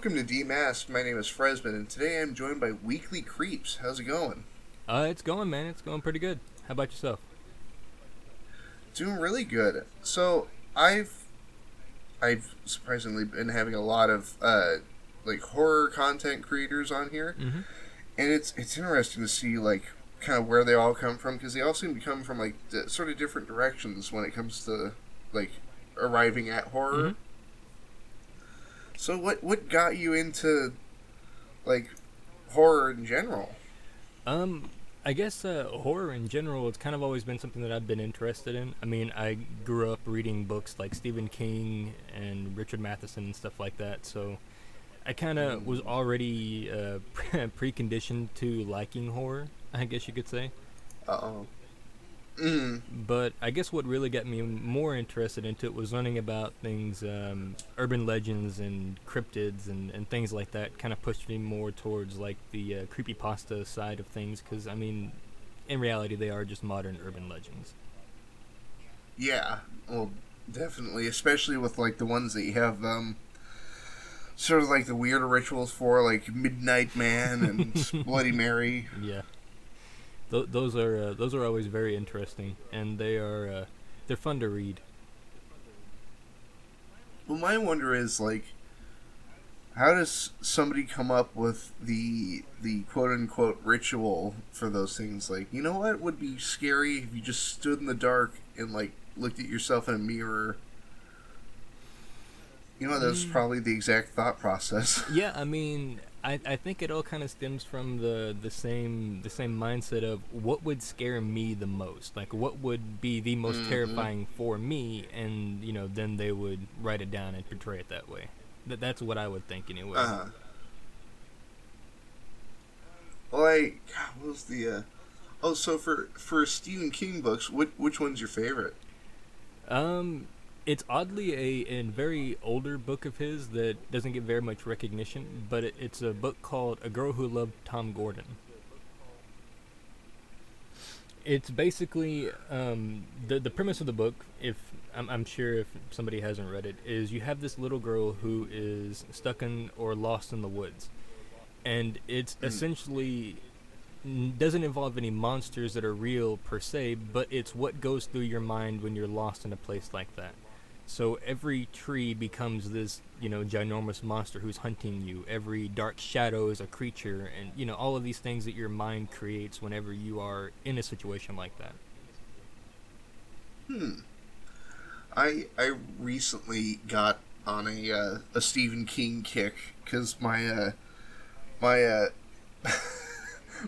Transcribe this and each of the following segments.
welcome to Demasked. My name is Fresman, and today I'm joined by WeeklyCreeps. How's it going? It's going, man. It's going pretty good. How about yourself? Doing really good. So I've surprisingly been having a lot of like horror content creators on here, Mm-hmm. and it's interesting to see like kind of where they all come from because they all seem to come from like sort of different directions when it comes to like arriving at Mm-hmm. horror. So what got you into like horror in general? Um, I guess horror in general, it's kind of always been something that I've been interested in. I mean, I grew up reading books like Stephen King and Richard Matheson and stuff like that, so I kind of was Mm, already preconditioned to liking horror, I guess you could say. uh-oh. Mm, But I guess what really got me more interested into it was learning about things, urban legends and cryptids and things like that. Kind of pushed me more towards like the creepypasta side of things, because I mean, in reality, they are just modern urban legends. yeah. Well, definitely, especially with like the ones that you have sort of like the weirder rituals for, like Midnight Man and Bloody Mary. Yeah, those are always very interesting, and they're fun to read. Well, my wonder is like, how does somebody come up with the quote unquote ritual for those things? Like, you know what would be scary if you just stood in the dark and like looked at yourself in a mirror. You know, that's Mm, probably the exact thought process. Yeah, I mean, I think it all kind of stems from the same mindset of what would scare me the most, like what would be the most Mm-hmm. terrifying for me, and then they would write it down and portray it that way. That's what I would think anyway. Uh, like, God, what was the oh, so for Stephen King books, which one's your favorite? Um, it's oddly a very older book of his that doesn't get very much recognition, but it's a book called A Girl Who Loved Tom Gordon. It's basically the premise of the book. If I'm sure if somebody hasn't read it, is you have this little girl who is stuck in or lost in the woods, and it's Mm. essentially doesn't involve any monsters that are real per se, but it's what goes through your mind when you're lost in a place like that. So every tree becomes this, ginormous monster who's hunting you. Every dark shadow is a creature, and all of these things that your mind creates whenever you are in a situation like that. Hmm. I recently got on a Stephen King kick because my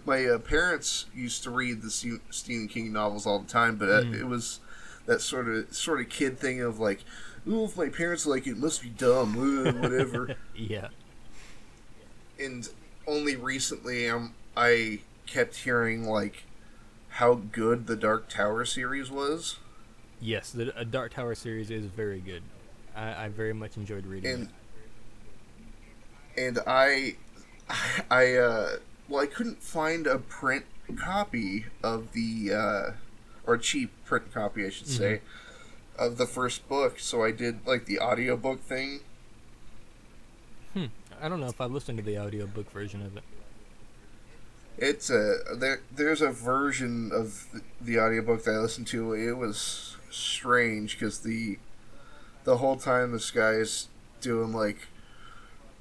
my parents used to read the Stephen King novels all the time, but Mm. it was that sort of kid thing of like, ooh, if my parents like it, must be dumb, whatever. Yeah. And only recently, I kept hearing like how good the Dark Tower series was, Yes, the a Dark Tower series is very good. I very much enjoyed reading it. and and I well, I couldn't find a print copy of the or a cheap print copy, I should Mm-hmm. say, of the first book, so I did like the audiobook thing. Hmm. I don't know if I listened to the audiobook version of it. It's there's a version of the audiobook that I listened to. It was strange because the whole time this guy's doing like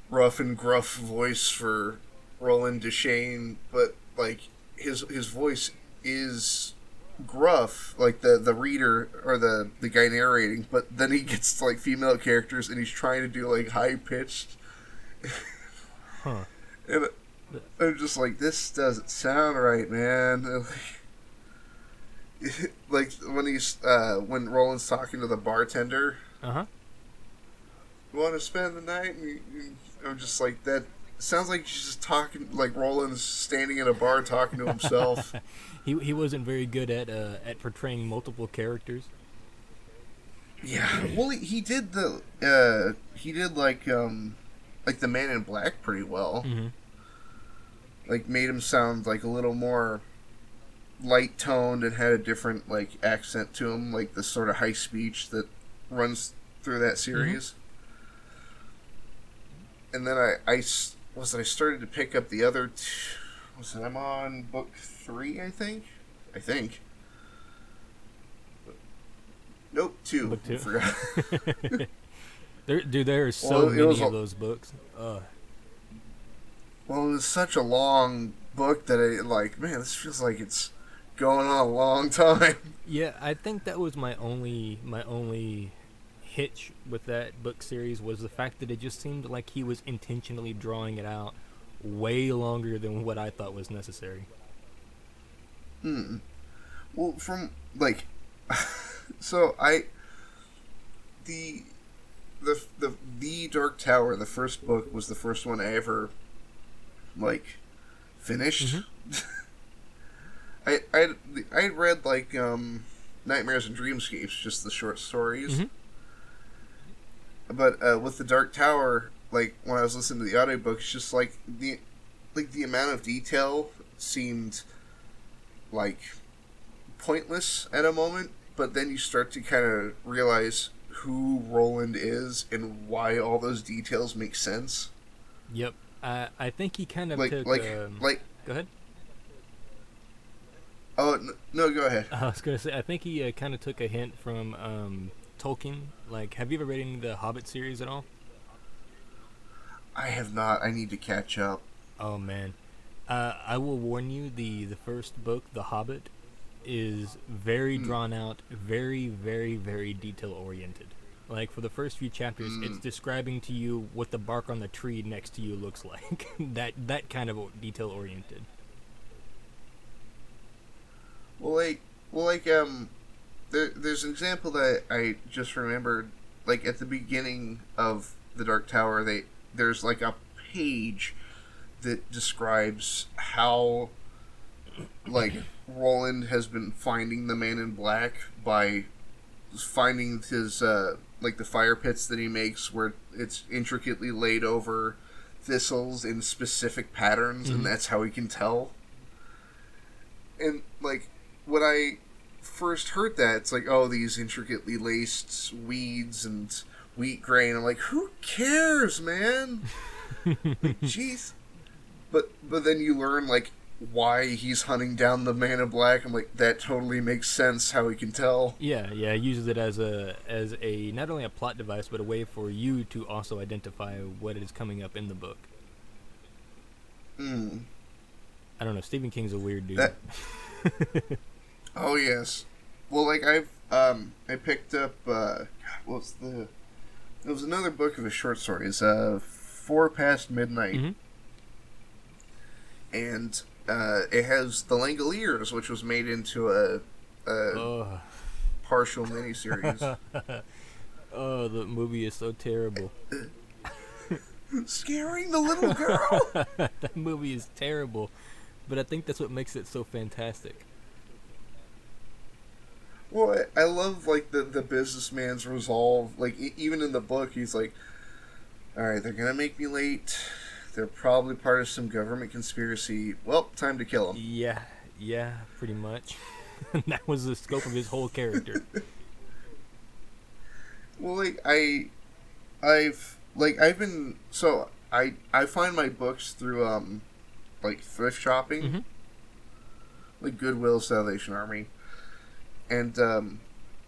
rough and gruff voice for Roland Deschain, but like his voice is gruff, like the reader or the guy narrating, but then he gets to, like female characters and he's trying to do like high pitched, Huh. and I'm just like, this doesn't sound right, man. Like when Roland's talking to the bartender, Uh huh. you want to spend the night, and I'm just like, that sounds like she's just talking, like Roland's standing in a bar talking to himself. He wasn't very good at portraying multiple characters. Yeah, well, he did he did like the Man in Black pretty well. Mm-hmm. Like made him sound like a little more light toned and had a different like accent to him, like the sort of high speech that runs through that Mm-hmm. series. and then I started to pick up the other. I'm on book 3, I think. I think. Nope, 2. Book I 2. forgot. There are so Well, many of those books. Well, it was such a long book that man, this feels like it's going on a long time. Yeah, I think that was my only hitch with that book series was the fact that it just seemed like he was intentionally drawing it out way longer than what I thought was necessary. Hmm. Well, from like, so I the the Dark Tower, the first book was the first one I ever like finished. Mm-hmm. I read like Nightmares and Dreamscapes, just the short stories. Mm-hmm. But with the Dark Tower, like when I was listening to the audiobooks, just the amount of detail seemed like pointless at a moment, but then you start to kind of realize who Roland is and why all those details make sense. Yep. I think he kind of Like took. like like Go ahead. oh no, go ahead. I was gonna say I think he kind of took a hint from Tolkien. Like, have you ever read any of the Hobbit series at all? I have not. I need to catch up. Oh man, I will warn you. The first book, The Hobbit, is very drawn out, very very very detail oriented. Like for the first few chapters, it's describing to you what the bark on the tree next to you looks like. that kind of detail oriented. There's an example that I just remembered. Like at the beginning of the Dark Tower, there's like a page that describes how like Roland has been finding the Man in Black by finding his like the fire pits that he makes where it's intricately laid over thistles in specific patterns, and that's how he can tell. And like when I first heard that, it's like, oh, these intricately laced weeds and wheat grain. I'm like, who cares, man? Like, jeez. But then you learn like why he's hunting down the Man in Black. I'm like, that totally makes sense how he can tell. Yeah, he uses it as a not only a plot device but a way for you to also identify what is coming up in the book. I don't know. Stephen King's a weird dude. Oh yes. Well, like I picked up it was another book of his short stories, 4 Past Midnight, and it has The Langoliers, which was made into a partial miniseries. Oh, the movie is so terrible. Scaring the little girl. That movie is terrible, but I think that's what makes it so fantastic. Well, I love like the businessman's resolve. Like even in the book, he's like, "All right, they're gonna make me late. They're probably part of some government conspiracy. Well, time to kill them." Yeah, pretty much. That was the scope of his whole character. Well, I've been so I find my books through like thrift shopping, like Goodwill, Salvation Army. And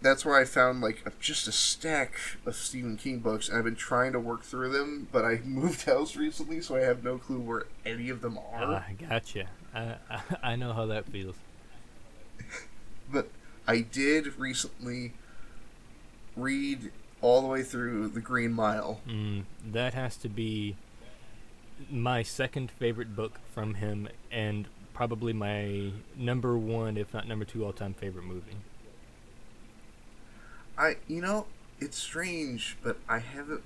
that's where I found like just a stack of Stephen King books, and I've been trying to work through them, but I moved house recently, so I have no clue where any of them are. Gotcha. I know how that feels. But I did recently read all the way through The Green Mile. That has to be my second favorite book from him, and probably my number 1, if not number 2, all-time favorite movie. It's strange, but I haven't.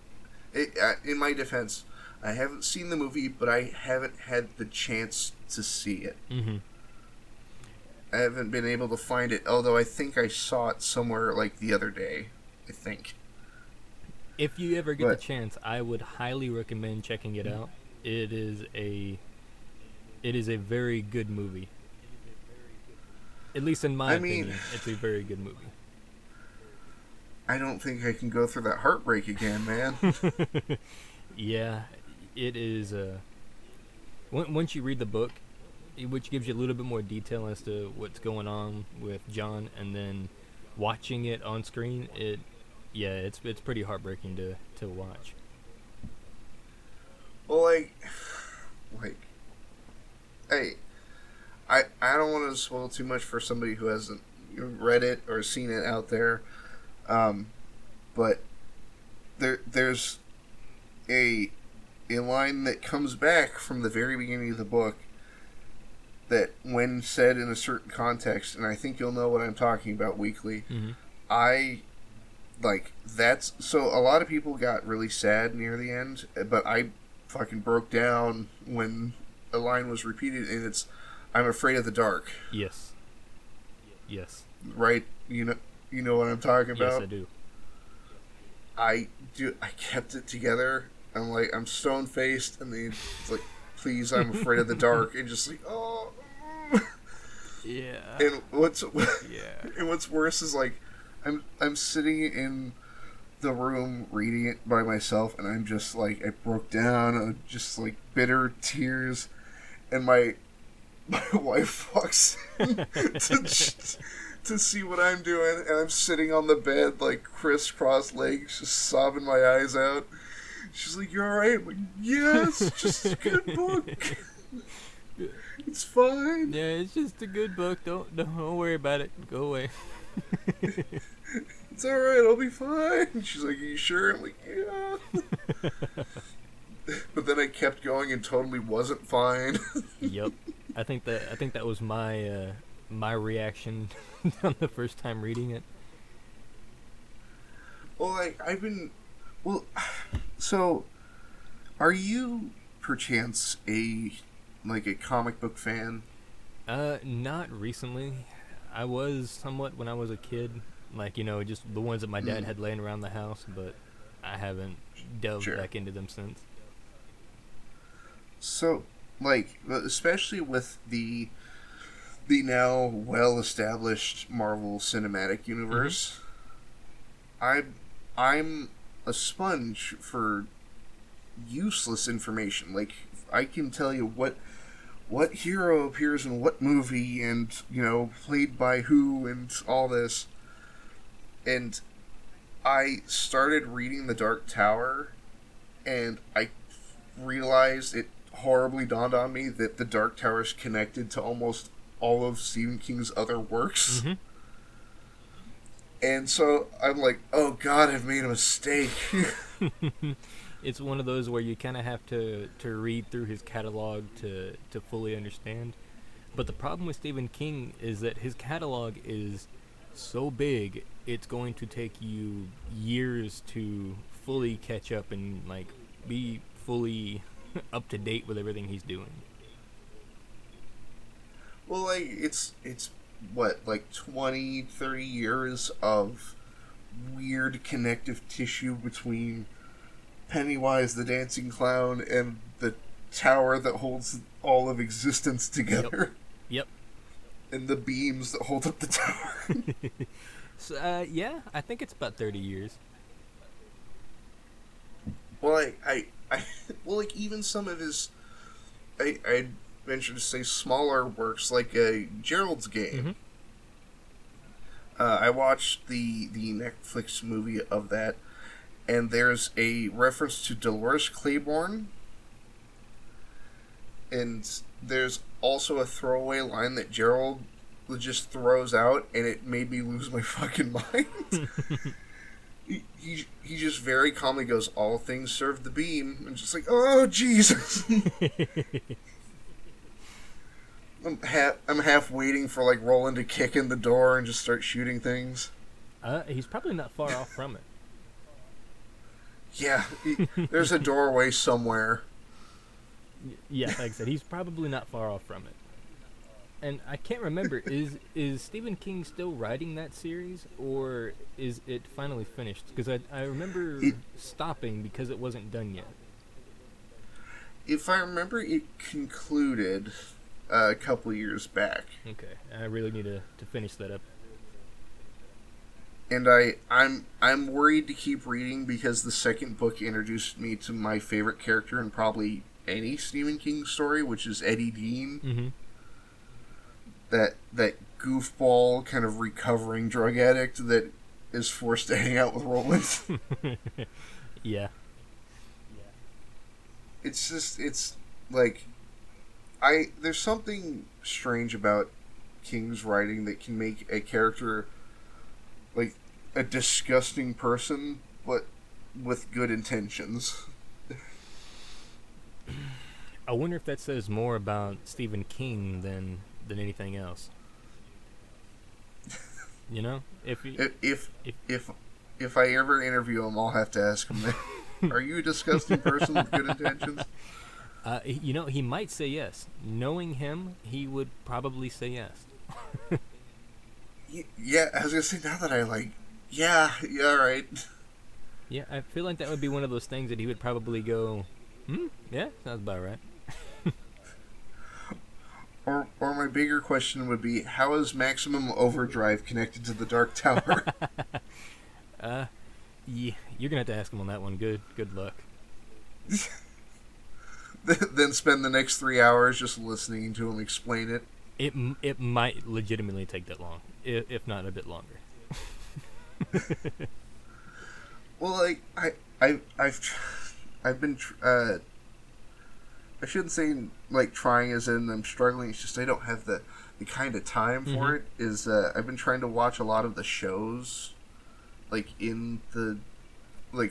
In my defense, I haven't seen the movie, but I haven't had the chance to see it. I haven't been able to find it, although I think I saw it somewhere like the other day. I think. If you ever get the chance, I would highly recommend checking it out. It is a very good movie. At least in my opinion, it's a very good movie. I don't think I can go through that heartbreak again, man. Yeah, it is once you read the book, which gives you a little bit more detail as to what's going on with John, and then watching it on screen, it's pretty heartbreaking to watch. Well, like, hey, I don't want to spoil too much for somebody who hasn't read it or seen it out there, but there's a line that comes back from the very beginning of the book that, when said in a certain context, and I think you'll know what I'm talking about, Weekly. Mm-hmm. I that's so a lot of people got really sad near the end, but I fucking broke down when a line was repeated, and it's, "I'm afraid of the dark." Yes. Yes. Right? You know what I'm talking about? Yes, I do. I do. I kept it together. I'm like, I'm stone faced, and then it's like, "Please, I'm afraid of the dark," and just like, oh. Yeah. And Yeah. and what's worse is, like, I'm sitting in the room reading it by myself, and I'm just like, I broke down, just like bitter tears, and my wife walks in to see what I'm doing, and I'm sitting on the bed like crisscross legs, just sobbing my eyes out. She's like, "You alright?" I'm like, "Yes, it's just a good book. It's fine. Yeah, it's just a good book. Don't worry about it. Go away." It's alright, I'll be fine." She's like, "Are you sure?" I'm like, "Yeah." But then I kept going and totally wasn't fine. Yep. I think that was my my reaction on the first time reading it. Well, like, well, so, are you perchance a comic book fan? Not recently. I was somewhat when I was a kid, like, just the ones that my dad had laying around the house, but I haven't delved back into them since. So, like, especially with the now well-established Marvel Cinematic Universe, I'm a sponge for useless information. Like, I can tell you what hero appears in what movie, and played by who, and all this. And I started reading The Dark Tower, and I realized, it horribly dawned on me, that The Dark Tower is connected to almost all of Stephen King's other works. Mm-hmm. And so I'm like, oh god, I've made a mistake. It's one of those where you kind of have to read through his catalog to fully understand. But the problem with Stephen King is that his catalog is so big, it's going to take you years to fully catch up and, like, be fully up to date with everything he's doing. Well, like, it's what, like 20, 30 years of weird connective tissue between Pennywise the Dancing Clown and the tower that holds all of existence together. Yep. And the beams that hold up the tower. So, yeah, I think it's about 30 years. Well, I well, like, even some of his, I'd venture to say, smaller works, like Gerald's Game. Mm-hmm. I watched the Netflix movie of that, and there's a reference to Dolores Claiborne, and there's also a throwaway line that Gerald just throws out, and it made me lose my fucking mind. He just very calmly goes, "All things serve the beam," and just like, oh Jesus. I'm half waiting for, like, Roland to kick in the door and just start shooting things. He's probably not far off from it. Yeah, there's a doorway somewhere. Yeah, like I said, he's probably not far off from it. And I can't remember, is Stephen King still writing that series, or is it finally finished? Because I remember stopping because it wasn't done yet. If I remember, it concluded a couple years back. Okay, I really need to finish that up. and I'm worried to keep reading because the second book introduced me to my favorite character in probably any Stephen King story, which is Eddie Dean. Mm-hmm. That goofball kind of recovering drug addict that is forced to hang out with Roland. Yeah. It's like there's something strange about King's writing that can make a character like a disgusting person, but with good intentions. I wonder if that says more about Stephen King than anything else. You know, If I ever interview him, I'll have to ask him that. Are you a disgusting person with good intentions? you know, he might say yes. Knowing him, he would probably say yes. Yeah, I was gonna say now that yeah, all right. Yeah, I feel like that would be one of those things that he would probably go, yeah, sounds about right. Or my bigger question would be, how is Maximum Overdrive connected to the Dark Tower? Yeah, you're gonna have to ask him on that one. Good luck. Then spend the next 3 hours just listening to him explain it. It might legitimately take that long, if not a bit longer. Well, like I've been I shouldn't say like trying as in I'm struggling. It's just I don't have the kind of time for it. Is I've been trying to watch a lot of the shows, like in the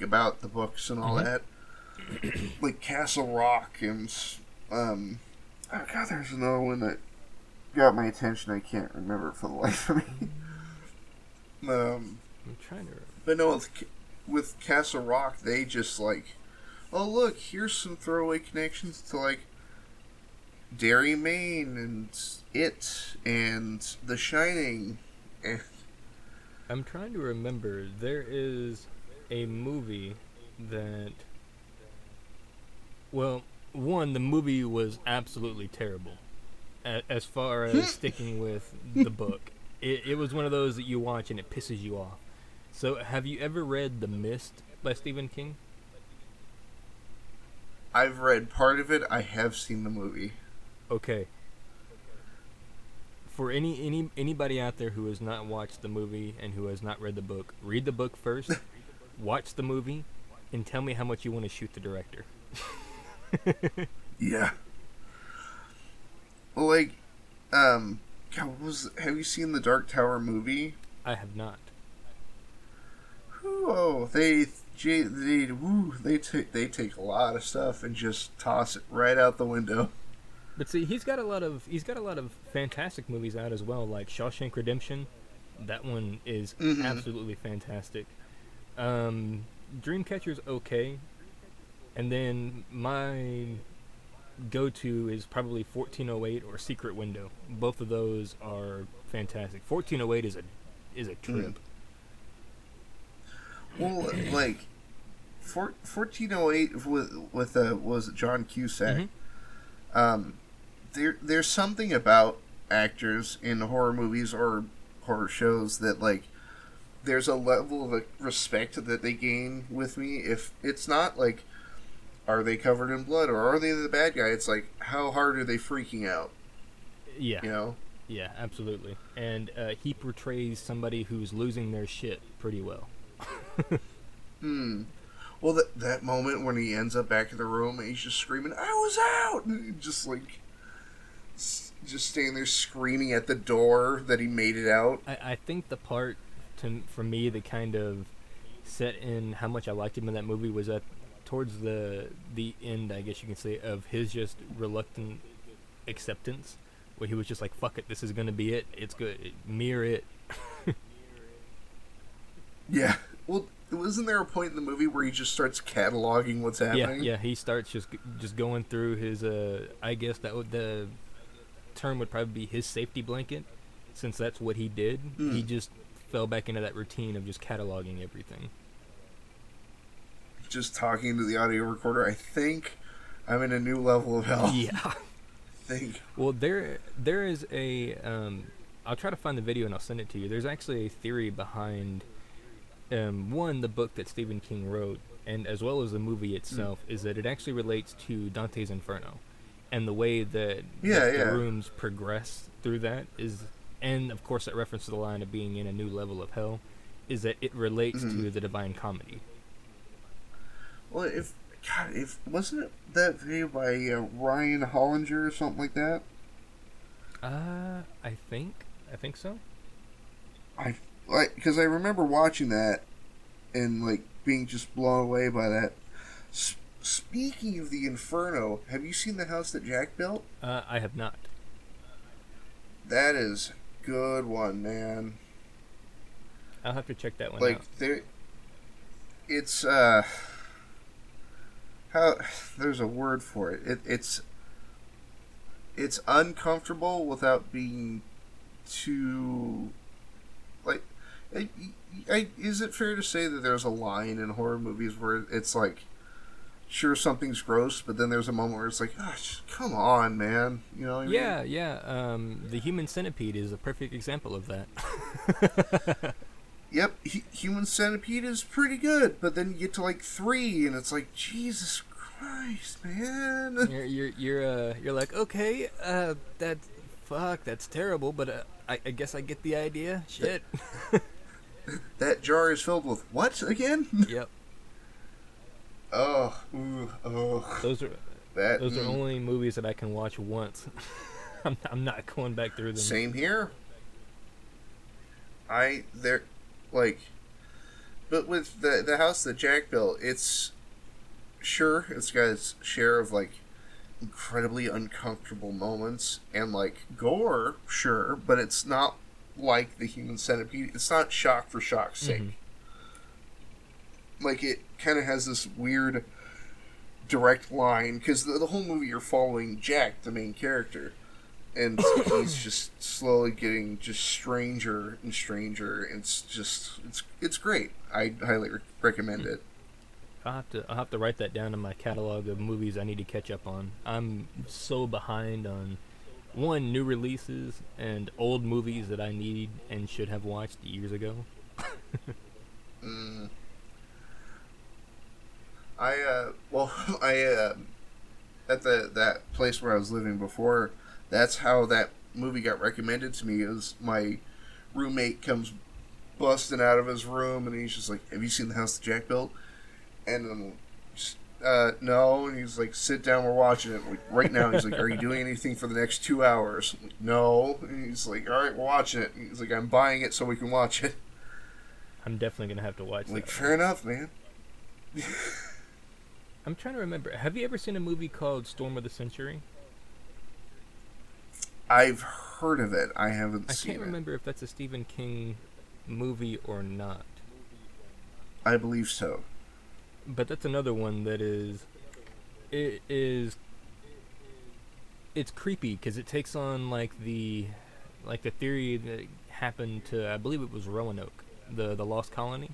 about the books and all that, like Castle Rock and oh god, there's another one that got my attention. I can't remember it for the life of me. I'm trying to. But no, with Castle Rock, they just like, oh look, here's some throwaway connections to like Derry, Maine, and It, and The Shining. And I'm trying to remember. There is a movie that. Well, one, the movie was absolutely terrible. As far as sticking with the book, it was one of those that you watch and it pisses you off. So, have you ever read The Mist by Stephen King? I've read part of it. I have seen the movie. Okay. For anybody out there who has not watched the movie and who has not read the book, read the book first, watch the movie, and tell me how much you want to shoot the director. Yeah. Well, like, God, have you seen the Dark Tower movie? I have not. Oh, they take a lot of stuff and just toss it right out the window. But see, he's got a lot of fantastic movies out as well, like Shawshank Redemption. That one is absolutely fantastic. Dreamcatcher's okay, and then my go-to is probably 1408 or Secret Window. Both of those are fantastic. 1408 is a trip. Well, like 1408 with was John Cusack. There's something about actors in horror movies or horror shows that like there's a level of respect that they gain with me. If it's not like, are they covered in blood or are they the bad guy? It's like, how hard are they freaking out? Yeah. You know? Yeah, absolutely. And he portrays somebody who's losing their shit pretty well. Well, that moment when he ends up back in the room and he's just screaming, "I was out!" And just like, just standing there screaming at the door that he made it out. I think the part for me that kind of set in how much I liked him in that movie was that towards the end, I guess you can say, of his just reluctant acceptance, where he was just like, "Fuck it, this is gonna be it. It's good. Mirror it." Yeah. Well, wasn't there a point in the movie where he just starts cataloging what's happening? Yeah. He starts just going through his. I guess the term would probably be his safety blanket, since that's what he did. He just fell back into that routine of just cataloging everything. Just talking to the audio recorder. I think I'm in a new level of hell. Yeah. I think. Well, there is a. I'll try to find the video and I'll send it to you. There's actually a theory behind one, the book that Stephen King wrote, and as well as the movie Mm. itself, is that it actually relates to Dante's Inferno, and the way that Yeah, the yeah. rooms progress through that is, and of course that reference to the line of being in a new level of hell, is that it relates Mm. to the Divine Comedy. Well, if God, if wasn't it that video by Ryan Hollinger or something like that? I think so. I like because I remember watching that and like being just blown away by that. Speaking of the Inferno, have you seen the house that Jack built? I have not. That is a good one, man. I'll have to check that one Like out. there, it's how there's a word for it. It's uncomfortable without being too like. Is it fair to say that there's a line in horror movies where it's like, sure, something's gross, but then there's a moment where it's like, gosh, come on, man. You know what I mean? Yeah, yeah. The Human Centipede is a perfect example of that. Yep, Human Centipede is pretty good, but then you get to like 3, and it's like, Jesus Christ, man. You're like, okay, that's fuck, that's terrible, but I guess I get the idea. that, Shit. that jar is filled with what again? Yep. Oh, ooh, oh, Those are that. those are only movies that I can watch once. I'm not going back through them. Same here. They're like, but with the house that Jack built, it's sure it's got its share of like incredibly uncomfortable moments and like gore, sure, but it's not like the Human Centipede. It's not shock for shock's Mm-hmm. sake. Like it kind of has this weird direct line because the whole movie you're following Jack, the main character, and he's just slowly getting just stranger and stranger. It's great. I highly recommend it. I'll have to write that down in my catalog of movies I need to catch up on. I'm so behind on one, new releases and old movies that I need and should have watched years ago. Mm. Well, at the that place where I was living before, that's how that movie got recommended to me. It was my roommate comes busting out of his room and he's just like, "Have you seen the house that Jack built?" And I'm just, no. And he's like, "Sit down, we're watching it like, right now." And he's like, "Are you doing anything for the next 2 hours?" I'm like, "No." And he's like, "All right, we're watching it." And he's like, "I'm buying it so we can watch it." I'm definitely gonna have to watch I'm like, that one. fair enough, man. I'm trying to remember. Have you ever seen a movie called Storm of the Century? I've heard of it. I haven't I seen can't it. remember if that's a Stephen King movie or not. I believe so. But that's another one that it is it's creepy because it takes on like the theory that happened to, I believe it was Roanoke, the lost colony.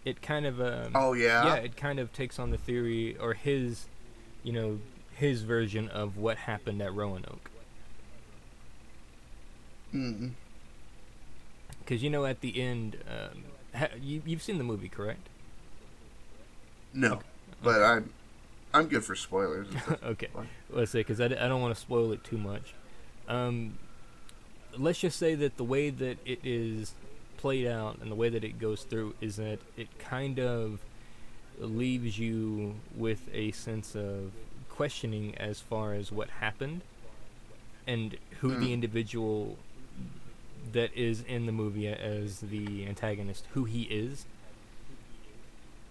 It kind of Oh yeah, yeah. it kind of takes on the theory or you know his version of what happened at Roanoke. Mm. Because at the end, you've seen the movie, correct? No, Okay. but Okay. I'm good for spoilers. Okay. Fine. Let's say because I don't want to spoil it too much. Um, let's just say that the way that it is played out and the way that it goes through is that it kind of leaves you with a sense of questioning as far as what happened and who the Mm. individual that is in the movie as the antagonist, who he is.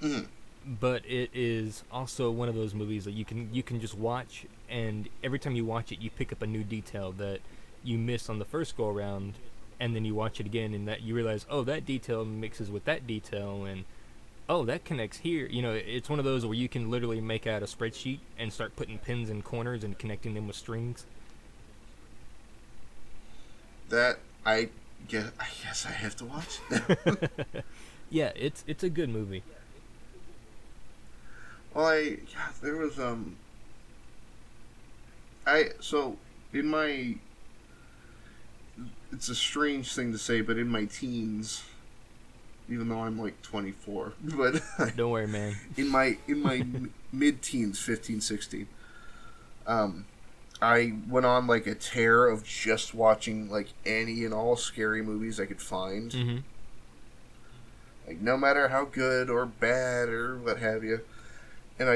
Mm. But it is also one of those movies that you can just watch, and every time you watch it, you pick up a new detail that you missed on the first go around, and then you watch it again, and that you realize, oh, that detail mixes with that detail, and oh, that connects here. It's one of those where you can literally make out a spreadsheet and start putting pins in corners and connecting them with strings. That I guess I have to watch it. Yeah, it's a good movie. Well, there was I so in my it's a strange thing to say, but in my teens, even though I'm like 24. But Don't worry, man. in my mid-teens, 15, 16, I went on like a tear of just watching like any and all scary movies I could find. Mm-hmm. Like no matter how good or bad or what have you. And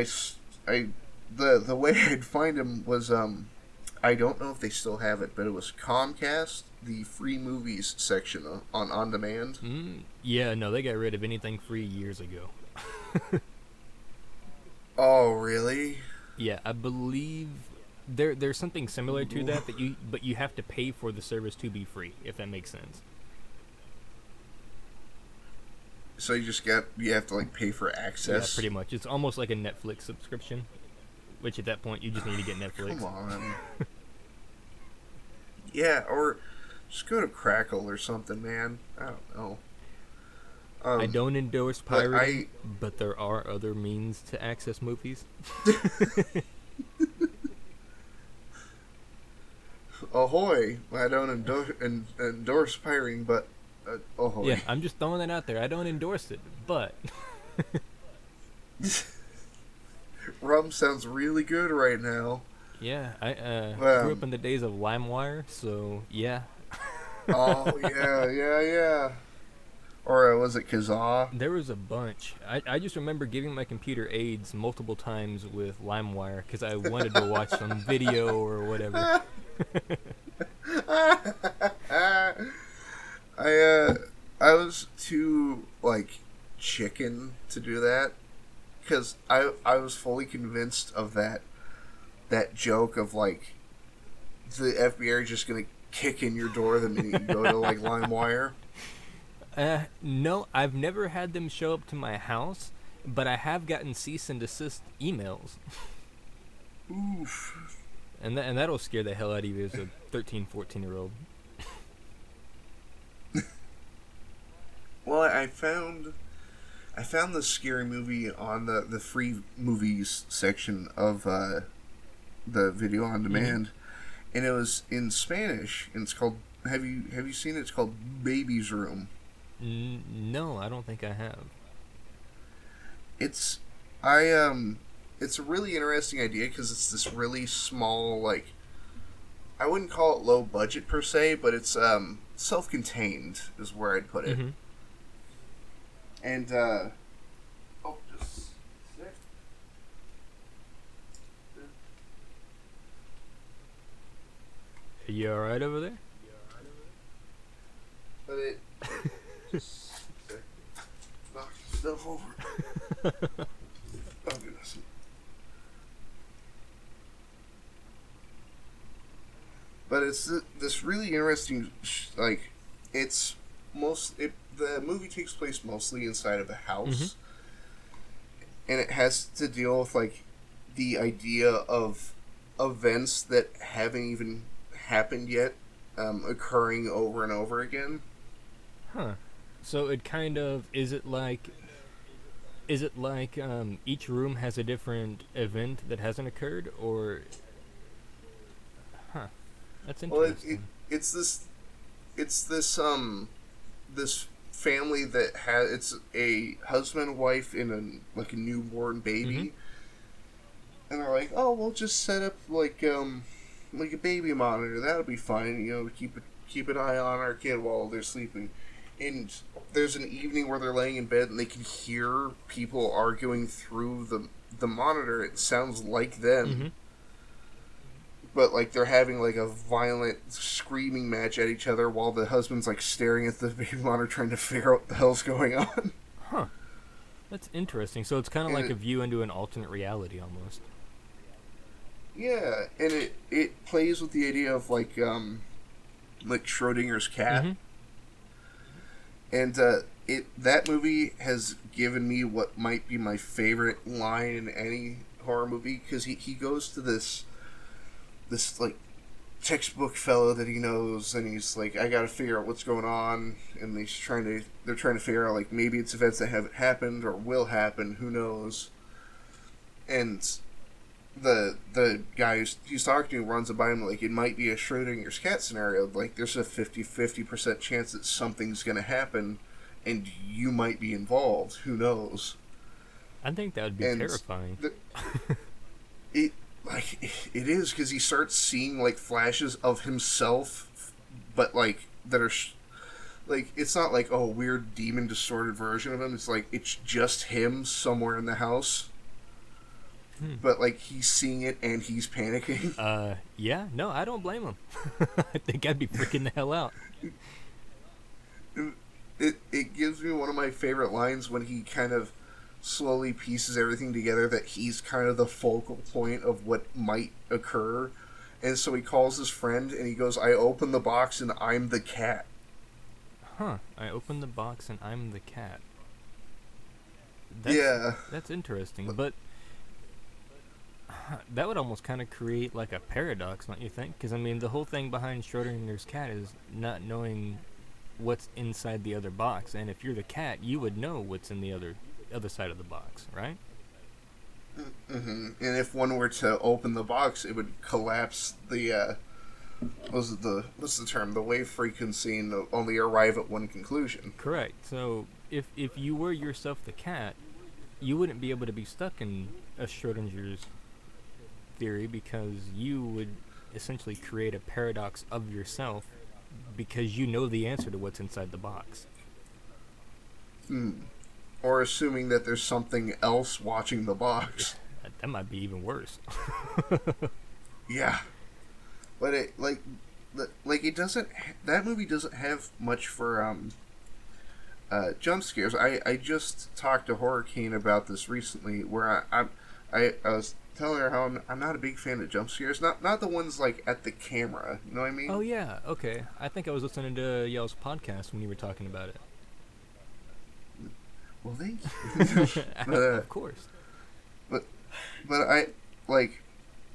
the way I'd find them was I don't know if they still have it, but it was Comcast, the free movies section on demand. Yeah, no, they got rid of anything free years ago. Oh, really? Yeah, I believe there's something similar to that but you have to pay for the service to be free, if that makes sense. So you have to like pay for Yeah, access. pretty much. It's almost like a Netflix subscription, which at that point you just need to get Netflix. Come on. Yeah, or just go to Crackle or something, man. I don't know. I don't endorse pirating, I but there are other means to access movies. ahoy! I don't endorse pirating, but ahoy. Yeah, I'm just throwing that out there. I don't endorse it, but Rum sounds really good right now. yeah, I Well, grew up in the days of LimeWire, so yeah. oh yeah. Or was it Kazaa? There was a bunch. I just remember giving my computer AIDS multiple times with LimeWire because I wanted to watch some video or whatever. I was too like chicken to do that because I was fully convinced of that joke of like the FBI are just gonna kick in your door the minute you go to like LimeWire. No, I've never had them show up to my house, but I have gotten cease and desist emails. Oof. And that'll scare the hell out of you as a 13, 14-year-old. Well, I found the scary movie on the free movies section of the video on demand, and it was in Spanish, and it's called. Have you seen it? It's called Baby's Room. No, I don't think I have. It's it's a really interesting idea because it's this really small, like, I wouldn't call it low budget per se, but it's self-contained is where I'd put it. Mm-hmm. And just a sec. Are you alright over there? But it just a sec. Knock stuff over. Oh goodness. But it's this really interesting, like, it's the movie takes place mostly inside of a house, and it has to deal with like the idea of events that haven't even happened yet, occurring over and over again. Huh. So it kind of is it like each room has a different event that hasn't occurred, or huh? That's Well, interesting. it's this family that has it's a husband, wife, and a newborn baby, and they're like, oh, we'll just set up like a baby monitor. That'll be fine. You know, to keep an eye on our kid while they're sleeping. And there's an evening where they're laying in bed and they can hear people arguing through the monitor. It sounds like them. But like they're having like a violent screaming match at each other while the husband's like staring at the baby monitor trying to figure out what the hell's going on. Huh. That's interesting. So it's kind of like a view into an alternate reality almost. Yeah, and it plays with the idea of like Schrodinger's cat. And that movie has given me what might be my favorite line in any horror movie, because he goes to this like textbook fellow that he knows, and he's like, I gotta figure out what's going on, and they're trying to figure out like maybe it's events that haven't happened or will happen, who knows. And the guy he's talking to runs it by him like it might be a Schrodinger's cat scenario, like there's a 50% chance that something's gonna happen, and you might be involved. Who knows? I think that would be And terrifying. the, it it is because he starts seeing like flashes of himself, but like that are like it's not like a weird demon distorted version of him. It's like it's just him somewhere in the house, Hmm. but like he's seeing it and he's panicking. Yeah, no, I don't blame him. I think I'd be freaking the hell out. It gives me one of my favorite lines when he kind of slowly pieces everything together that he's kind of the focal point of what might occur. And so he calls his friend and he goes, I open the box and I'm the cat. Huh. I open the box and I'm the cat. Yeah. That's interesting, but that would almost kind of create like a paradox, don't you think? Because I mean, the whole thing behind Schrodinger's cat is not knowing what's inside the other box, and if you're the cat, you would know what's in the other side of the box, right? And if one were to open the box, it would collapse the, what's the term? The wave frequency and only arrive at one conclusion. Correct. So if you were yourself the cat, you wouldn't be able to be stuck in a Schrodinger's theory because you would essentially create a paradox of yourself because you know the answer to what's inside the box. Or assuming that there's something else watching the box. That might be even worse. Yeah. But it, like it doesn't, that movie doesn't have much for, jump scares. I just talked to Hurricane about this recently where I was telling her how I'm not a big fan of jump scares. Not the ones like at the camera. You know what I mean? Oh yeah, okay. I think I was listening to y'all's podcast when you were talking about it. Well, thank you. Of course. But I like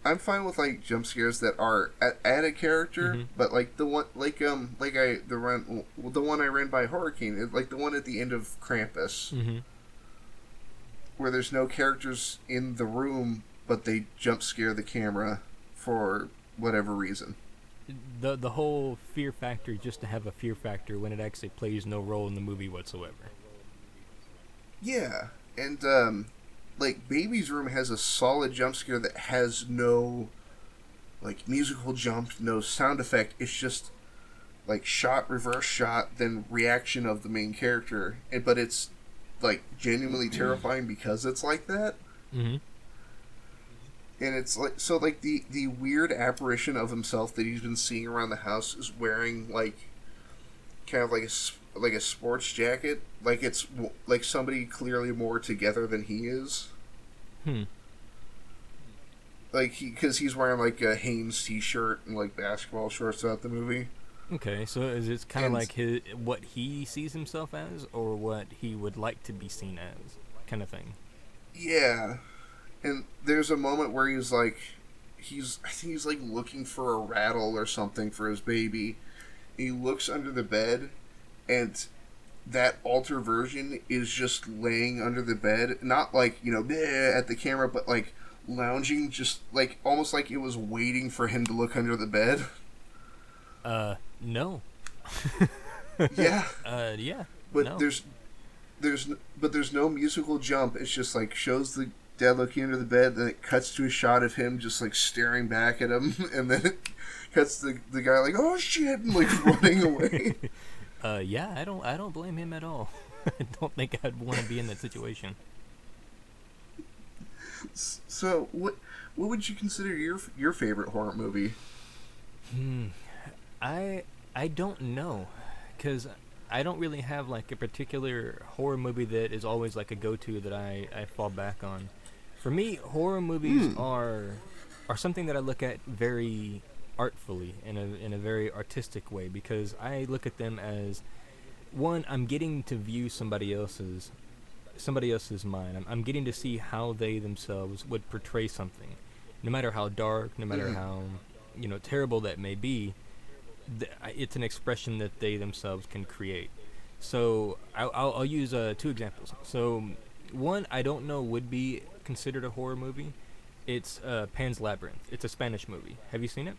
I'm fine with like jump scares that are at a character, but like the one the one I ran by Hurricane, like the one at the end of Krampus, where there's no characters in the room, but they jump scare the camera for whatever reason. The whole fear factor just to have a fear factor when it actually plays no role in the movie whatsoever. Yeah, and like Baby's Room has a solid jump scare that has no like musical jump, no sound effect. It's just like shot, reverse shot, then reaction of the main character, but it's like genuinely terrifying because it's like that. Mm-hmm. And it's like so like the weird apparition of himself that he's been seeing around the house is wearing like kind of like a sports jacket, like it's like somebody clearly more together than he is. Like because he's wearing like a Hanes t-shirt and like basketball shorts throughout the movie. Okay, so is it kind of like what he sees himself as, or what he would like to be seen as, kind of thing? Yeah, and there's a moment where he's like, I think he's like looking for a rattle or something for his baby. He looks under the bed, and that alter version is just laying under the bed, not like at the camera, but like lounging, just like almost like it was waiting for him to look under the bed. No. Yeah. Yeah. But no. there's no musical jump. It's just like shows the dad looking under the bed, then it cuts to a shot of him just like staring back at him, and then it cuts the guy like, oh shit, and like running away. Yeah, I don't blame him at all. I don't think I'd want to be in that situation. So what would you consider your favorite horror movie? I don't know, because I don't really have like a particular horror movie that is always like a go-to that I fall back on. For me, horror movies are something that I look at very artfully in a very artistic way, because I look at them as one, I'm getting to view somebody else's mind. I'm getting to see how they themselves would portray something, no matter how dark, no matter how terrible that may be. It's an expression that they themselves can create. So I'll use 2 examples. So one I don't know would be considered a horror movie. It's Pan's Labyrinth. It's a Spanish movie. Have you seen it?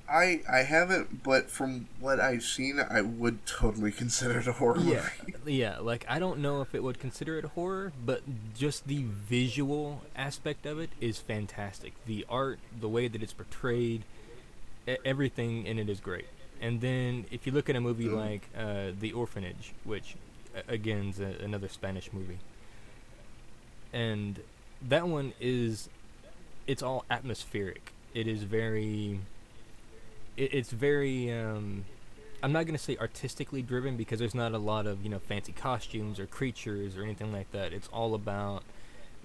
I haven't, but from what I've seen, I would totally consider it a horror Yeah, movie. yeah. Like I don't know if it would consider it horror, but just the visual aspect of it is fantastic. The art, the way that it's portrayed, everything in it is great. And then if you look at a movie Mm, like The Orphanage, which again is another Spanish movie, and that one is it's all atmospheric. It is very it's very I'm not gonna say artistically driven because there's not a lot of fancy costumes or creatures or anything like that. It's all about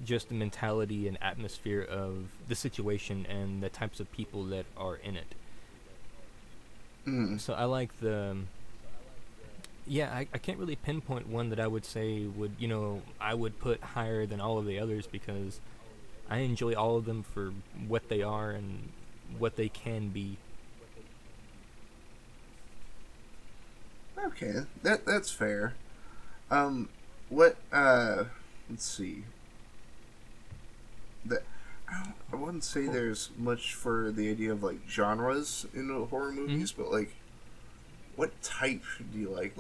just the mentality and atmosphere of the situation and the types of people that are in it. mm. So I like the yeah, I can't really pinpoint one that I would say would I would put higher than all of the others because I enjoy all of them for what they are and what they can be. Okay, that's fair. Um, what? Let's see. That I wouldn't say there's much for the idea of like genres in horror Mm-hmm. movies, but like, what type do you like?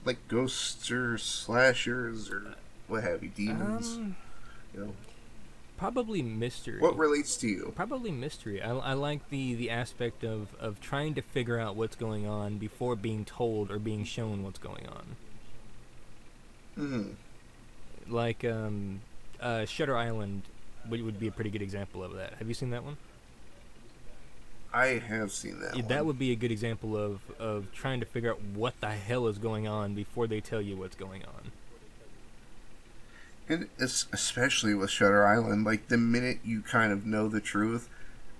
Like ghosts or slashers or what have you, demons? Um, You know, Probably what mystery. relates to you? Probably mystery. I like the aspect of trying to figure out what's going on before being told or being shown what's going on. Hmm. Like Shutter Island would be a pretty good example of that. Have you seen that one? I have seen that Yeah, that one. would be a good example of trying to figure out what the hell is going on before they tell you what's going on. And it's especially with Shutter Island, like the minute you kind of know the truth,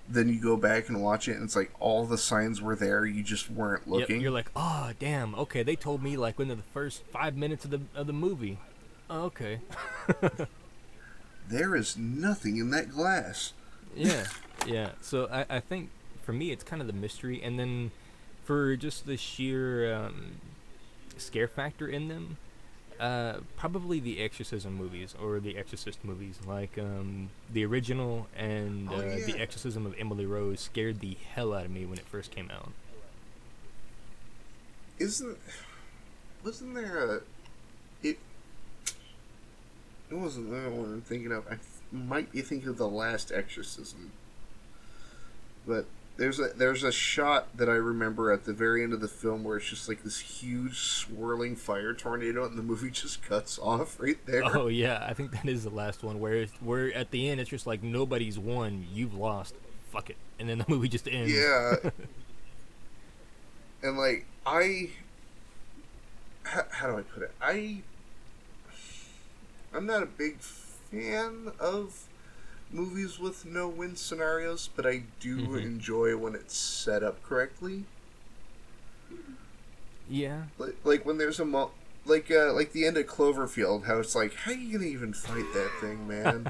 then you go back and watch it, and it's like all the signs were there, you just weren't Yep, you're looking. like, oh damn, okay, they told me like within the first 5 minutes of the movie. Oh, okay. There is nothing in that glass. Yeah, yeah. So I think for me it's kind of the mystery, and then for just the sheer scare factor in them, probably the Exorcism movies or the Exorcist movies, like the original and Oh the yeah, Exorcism of Emily Rose scared the hell out of me when it first came out. isn't wasn't there a it? It wasn't the one I'm thinking of. Might be thinking of the last Exorcism, but there's a shot that I remember at the very end of the film where it's just like this huge swirling fire tornado, and the movie just cuts off right there. Oh yeah, I think that is the last one where at the end it's just like nobody's won, you've lost, fuck it, and then the movie just ends. Yeah, and like how do I put it? I'm not a big fan of movies with no win scenarios, but I do Hmm. enjoy when it's set up correctly. Yeah. Like when there's like the end of Cloverfield, how it's like, how you gonna even fight that thing, man?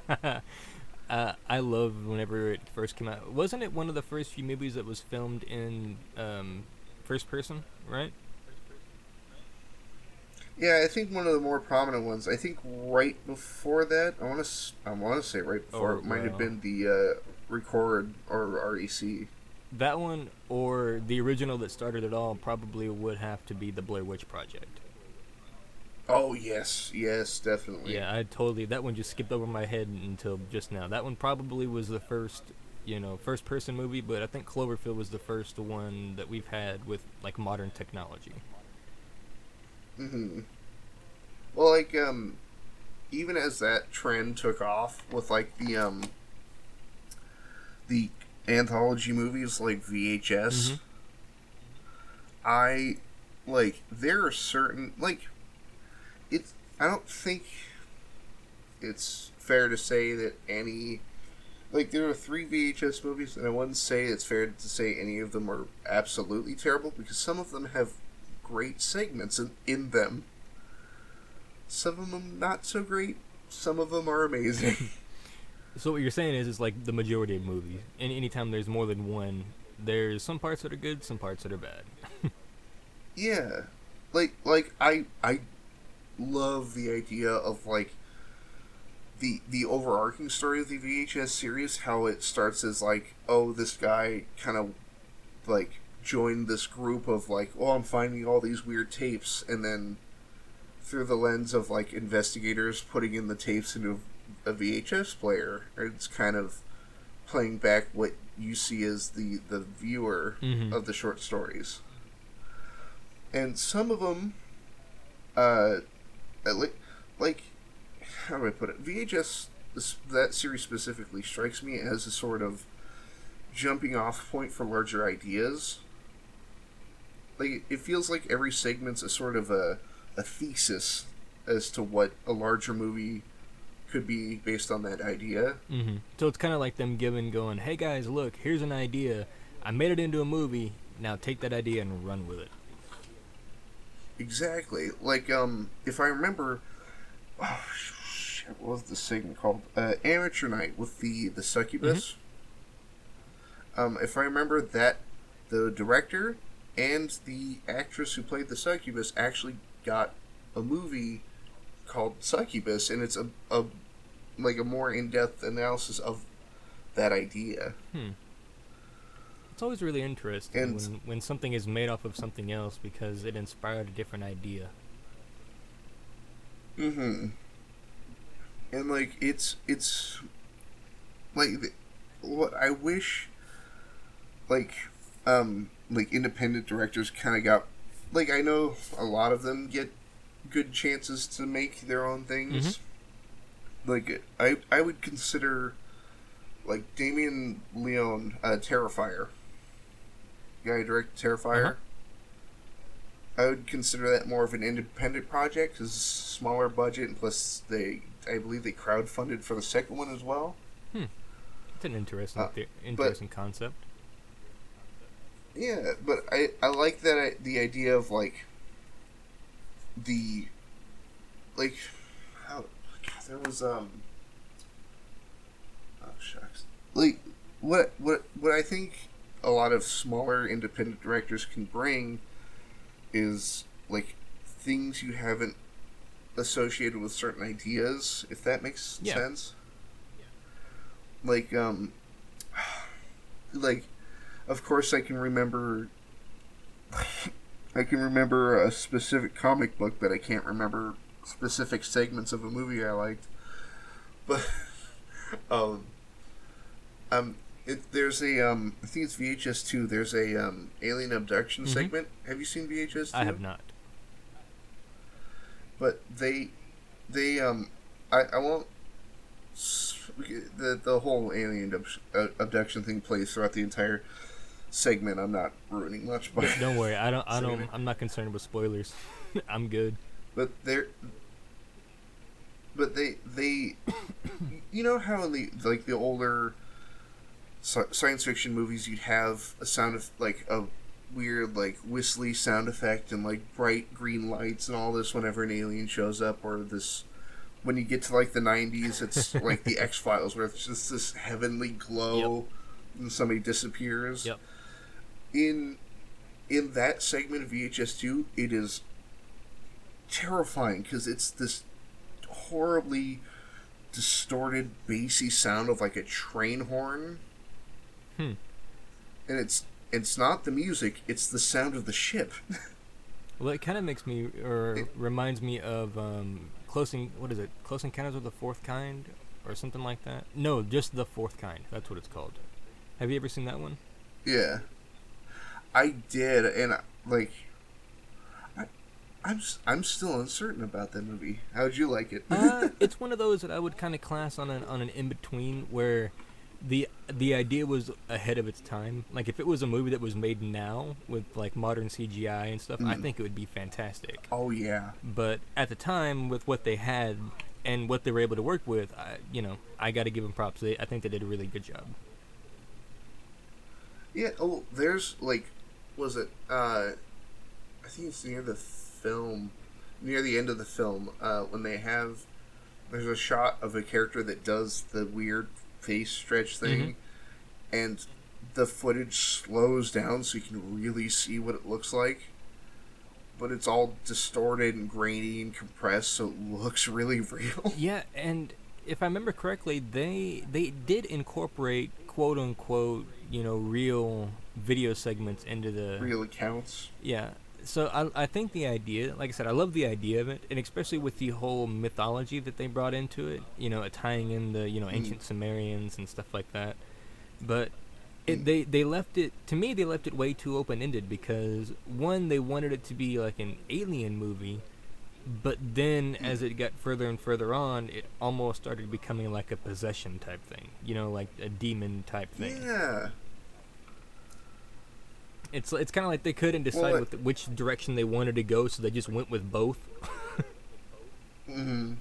I love whenever it first came out. Wasn't it one of the first few movies that was filmed in first person? Right? Yeah, I think one of the more prominent ones. I think right before that, I want to say right before Or it might have well, been the Record or REC. that one or the original that started it all probably would have to be the Blair Witch Project. Oh yes, yes, definitely. Yeah, I totally that one just skipped over my head until just now. That one probably was the first, first person movie, but I think Cloverfield was the first one that we've had with like modern technology. Hmm. Well, like even as that trend took off with like the anthology movies like VHS, Mhm. I like there are certain like it's. I don't think it's fair to say that any like there are three VHS movies, and I wouldn't say it's fair to say any of them are absolutely terrible because some of them have great segments in them. Some of them not so great. Some of them are amazing. So what you're saying is like the majority of movies. And anytime there's more than one, there's some parts that are good, some parts that are bad. Yeah, like I love the idea of like the overarching story of the VHS series. How it starts as like, oh, this guy kind of like join this group of like, oh, I'm finding all these weird tapes, and then through the lens of like investigators putting in the tapes into a VHS player, it's kind of playing back what you see as the viewer Mm-hmm. of the short stories. And some of them, uh, like how do I put it? VHS, that series specifically, strikes me as a sort of jumping off point for larger ideas. Like, it feels like every segment's a sort of a thesis as to what a larger movie could be based on that idea. Mm-hmm. So it's kind of like them going, hey guys, look, here's an idea. I made it into a movie. Now take that idea and run with it. Exactly. Like, if I remember, oh, shit, what was the segment called? Amateur Night with the Mm-hmm. succubus. If I remember that, the director and the actress who played the succubus actually got a movie called Succubus, and it's a like a more in depth analysis of that idea. Hmm. It's always really interesting And when something is made off of something else because it inspired a different idea. mm-hmm. And like like what I wish like independent directors kind of got, like, I know a lot of them get good chances to make their own Mm-hmm. things. Like I would consider like Damien Leone, Terrifier, the guy who directed Uh-huh. Terrifier. I would consider that more of an independent project, because smaller budget, and plus I believe they crowdfunded for the second one as well. Hmm. It's an Uh, but interesting concept. yeah, but I like that the idea of like the like how there was oh shucks, like what I think a lot of smaller independent directors can bring is like things you haven't associated with certain ideas, if that makes Yeah. sense. Like like of course I can remember a specific comic book, but I can't remember specific segments of a movie I liked. But um there's a I think it's VHS 2. There's a alien abduction Mm-hmm. segment. Have you seen VHS I 2? have not. But they I won't the whole alien abduction thing plays throughout the entire segment. I'm not ruining much by Don't worry. I saying don't. it. I'm not concerned with spoilers. I'm good. But they're but they you know how in the like the older science fiction movies you'd have a sound of like a weird like whistly sound effect and like bright green lights and all this whenever an alien shows up, or this when you get to like the 90s it's like the X-Files where it's just this heavenly glow. Yep. And somebody disappears. Yep. In that segment of VHS2, it is terrifying because it's this horribly distorted bassy sound of like a train horn. Hmm. And it's not the music, it's the sound of the ship. Well, it kind of makes me or reminds me of What is it? Close Encounters of the Fourth Kind, or something like that. No, just the Fourth Kind. That's what it's called. Have you ever seen that one? Yeah, I did, and like I'm still uncertain about that movie. How'd you like it? It's one of those that I would kind of class on an in between where the idea was ahead of its time. Like if it was a movie that was made now with like modern CGI and stuff, I think it would be fantastic. Oh yeah. But at the time, with what they had and what they were able to work with, I got to give them props. I think they did a really good job. Yeah. Oh, there's like, was it? I think it's near the end of the film, when there's a shot of a character that does the weird face stretch thing, and the footage slows down so you can really see what it looks like. But it's all distorted and grainy and compressed, so it looks really real. Yeah, and if I remember correctly, they did incorporate quote unquote, real video segments into the. Real accounts. Yeah. So I think the idea, like I said, I love the idea of it, and especially with the whole mythology that they brought into it, tying in the, ancient Sumerians and stuff like that. But they left it, to me, they left it way too open-ended because, one, they wanted it to be like an alien movie, but then as it got further and further on, it almost started becoming like a possession type thing, like a demon type thing. Yeah. It's kind of like they couldn't decide which direction they wanted to go, so they just went with both. Mm-hmm.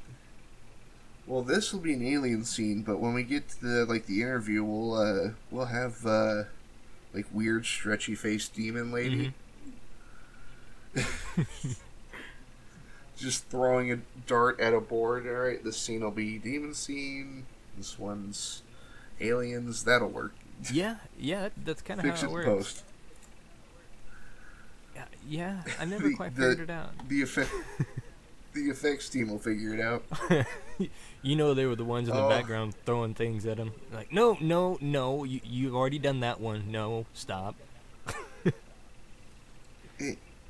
Well, this will be an alien scene, but when we get to the interview, we'll have weird stretchy faced demon lady. Mm-hmm. Just throwing a dart at a board. All right, this scene will be demon scene. This one's aliens. That'll work. Yeah, that's kind of how it works. Post. Yeah, I never quite figured it out. The effects team will figure it out. They were the ones in the background throwing things at him. Like, no, you've already done that one. No, stop.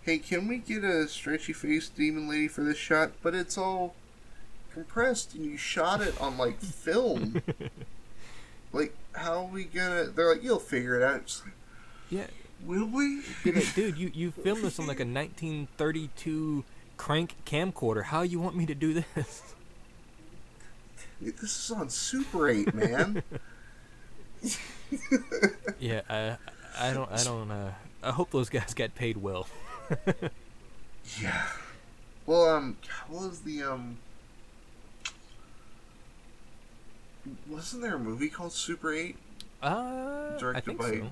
Hey, can we get a stretchy-faced demon lady for this shot? But it's all compressed, and you shot it on, film. How are we gonna... They're like, you'll figure it out. It's like, yeah. Will we? Dude, you filmed this on, a 1932 crank camcorder. How you want me to do this? This is on Super 8, man. Yeah, I hope those guys got paid well. Yeah. Well, what was the, wasn't there a movie called Super 8? Directed I think by so.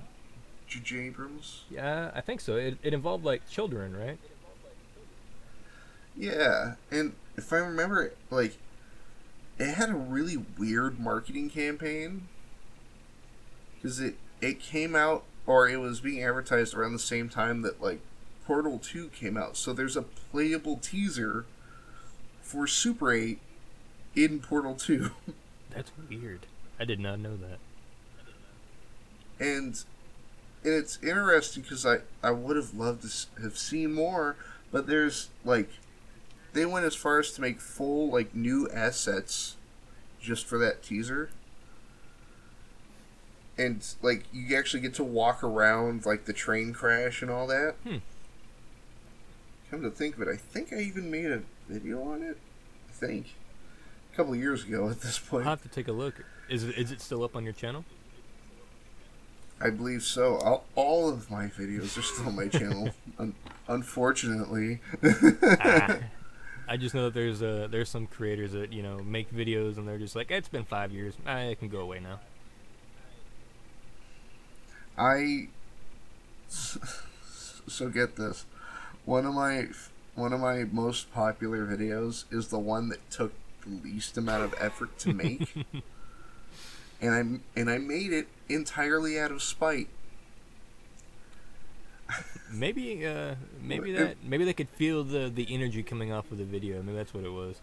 J.J. Abrams? Yeah, I think so. It involved, children, right? Yeah, and if I remember, it had a really weird marketing campaign. Because it came out, or it was being advertised around the same time that, Portal 2 came out. So there's a playable teaser for Super 8 in Portal 2. That's weird. I did not know that. And it's interesting because I would have loved to have seen more, but there's, they went as far as to make full, new assets just for that teaser. And, you actually get to walk around, the train crash and all that. Come to think of it, I think I even made a video on it. I think. A couple of years ago at this point. I'll have to take a look. Is it still up on your channel? I believe so. All of my videos are still on my channel, unfortunately. I just know that there's some creators that, make videos and they're just like, it's been 5 years. I can go away now. So get this. One of my most popular videos is the one that took the least amount of effort to make. And I made it entirely out of spite. Maybe they could feel the energy coming off of the video. Maybe that's what it was.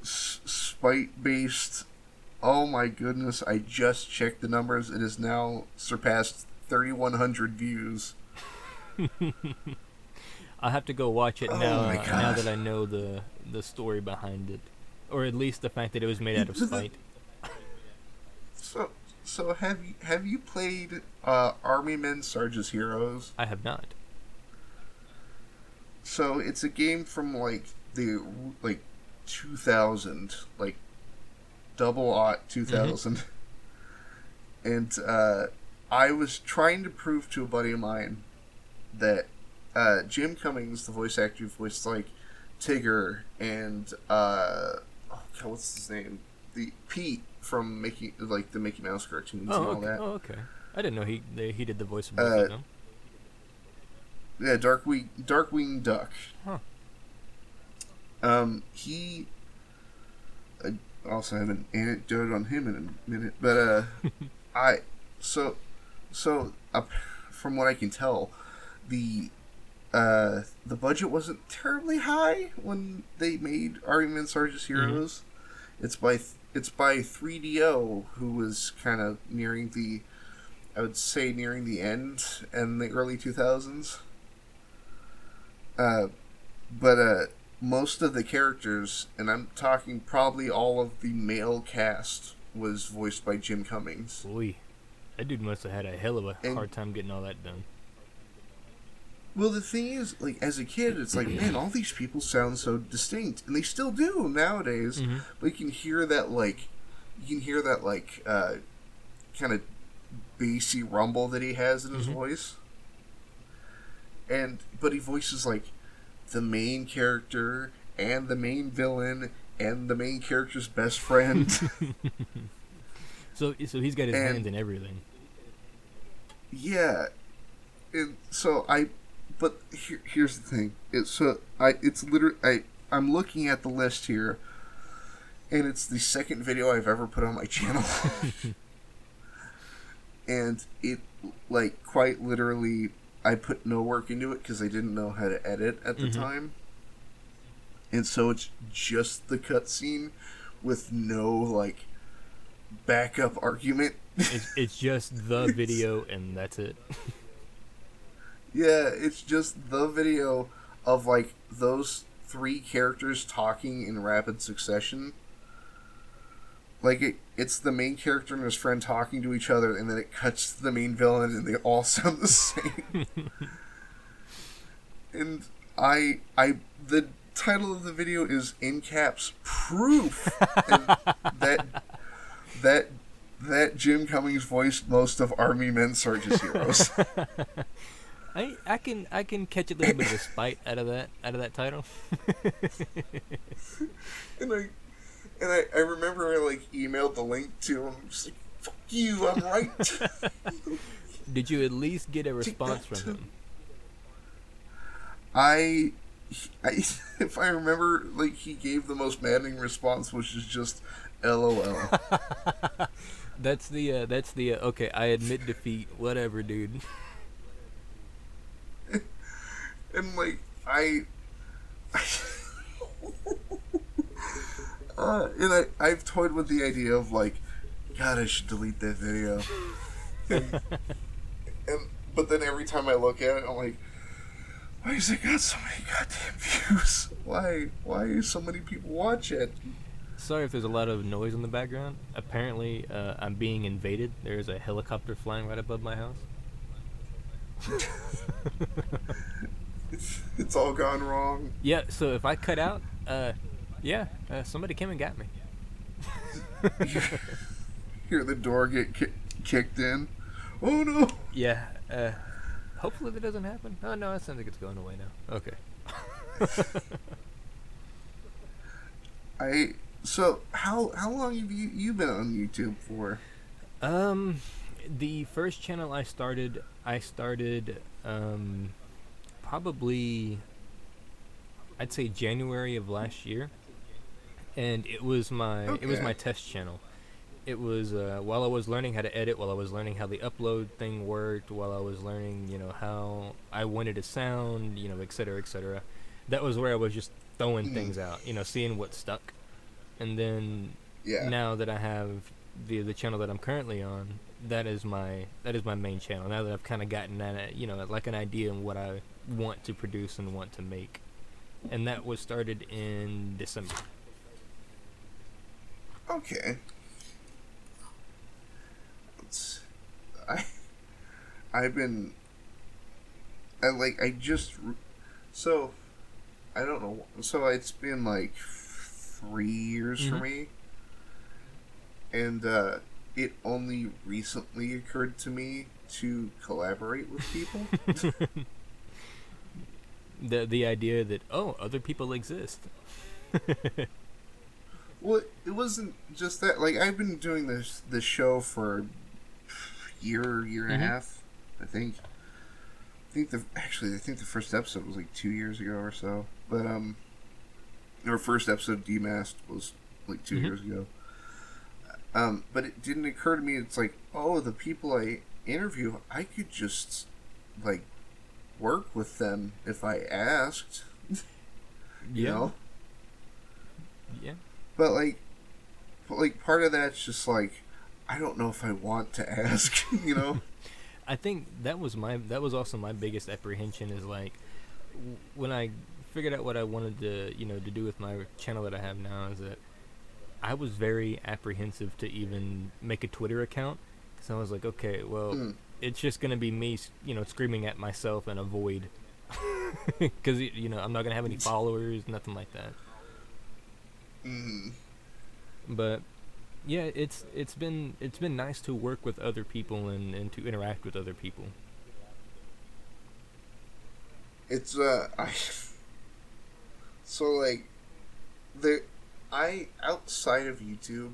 Spite based. Oh my goodness! I just checked the numbers. It has now surpassed 3,100 views. I'll have to go watch it now. Now that I know the story behind it, or at least the fact that it was made out of spite. So have you played Army Men Sarge's Heroes? I have not. So it's a game from the 2000, double 2000, and I was trying to prove to a buddy of mine that Jim Cummings, the voice actor who voiced Tigger, and what's his name? The Pete from the Mickey Mouse cartoons and all that. Oh, okay. I didn't know he did the voice of both of them. Yeah, Darkwing Duck. Huh. He. I also have an anecdote on him in a minute, but from what I can tell, the budget wasn't terribly high when they made Army Men Sarge's Heroes. Mm-hmm. It's by it's by 3DO, who was kind of nearing the, I would say, nearing the end in the early 2000s. Uh, but most of the characters, and I'm talking probably all of the male cast, was voiced by Jim Cummings. Boy, that dude must have had a hell of a And hard time getting all that done. well, the thing is, like, as a kid, it's like, man, all these people sound so distinct, and they still do nowadays. Mm-hmm. But you can hear that, kind of bassy rumble that he has in his voice. But he voices, like, the main character, and the main villain, and the main character's best friend. So he's got his hands in everything. Yeah. But here's the thing. I'm looking at the list here, and it's the second video I've ever put on my channel. And it, like, quite literally, I put no work into it because I didn't know how to edit at the time. And so it's just the cutscene with no, like, backup argument. It's just the video, and that's it. Yeah, it's just the video of, like, those three characters talking in rapid succession. Like, it's the main character and his friend talking to each other, and then it cuts to the main villain, and they all sound the same. And the title of the video is, in caps, proof. And that Jim Cummings voiced most of Army Men Sarge's heroes. I can catch a little bit of spite out of that title. And I remember I, like, emailed the link to him. Just like, fuck you, I'm right. Did you at least get a response from him? I if I remember, like, he gave the most maddening response, which is just LOL. That's the okay, I admit defeat, whatever, dude. And, like, I've toyed with the idea of, like, God, I should delete that video. But then every time I look at it, I'm like, why has it got so many goddamn views? Why do so many people watch it? Sorry if there's a lot of noise in the background. Apparently, I'm being invaded. There's a helicopter flying right above my house. It's all gone wrong. Yeah, so if I cut out, somebody came and got me. Hear the door get kicked in. Oh no! Yeah, hopefully that doesn't happen. Oh no, it sounds like it's going away now. Okay. So how long have you been on YouTube for? The first channel I started probably, I'd say January of last year, and it was my test channel. It was while I was learning how to edit, while I was learning how the upload thing worked, while I was learning, how I wanted to sound, et cetera, et cetera. That was where I was just throwing things out, seeing what stuck. And then now that I have the channel that I'm currently on, that is my main channel. Now that I've kind of gotten at like an idea of what I want to produce and want to make, and that was started in December. Okay. I don't know. So it's been like 3 years for me, and it only recently occurred to me to collaborate with people. The idea that other people exist. Well, it wasn't just that. Like, I've been doing this show for a year and a half, I think. I think the first episode was like 2 years ago or so. But our first episode, Demasked, was like 2 years ago. But it didn't occur to me. It's like, the people I interview, I could just, like, work with them if I asked. You know? Yeah. But like part of that's just like I don't know if I want to ask, you know. I think that was also my biggest apprehension is like when I figured out what I wanted to to do with my channel that I have now is that I was very apprehensive to even make a Twitter account because I was like, okay, well, Mm. it's just gonna be me, screaming at myself in a void because I'm not gonna have any followers, nothing like that. Mm. But yeah, it's been nice to work with other people and to interact with other people. It's I so like there I outside of YouTube,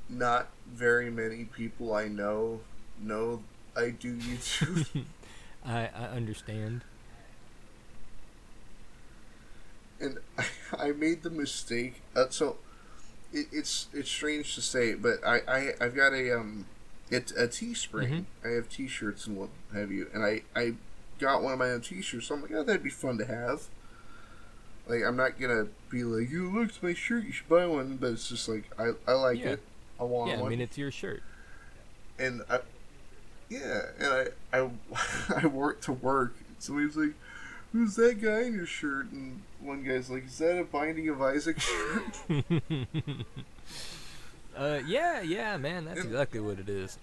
not very many people I know I do YouTube. I understand. And I made the mistake. So it's strange to say, but I've got it's a Mm-hmm. Teespring. I have T-shirts and what have you, and I got one of my own T-shirts. So I'm like, oh, that'd be fun to have. Like, I'm not gonna be like, yo, look, it's my shirt. You should buy one. But it's just like I like Yeah, it. I want yeah. I mean, one, it's your shirt. and yeah, and I I work to work. Somebody's like, who's that guy in your shirt? And one guy's like, is that a Binding of Isaac shirt? Yeah, yeah, man. That's And exactly what it is.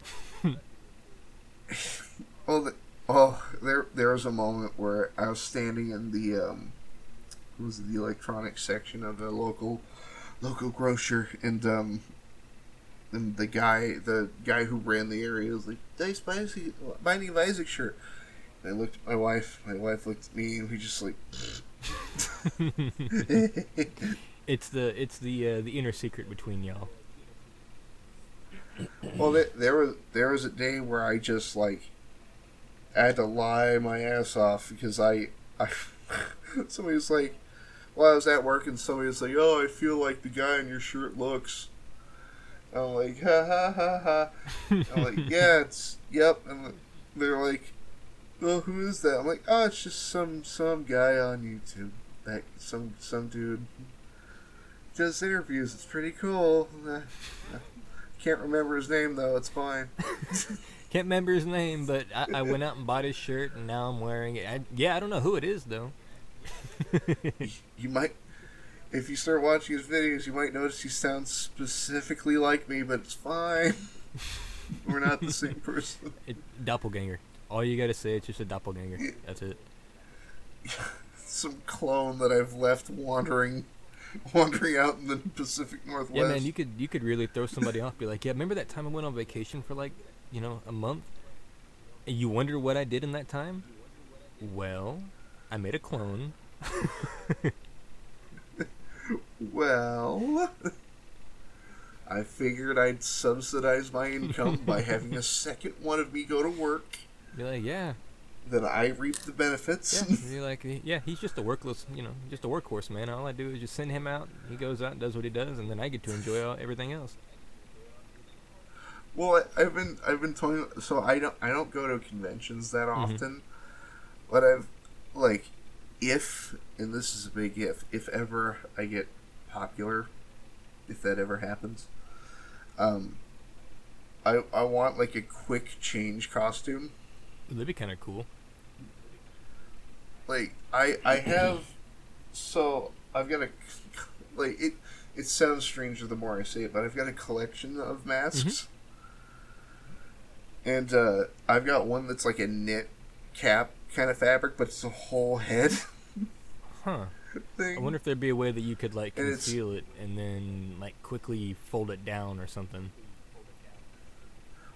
oh, there was a moment where I was standing in the it was the electronics section of a local grocer, and the guy who ran the area was like, nice Binding of Isaac shirt. And I looked at my wife. My wife looked at me, and we just like. It's the inner secret between y'all. Well, there was a day where I just like I had to lie my ass off because I somebody was like, well, I was at work and somebody was like, oh, I feel like the guy in your shirt looks. I'm like, ha ha ha ha. I'm like, yeah, yep. And they're like, well, who is that? I'm like, oh, it's just some guy on YouTube. That some dude does interviews. It's pretty cool. Can't remember his name though. It's fine. Can't remember his name, but I went out and bought his shirt, and now I'm wearing it. I don't know who it is though. You might, if you start watching his videos, you might notice he sounds specifically like me, but it's fine. We're not the same person. Doppelganger. All you gotta say, it's just a doppelganger. That's it. Some clone that I've left wandering out in the Pacific Northwest. Yeah, man, you could really throw somebody off. Be like, yeah, remember that time I went on vacation for like a month? And you wonder what I did in that time? Well, I made a clone. Well, I figured I'd subsidize my income by having a second one of me go to work. Be like, yeah, Then I reap the benefits. yeah. Be like, yeah, he's just a just a workhorse, man. All I do is just send him out. He goes out and does what he does, and then I get to enjoy everything else. Well, I've been told, so I don't go to conventions that Mm-hmm. often, but I've like if, and this is a big if ever I get popular, if that ever happens, um I want like a quick change costume. That'd be kind of cool. Like I have, so I've got a like it sounds stranger the more I say it, but I've got a collection of Mm-hmm. masks. And I've got one that's like a knit cap kind of fabric, but it's a whole head Huh. I thing. wonder if there'd be a way that you could like And it's conceal it and then like quickly fold it down or something.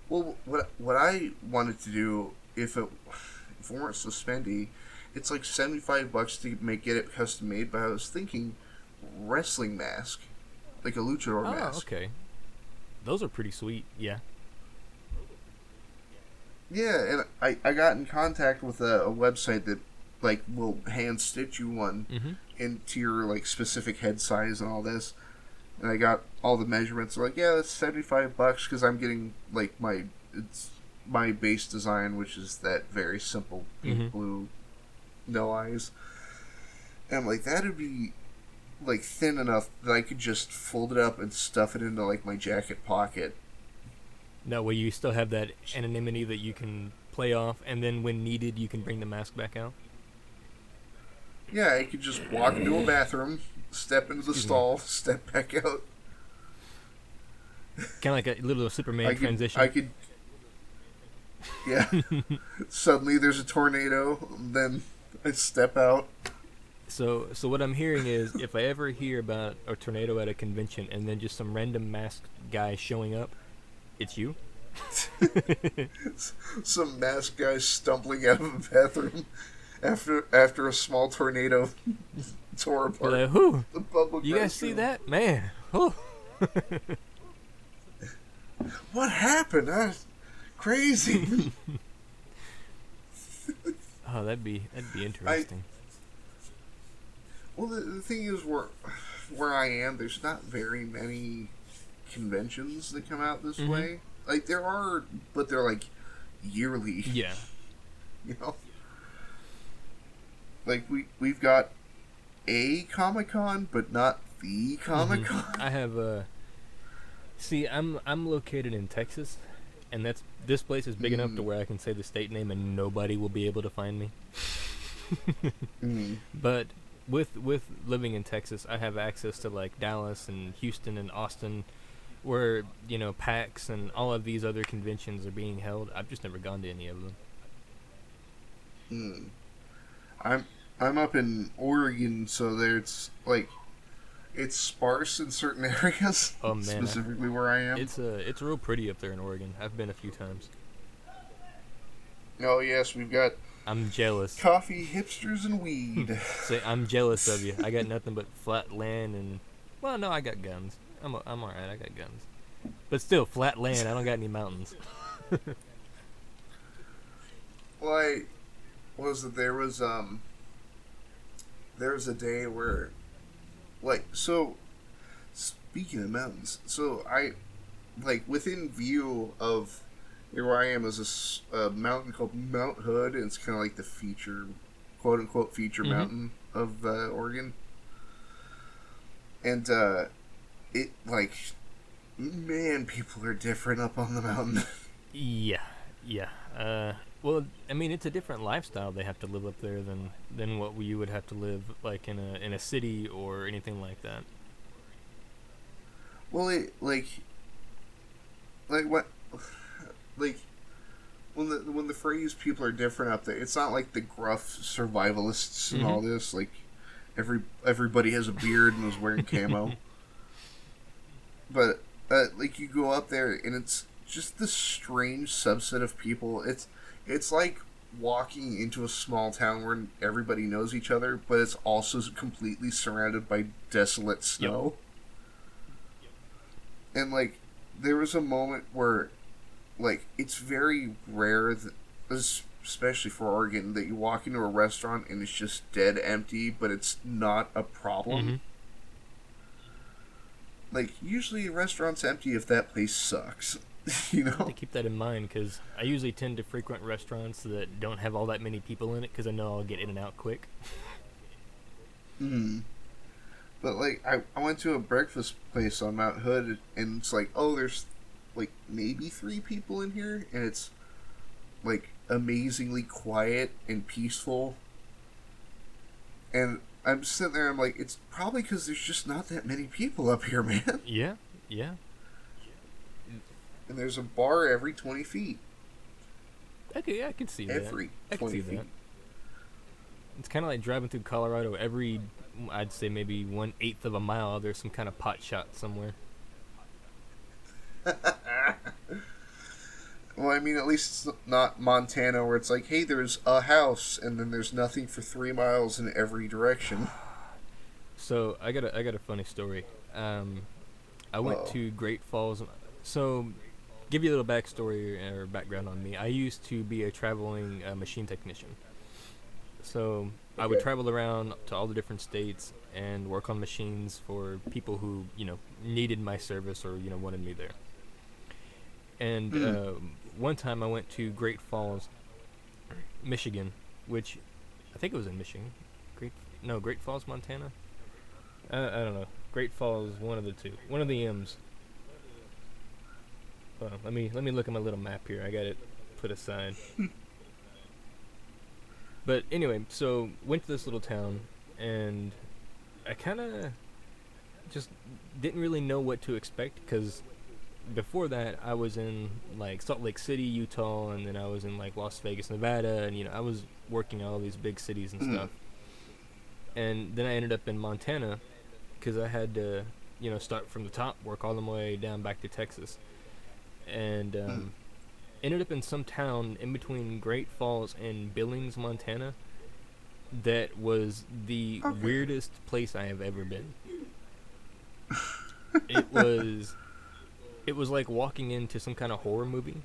well, what I wanted to do if it weren't so spendy, it's like $75 to get it custom made. But I was thinking wrestling mask, like a luchador Oh, mask. okay. Those are pretty sweet. Yeah. Yeah, and I got in contact with a website that like will hand stitch you one Mm-hmm. into your like specific head size and all this. And I got all the measurements. They're like, yeah, that's $75 because I'm getting like my base design, which is that very simple pink Mm-hmm. blue, no eyes. And I'm like, that'd be like thin enough that I could just fold it up and stuff it into like my jacket pocket. That way you still have that anonymity that you can play off, and then when needed, you can bring the mask back out. Yeah, I could just walk into a bathroom, step into the Excuse me. stall, step back out. Kind of like a little Superman I transition. could, yeah. Suddenly there's a tornado, then I step out. So what I'm hearing is, if I ever hear about a tornado at a convention and then just some random masked guy showing up, it's you. Some masked guy stumbling out of a bathroom after a small tornado tore You're apart like, who? the public You guys see restroom. that, man? Whew. What happened? Crazy. Oh, that'd be I interesting. well, the thing is, where I am, there's not very many conventions that come out this Mm-hmm. way. Like there are, but they're like yearly. Yeah. You know, like we've got a Comic Con, but not the Comic Con. I have See, I'm located in Texas, and this place is big enough to where I can say the state name and nobody will be able to find me. Mm. But with living in Texas, I have access to like Dallas and Houston and Austin, where PAX and all of these other conventions are being held. I've just never gone to any of them. Mm. I'm up in Oregon, so there's like it's sparse in certain areas. Oh man, Specifically where I am. it's real pretty up there in Oregon. I've been a few times. Oh yes, we've got I'm jealous. coffee, hipsters, and weed. Say I'm jealous of you. I got nothing but flat land and well, no, I got guns. I'm all right. I got guns, but still flat land. I don't got any mountains. Why was it? There was a day where, like, so speaking of mountains, so I like within view of where I am is a mountain called Mount Hood, and it's kind of like the feature, quote unquote, feature Mhm. mountain of Oregon, and it like, man, people are different up on the mountain. Yeah, yeah. Well, I mean, it's a different lifestyle they have to live up there than what you would have to live like in a city or anything like that. Well, like what, like when the phrase "people are different" up there, it's not like the gruff survivalists and all Mhm. this. Like everybody has a beard and is wearing camo, but like you go up there and it's just this strange subset of people. It's like walking into a small town where everybody knows each other, but it's also completely surrounded by desolate snow. And like there was a moment where like it's very rare that, especially for Oregon, that you walk into a restaurant and it's just dead empty, but it's not a problem. Mhm. Like usually a restaurant's empty if that place sucks. You I have to know. keep that in mind because I usually tend to frequent restaurants that don't have all that many people in it because I know I'll get in and out quick. Hmm. But like I went to a breakfast place on Mount Hood and it's like, oh, there's like maybe 3 people in here, and it's like amazingly quiet and peaceful. And I'm sitting there, I'm like, it's probably because there's just not that many people up here, man. Yeah, yeah. And there's a bar every 20 feet. I could see that. Every I could 20 see feet. that. It's kind of like driving through Colorado. Every, I'd say maybe 1/8 of a mile, there's some kind of pot shot somewhere. Well, I mean, at least it's not Montana where it's like, hey, there's a house, and then there's nothing for 3 miles in every direction. So I got a funny story. I went Uh-oh. to Great Falls. So, give you a little backstory or background on me. I used to be a traveling machine technician. So I would Okay. travel around to all the different states and work on machines for people who needed my service or wanted me there. And Hmm. one time I went to Great Falls, Michigan, which I think it was in Michigan. Great Falls, Montana. I don't know. Great Falls, one of the two, one of the M's. Let me look at my little map here. I got it put aside. But anyway, so went to this little town, and I kind of just didn't really know what to expect because before that I was in like Salt Lake City, Utah, and then I was in like Las Vegas, Nevada, and I was working in all these big cities and Mm. stuff. And then I ended up in Montana because I had to, start from the top, work all the way down back to Texas, and Mm. ended up in some town in between Great Falls and Billings, Montana. That was the Okay. weirdest place I have ever been. It was it was like walking into some kind of horror movie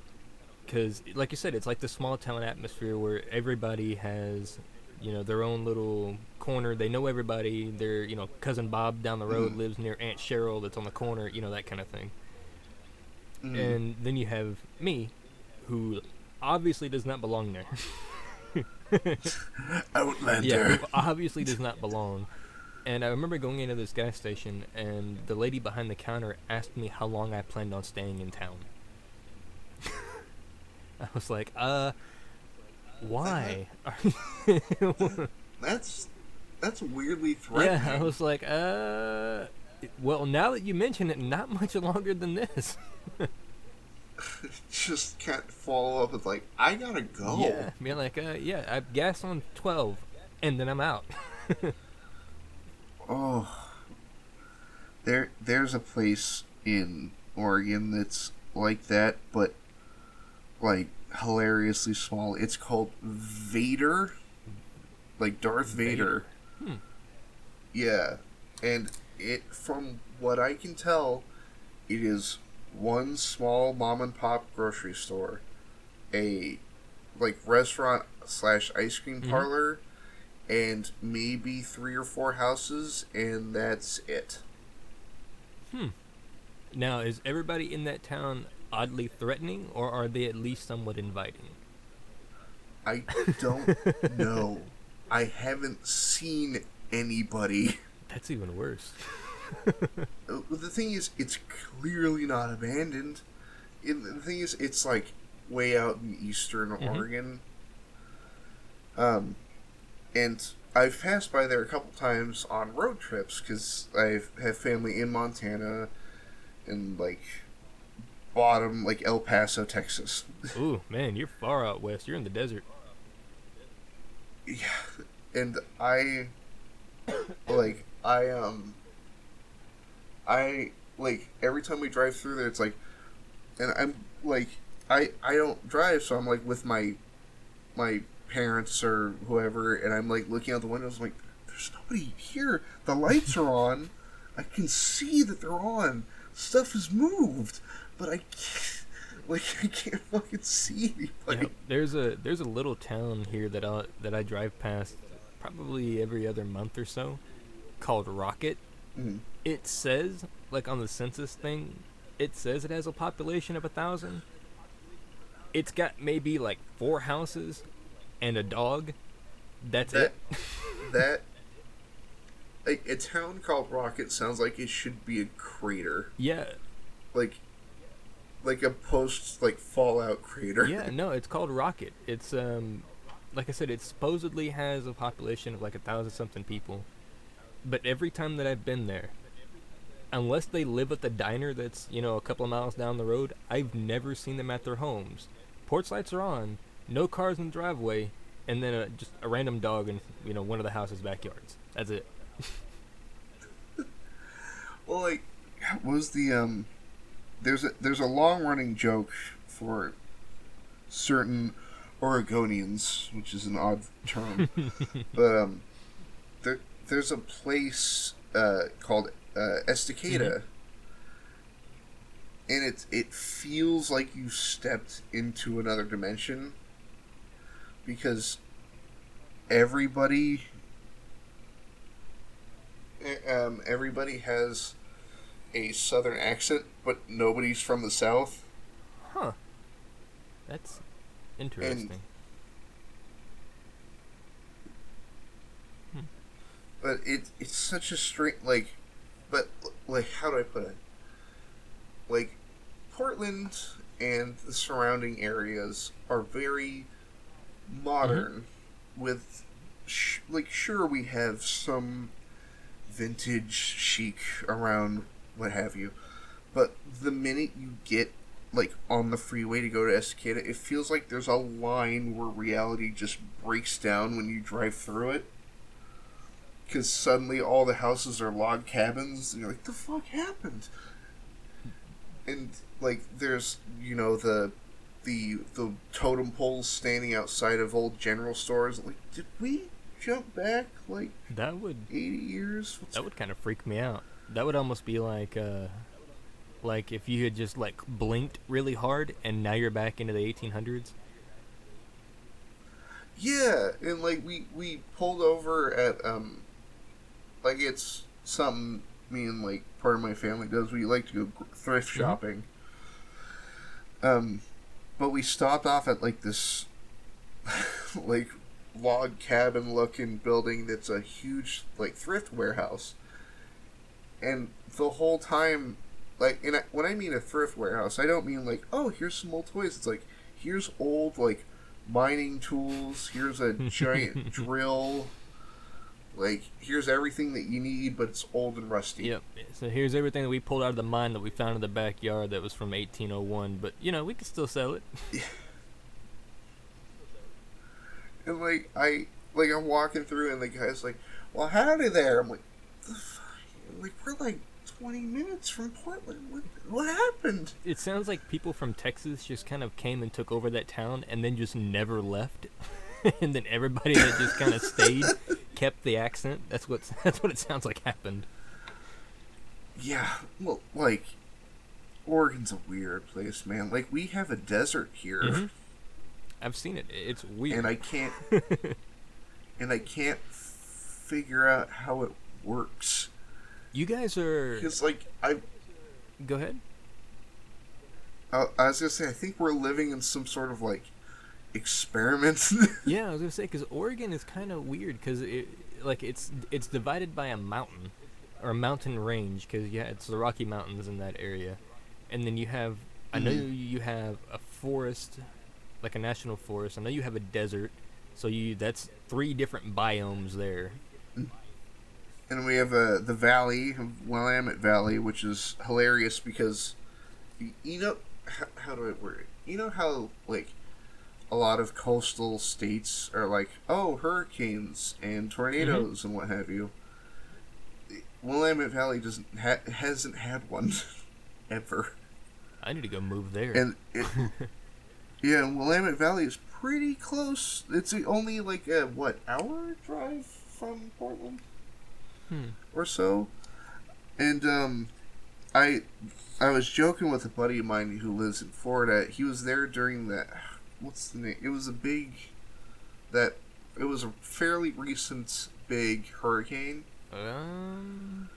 because, like you said, it's like the small town atmosphere where everybody has, their own little corner. They know everybody. Their, cousin Bob down the road Mm. lives near Aunt Cheryl that's on the corner. That kind of thing. Mm. And then you have me, who obviously does not belong there. Yeah, who Outlander. obviously does not belong. And I remember going into this gas station, and the lady behind the counter asked me how long I planned on staying in town. I was like, That, why? that's that's weirdly Yeah, I threatening. was like, well, now that you mention it, not much longer than this. Just can't follow up with like, I gotta go. Yeah, be like, yeah, I gas on 12, and then I'm out. Oh, there's a place in Oregon that's like that, but like hilariously small. It's called Vader, like Darth Vader. Vader. Hmm. Yeah, and it, from what I can tell, it is one small mom and pop grocery store, a like restaurant slash ice cream Mm-hmm. parlor, and maybe three or four houses, and that's it. Hmm. Now, is everybody in that town oddly threatening, or are they at least somewhat inviting? I don't know. I haven't seen anybody. That's even worse. The thing is, it's clearly not abandoned. The thing is, it's like way out in eastern Mm-hmm. Oregon. Um, and I've passed by there a couple times on road trips because I have family in Montana and like bottom, like El Paso, Texas. Ooh, man, you're far out west. You're in the desert. Yeah, and I like I like every time we drive through there, it's like, and I'm like, I don't drive, so I'm like with my parents or whoever, and I'm like looking out the windows, I'm like, there's nobody here. The lights are on. I can see that they're on. Stuff has moved, but I can't, like, I can't fucking see anybody. There's a little town here that I drive past probably every other month or so, called Rocket. Mm. It says, like on the census thing, it says it has a population of 1,000. It's got maybe like 4 houses and a dog. That's That it. that like a town called Rocket sounds like it should be a crater, Yeah, like a post like Fallout crater. yeah. No, it's called Rocket. It's like I said, it supposedly has a population of like 1,000 something people. But every time that I've been there, unless they live at the diner that's a couple of miles down the road, I've never seen them at their homes. Porch lights are on, no cars in the driveway, and then just a random dog in one of the house's backyards. That's it. Well, like, was the there's a long running joke for certain Oregonians, which is an odd term, but there's a place called Mm-hmm. Estacada, and it feels like you stepped into another dimension because everybody everybody has a southern accent, but nobody's from the south, Huh. That's and interesting. Hmm. but it's such a straight like, but like how do I put it? Like Portland and the surrounding areas are very Mm-hmm. modern. With like sure we have some vintage chic around what have you, but the minute you get like on the freeway to go to Estacada, it feels like there's a line where reality just breaks down when you drive through it. Because suddenly all the houses are log cabins, and you're like, the fuck happened? And like, there's the totem poles standing outside of old general stores. Like, did we jump back like That would 80 years? that would kind of freak me out. That would almost be like if you had just like blinked really hard and now you're back into the 1800s. Yeah, and like we pulled over at like it's something me and like part of my family does. We like to go thrift Mm-hmm. shopping. Um, but we stopped off at like this like log cabin looking building that's a huge like thrift warehouse, and the whole time, like, when I mean a thrift warehouse, I don't mean like, oh, here's some old toys. It's like, here's old like mining tools. Here's a giant drill. Like, here's everything that you need, but it's old and rusty. Yep. So here's everything that we pulled out of the mine that we found in the backyard that was from 1801, but we could still sell it. And I'm walking through, and the guy's like, "Well, howdy there." I'm like, "The fuck? Like, we're like 20 minutes from Portland. What happened?" It sounds like people from Texas just kind of came and took over that town and then just never left. And then everybody that just kind of stayed kept the accent. That's what it sounds like happened. Yeah, well, like, Oregon's a weird place, man. Like, we have a desert here, Hmm. I've seen it. It's and weird. I can't figure out how it works. You guys are. Because like Go ahead. I was gonna say, I think we're living in some sort of like experiment. Yeah, I was gonna say because Oregon is kind of weird because it's divided by a mountain or a mountain range because it's the Rocky Mountains in that area, and then you have I know Mhm. you have a forest, like a national forest. I know you have a desert, so that's three different biomes there. And we have the valley, Willamette Valley, which is hilarious because you know how do I word it? You know how like a lot of coastal states are like, oh, hurricanes and Mm-hmm. tornadoes and what have you. Willamette Valley hasn't had one ever, I need to go move there. and yeah, and Willamette Valley is pretty close. It's only like a hour drive from Portland Hmm. or so, and I I was joking with a buddy of mine who lives in Florida. He was there during that. What's the name? It was a big that. It was a fairly recent big hurricane. Um,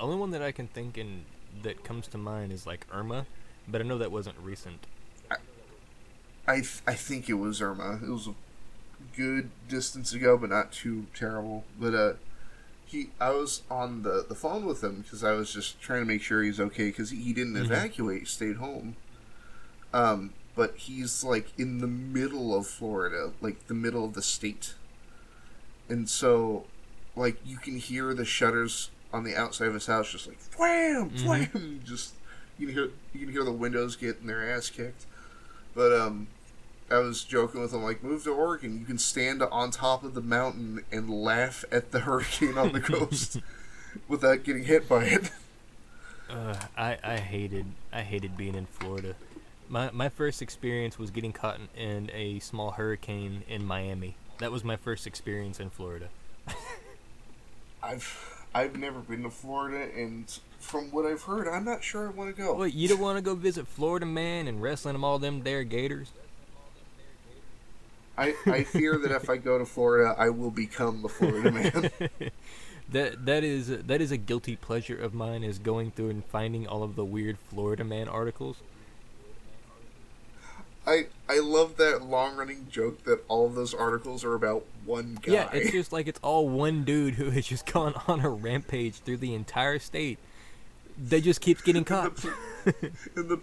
only one that I can think and that comes to mind is like Irma, but I know that wasn't recent. I I think it was Irma. It was a good distance ago, but not too terrible. But I was on the phone with him because I was just trying to make sure he's okay because he didn't Mm-hmm. evacuate, he stayed home. But he's like in the middle of Florida, like the middle of the state, and so like you can hear the shutters on the outside of his house just like wham, Mm-hmm. wham, just you can hear the windows getting their ass kicked. But I was joking with him like, move to Oregon. You can stand on top of the mountain and laugh at the hurricane on the coast without getting hit by it. I hated being in Florida. My first experience was getting caught in a small hurricane in Miami. That was my first experience in Florida. I've never been to Florida, and from what I've heard, I'm not sure I want to go. Well, you don't want to go visit Florida Man and wrestling them all them there gators? I fear that if I go to Florida, I will become the Florida man. That is a guilty pleasure of mine is going through and finding all of the weird Florida Man articles. I love that long running joke that all of those articles are about one Yeah, it's guy. just like it's all one dude who has just gone on a rampage through the entire state. They just keeps getting and caught. and the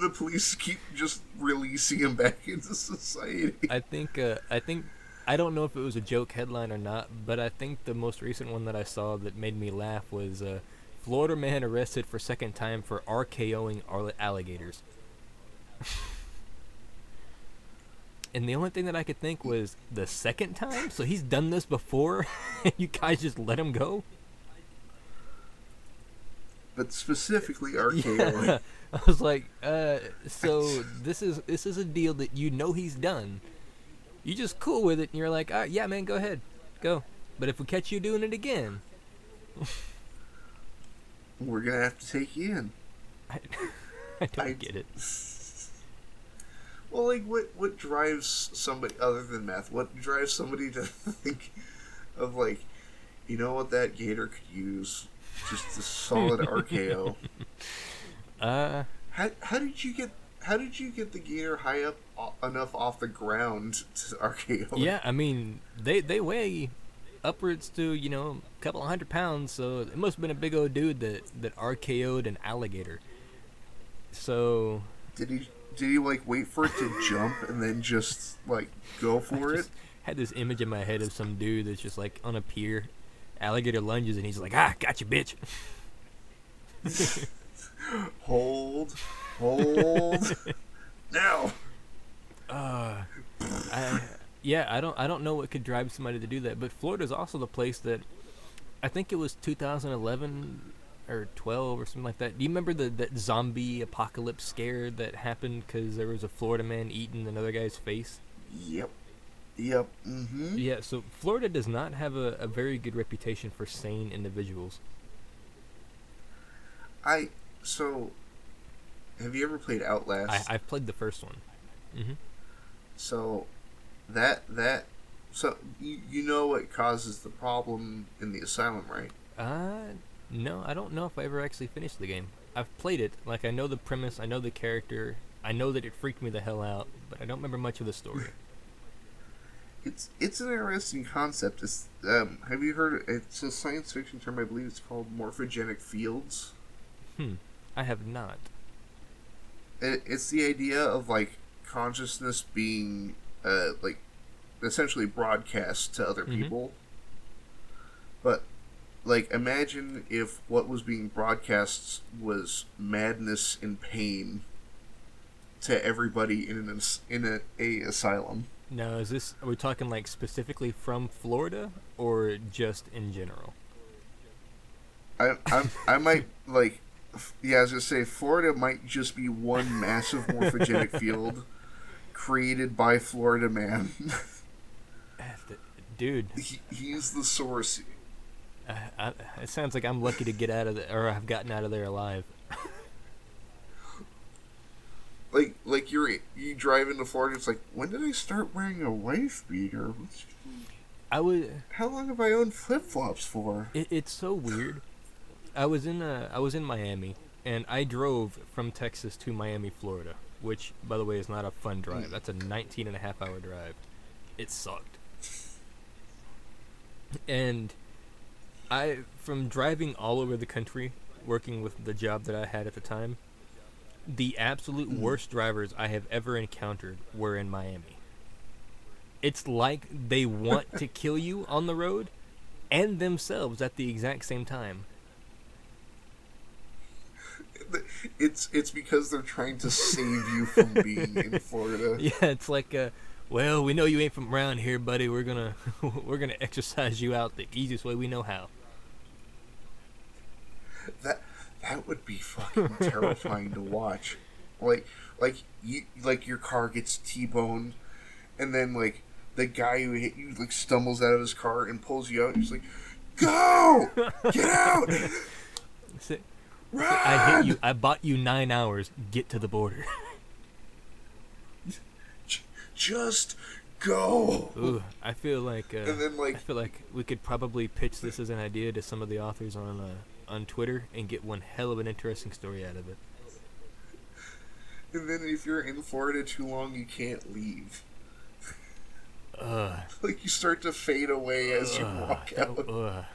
police keep just releasing him back into society. I think I don't know if it was a joke headline or not, but I think the most recent one that I saw that made me laugh was Florida man arrested for second time for RKOing alligators. And the only thing that I could think was the second time, so he's done this before, and you guys just let him go. But specifically RKO. Yeah. I was like, so this is a deal that you know he's done. You just cool with it, and you're like, all right, yeah, man, go ahead, go. But if we catch you doing it again, We're gonna have to take you in. I don't get it. Well, like, what drives somebody other than meth? What drives somebody to think of, like, you know what that gator could use? Just a solid RKO. How did you get the gator high up enough off the ground to RKO? Yeah, I mean, they weigh upwards to, a couple of 100 pounds, so it must have been a big old dude that RKO'd an alligator. So Did he like wait for it to jump and then just like go for it? Had this image in my head of some dude that's just like on a pier, alligator lunges, and he's like, got you, bitch. Hold. Now. I don't know what could drive somebody to do that, but Florida's also the place that I think it was 2011 or 12 or something like that. Do you remember that zombie apocalypse scare that happened because there was a Florida man eating another guy's face? Yep. Mm-hmm. Yeah, so Florida does not have a very good reputation for sane individuals. So, have you ever played Outlast? I've played the first one. Mm-hmm. So, so you know what causes the problem in the asylum, right? No, I don't know if I ever actually finished the game. I've played it, like I know the premise, I know the character, I know that it freaked me the hell out, but I don't remember much of the story. It's an interesting concept. Have you heard? It's a science fiction term, I believe. It's called morphogenic fields. I have not. It's the idea of like consciousness being like essentially broadcast to other people. But like, imagine if what was being broadcast was madness and pain to everybody in a asylum. Now, are we talking like specifically from Florida or just in general? I might like, yeah, I was gonna say Florida might just be one massive morphogenic field created by Florida man. Dude, he's the source. It sounds like I'm lucky to get out of there, or I've gotten out of there alive. Like you drive into Florida. It's like, when did I start wearing a wife beater? How long have I owned flip flops for? It's so weird. I was in Miami, and I drove from Texas to Miami, Florida, which, by the way, is not a fun drive. That's a 19-and-a-half-hour drive. It sucked. And from driving all over the country, working with the job that I had at the time, the absolute worst drivers I have ever encountered were in Miami. It's like they want to kill you on the road and themselves at the exact same time. It's because they're trying to save you from being in Florida. Yeah, it's like, well, we know you ain't from around here, buddy. We're gonna exercise you out the easiest way we know how. That would be fucking terrifying to watch. Like your car gets T-boned, and then like the guy who hit you like stumbles out of his car and pulls you out. And he's like, "Go, get out!" Run! I hit you. I bought you 9 hours. Get to the border. Just go. Ooh, I feel like and then, like, I feel like we could probably pitch this as an idea to some of the authors on Twitter and get one hell of an interesting story out of it. And then if you're in Florida too long, you can't leave. Ugh. Like, you start to fade away as you walk out.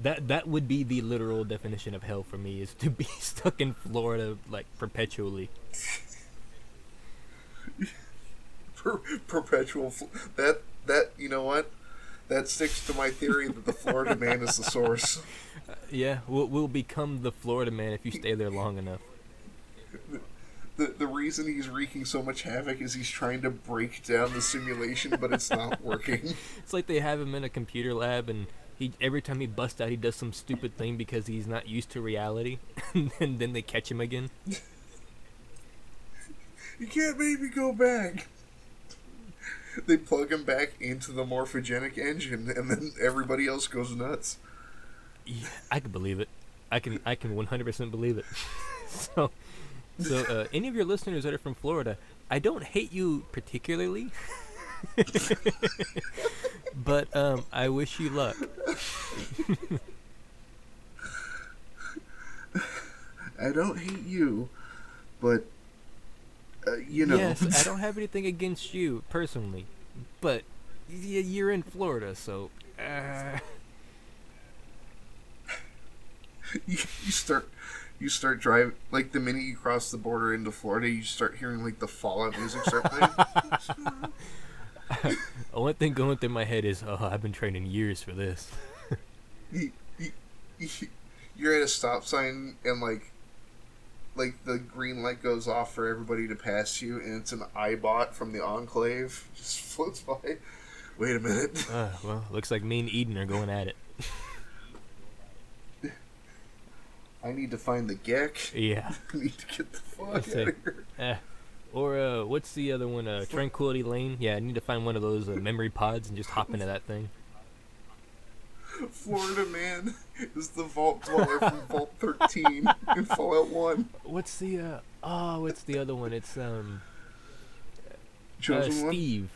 That would be the literal definition of hell for me, is to be stuck in Florida like perpetually. Perpetual. That you know what? That sticks to my theory that the Florida man is the source. Yeah, we'll become the Florida man if you stay there long enough. The reason he's wreaking so much havoc is he's trying to break down the simulation, but it's not working. It's like they have him in a computer lab, and every time he busts out, he does some stupid thing because he's not used to reality, and then they catch him again. You can't make me go back. They plug him back into the morphogenic engine, and then everybody else goes nuts. Yeah, I can believe it. I can 100% believe it. So, any of your listeners that are from Florida, I don't hate you particularly, but I wish you luck. I don't hate you, but you know. Yes, I don't have anything against you personally, but you're in Florida, so. You start driving, like, the minute you cross the border into Florida, you start hearing, like, the Fallout music start playing. One thing going through my head is, oh, I've been training years for this. You're at a stop sign, and, like the green light goes off for everybody to pass you, and it's an iBot from the Enclave. Just floats by. Wait a minute. Well, looks like me and Eden are going at it. I need to find the Gek. Yeah. I need to get the fuck out of here. Or, what's the other one? Tranquility Lane? Yeah, I need to find one of those memory pods and just hop into that thing. Florida man is the vault dweller from Vault 13 in Fallout 1. What's the other one? It's, Chosen one? Steve.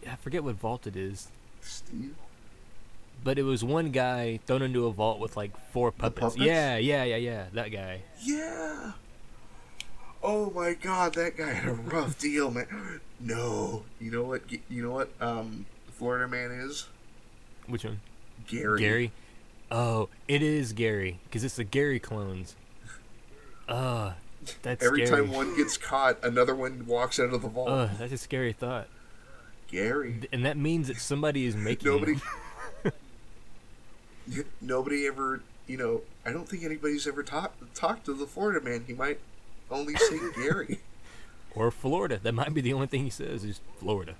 I forget what vault it is. Steve? But it was one guy thrown into a vault with like 4 puppets. Yeah, that guy. Yeah. Oh my god, that guy had a rough deal, man. No. You know what Florida man is? Which one? Gary. Oh, it is Gary, because it's the Gary clones. That's Every scary. time one gets caught, another one walks out of the vault. That's a scary thought. Gary. And that means that somebody is making Nobody ever, I don't think anybody's ever talked to the Florida man. He might only say Gary. Or Florida. That might be the only thing he says is Florida.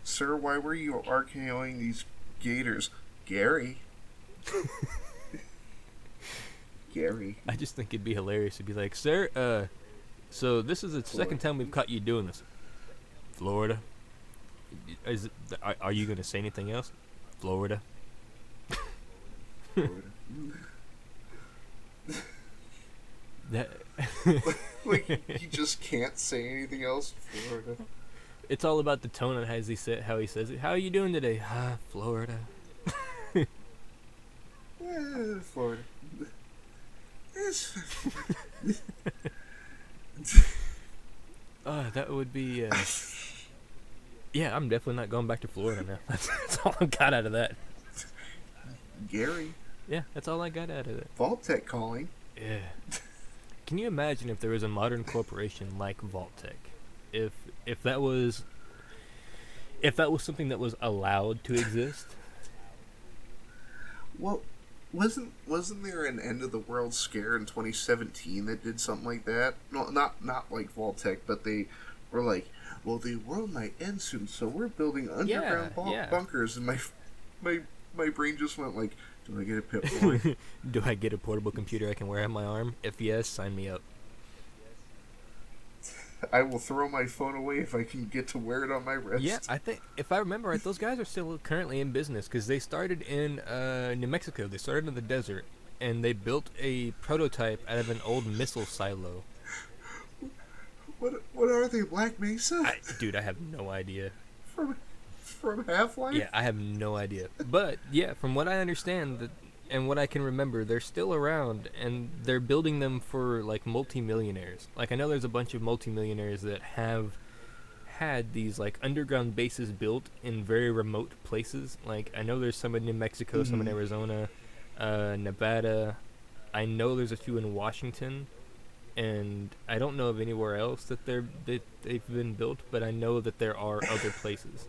Sir, why were you RKOing these gators? Gary. Gary. I just think it'd be hilarious to be like, sir, so this is the second time we've caught you doing this. Florida. Are you going to say anything else? Florida. That like, he just can't say anything else. Florida. It's all about the tone and how he says it. How are you doing today? Florida. Florida. That would be. Yeah, I'm definitely not going back to Florida now. That's all I got out of that. Gary. Yeah, that's all I got out of it. Vault-Tec calling. Yeah. Can you imagine if there was a modern corporation like Vault-Tec? If that was something that was allowed to exist? Well, wasn't there an end of the world scare in 2017 that did something like that? No, not like Vault-Tec, but they were like, well, the world might end soon, so we're building underground bunkers, and my brain just went like, do I get a Pip-Boy? Do I get a portable computer I can wear on my arm? If yes, sign me up. I will throw my phone away if I can get to wear it on my wrist. Yeah, I think, if I remember right, those guys are still currently in business, because they started in New Mexico. They started in the desert, and they built a prototype out of an old missile silo. What are they, Black Mesa? Dude, I have no idea. From Half-Life? Yeah, I have no idea. But, yeah, from what I understand, and what I can remember, they're still around, and they're building them for like multimillionaires. Like I know there's a bunch of multimillionaires that have had these like underground bases built in very remote places. Like I know there's some in New Mexico, some in Mm-hmm. Arizona, Nevada. I know there's a few in Washington, and I don't know of anywhere else that they've been built, but I know that there are other places.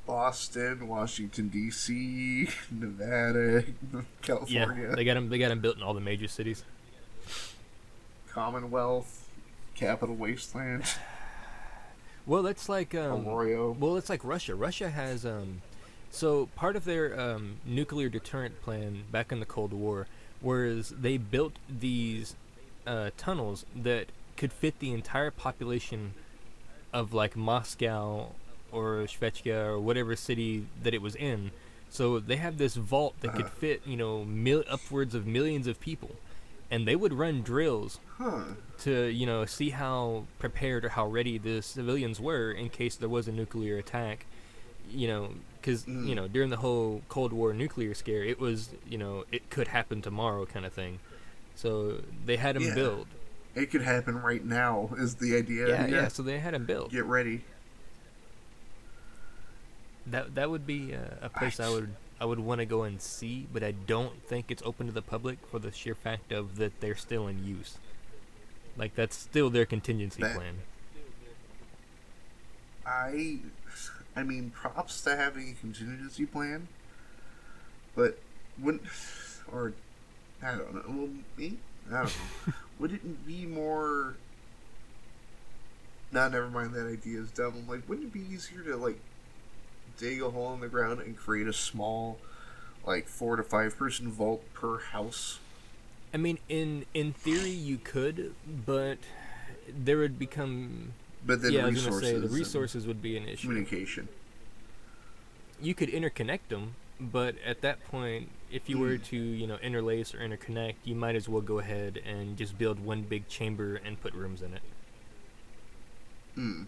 Boston, Washington D.C., Nevada, Yeah, California, they got them built in all the major cities. Commonwealth, Capital Wasteland, Well, that's like Arroyo. it's like Russia. Russia has so part of their nuclear deterrent plan back in the Cold War, whereas they built these tunnels that could fit the entire population of like Moscow or Shvechka or whatever city that it was in. So they have this vault that Uh, could fit, upwards of millions of people, and they would run drills huh. to see how prepared or how ready the civilians were in case there was a nuclear attack. Because Mm, during the whole Cold War nuclear scare, it was it could happen tomorrow kind of thing. So they had them yeah. build. It could happen right now, is the idea. Yeah, yeah. Yeah. So they had them build. Get ready. That would be a I, place I would want to go and see, but I don't think it's open to the public for the sheer fact of that they're still in use. Like that's still their contingency that plan. I I mean, props to having a contingency plan, but wouldn't, or I don't know. Well, me, I don't know. Would it be more? Nah, never mind. That idea is dumb. I'm like, wouldn't it be easier to like dig a hole in the ground and create a small, like 4 to 5 person vault per house? I mean, in theory you could, but there would become But then yeah. I was gonna say the resources and resources would be an issue. communication. You could interconnect them, but at that point, if you were Mm, to interlace or interconnect, you might as well go ahead and just build one big chamber and put rooms in it. mm.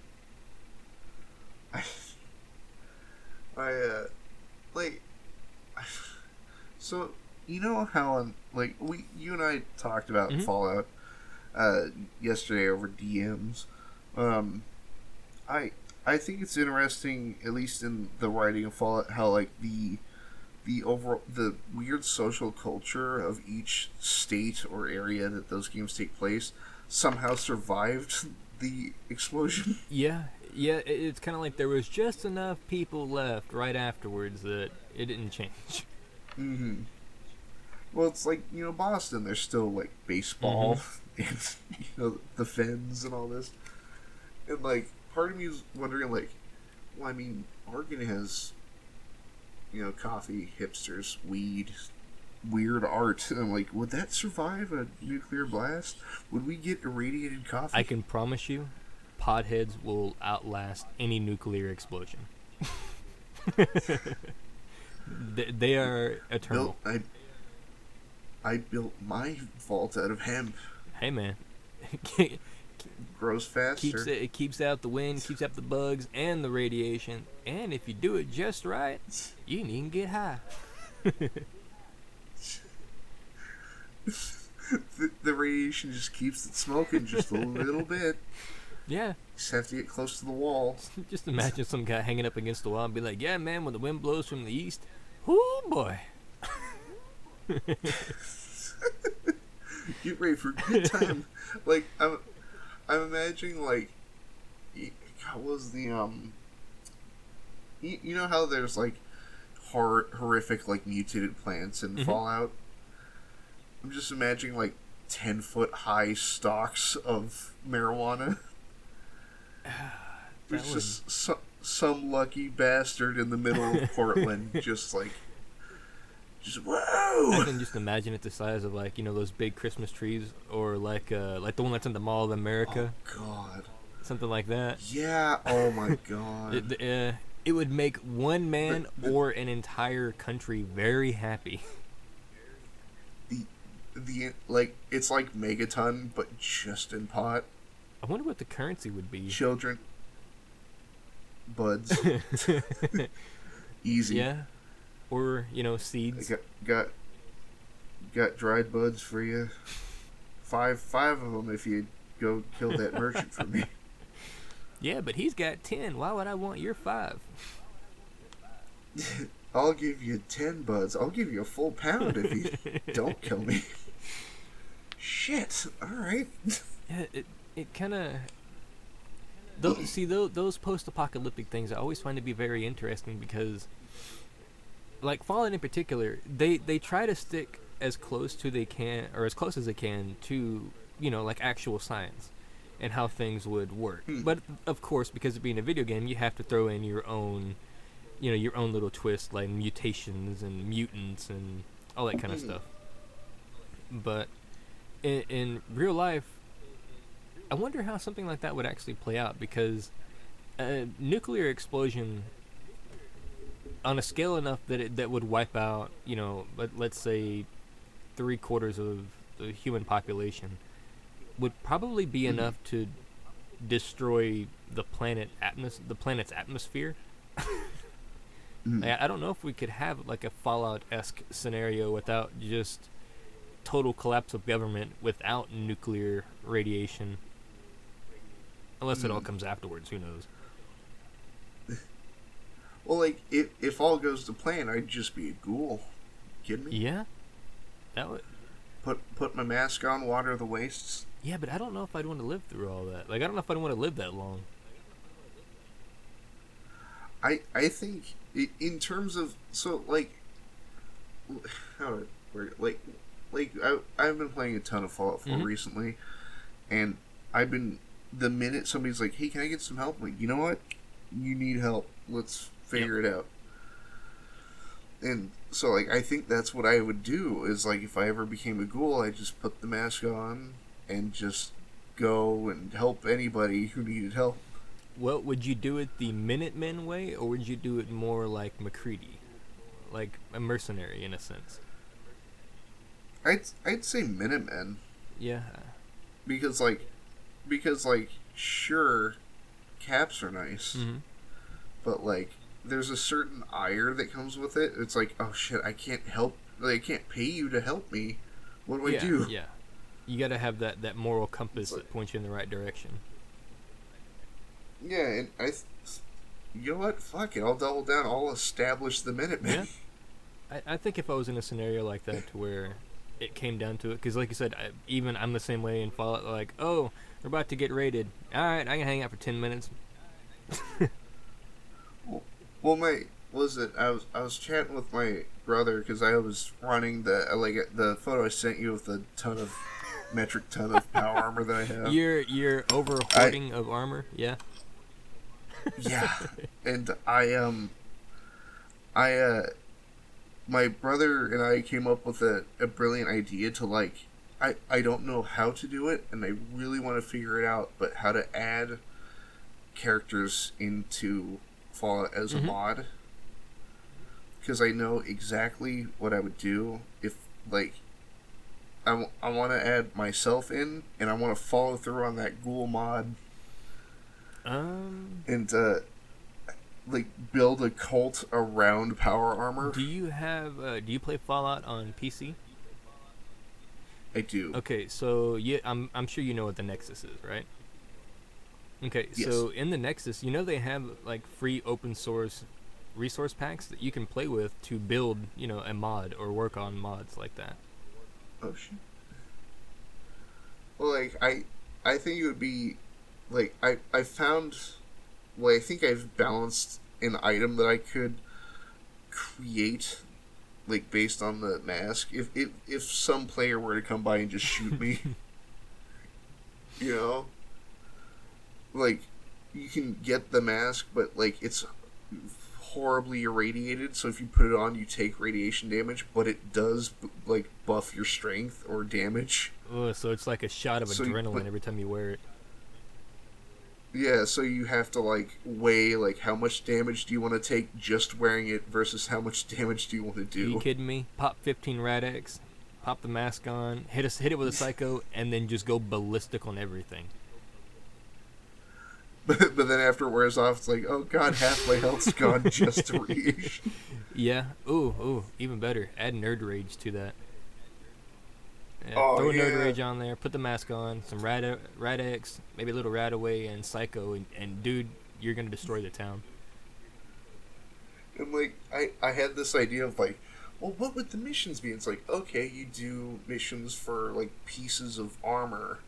I, I like so you know how like you and I talked about Hmm. Fallout yesterday over DMs. Um, I I think it's interesting, at least in the writing of Fallout, how like the weird social culture of each state or area that those games take place somehow survived the explosion. Yeah, yeah. It's kind of like there was just enough people left right afterwards that it didn't change. Mm-hmm. Well, it's like Boston. There's still like Hmm. baseball and the Fens and all this, and like part of me is wondering like, well, I mean, Oregon has coffee, hipsters, weed, weird art. And I'm like, would that survive a nuclear blast? Would we get irradiated I coffee? can promise you, potheads will outlast any nuclear explosion. They are Built eternal. I built my vault out of hemp. Hey man, Grows faster. it keeps out the wind, keeps out the bugs and the radiation, and if you do it just right, you can even get high. The radiation just keeps it smoking just a little bit. Yeah, Just have to get close to the wall. just imagine some guy hanging up against the wall and be like, "Yeah, man, when the wind blows from the east, oh boy." Get ready for a good time. Like I'm imagining like, God, what was the you know how there's like horrific like mutated plants in Hmm. Fallout. I'm just imagining like 10 foot high stalks of marijuana. That There's would. just some lucky bastard in the middle of Portland, just I whoa. can just imagine it the size of like those big Christmas trees, or like the one that's in the Mall of Oh America, God. something like that. Yeah. Oh my God. It would make one The man the or an entire country very happy. the the like it's like Megaton, but just in pot. I wonder what the currency would be. Children, buds, easy. Yeah, or I seeds. got dried buds for you. Five of them if you go kill that merchant for me. Yeah, but he's got 10. Why would I want your 5? I'll give you 10 buds. I'll give you a full pound if you don't kill me. Shit. All right. Yeah, it kind of those post-apocalyptic things I always find to be very interesting because, like Fallout in particular, they try to stick as close to they can or as close as they can to like actual science and how things would work. But of course, because of being a video game, you have to throw in your own your own little twist, like mutations and mutants and all that kind of stuff. But in real life, I wonder how something like that would actually play out because a nuclear explosion on a scale enough that would wipe out, let's say 3/4 of the human population would probably be enough to destroy the planet's atmosphere. I don't know if we could have like a Fallout-esque scenario without just total collapse of government without nuclear radiation. Unless it all comes afterwards, who knows? Well, like, if all goes to plan, I'd just be a ghoul. Kidding me? Yeah, that would. Put my mask on, water the wastes. Yeah, but I don't know if I'd want to live through all that. Like, I don't know if I'd want to live that long. I think in terms of like how to word it? Like I've been playing a ton of Fallout 4 recently, and I've been the minute somebody's like, "Hey, can I get some help?" I'm like, you know what? You need help. Let's figure it out. And so, like, I think that's what I would do is, like, if I ever became a ghoul, I'd just put the mask on and just go and help anybody who needed help. Well, would you do it the Minutemen way, or would you do it more like McCready? Like a mercenary, in a sense? I'd say Minutemen. Yeah. Because, sure, caps are nice, but, like, there's a certain ire that comes with it. It's like, oh shit, I can't help. Like, I can't pay you to help me. What do I do? Yeah. You got to have that moral compass that points you in the right direction. Yeah, and you know what? Fuck it. I'll double down. I'll establish the Minutemen. Yeah. I think if I was in a scenario like that to where it came down to it, because like you said, I'm the same way in Fallout. Like, oh, we're about to get raided. All right, I can hang out for 10 minutes. Well, I was chatting with my brother because I was running the photo I sent you with the metric ton of power armor that I have. You're over hoarding of armor, yeah. Yeah, and my brother and I came up with a brilliant idea to, like, I don't know how to do it, and I really want to figure it out, but how to add characters into Fallout as a mod, because I know exactly what I would do if, like, I want to add myself in, and I want to follow through on that ghoul mod, and like build a cult around power armor. Do you play Fallout on PC? I do. Okay, so I'm sure you know what the Nexus is, right? Okay, yes. So in the Nexus, they have like free open source resource packs that you can play with to build, a mod or work on mods like that. Oh shit. Well, like I think it would be like I found, well, I think I've balanced an item that I could create, like, based on the mask. If some player were to come by and just shoot me, like, you can get the mask, but, like, it's horribly irradiated, so if you put it on, you take radiation damage, but it does, like, buff your strength or damage. Oh, so it's like a shot of adrenaline every time you wear it. Yeah, so you have to, like, weigh, like, how much damage do you want to take just wearing it versus how much damage do you want to do. Are you kidding me? Pop 15 Rad-X, pop the mask on, hit it with a psycho, and then just go ballistic on everything. but then after it wears off, it's like, oh god, half my health's gone just to rage. Yeah. Ooh, even better. Add Nerd Rage to that. Yeah, Oh throw a Nerd yeah. Rage on there. Put the mask on. Some Rad-X, maybe a little Radaway and Psycho, and dude, you're gonna destroy the town. And like I had this idea of like, well, what would the missions be? It's like, okay, you do missions for like pieces of armor,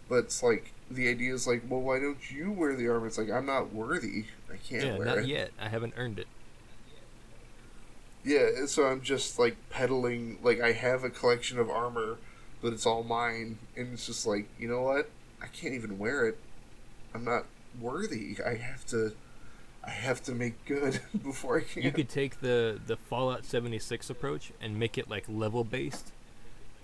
but it's like the idea is like, well, why don't you wear the armor? It's like I'm not worthy. I can't Yeah, wear not it. yet. I haven't earned it. Yeah, so I'm just like peddling. Like I have a collection of armor, but it's all mine, and it's just like, you know what? I can't even wear it. I'm not worthy. I have to make good before I You can. could take the Fallout 76 approach and make it like level based,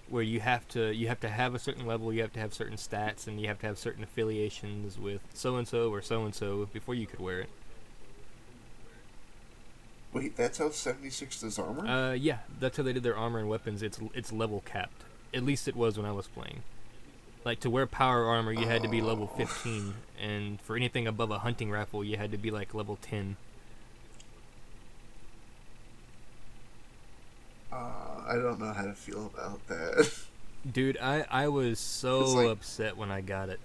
where you have to have a certain level, you have to have certain stats, and you have to have certain affiliations with so and so before you could wear it. Wait, that's how 76 does armor? Yeah, that's how they did their armor and weapons. It's level capped. At least it was when I was playing. Like to wear power armor, you had to be level Oh. 15, and for anything above a hunting rifle, you had to be like level 10. I don't know how to feel about that. Dude, I was It's so like upset when I got it.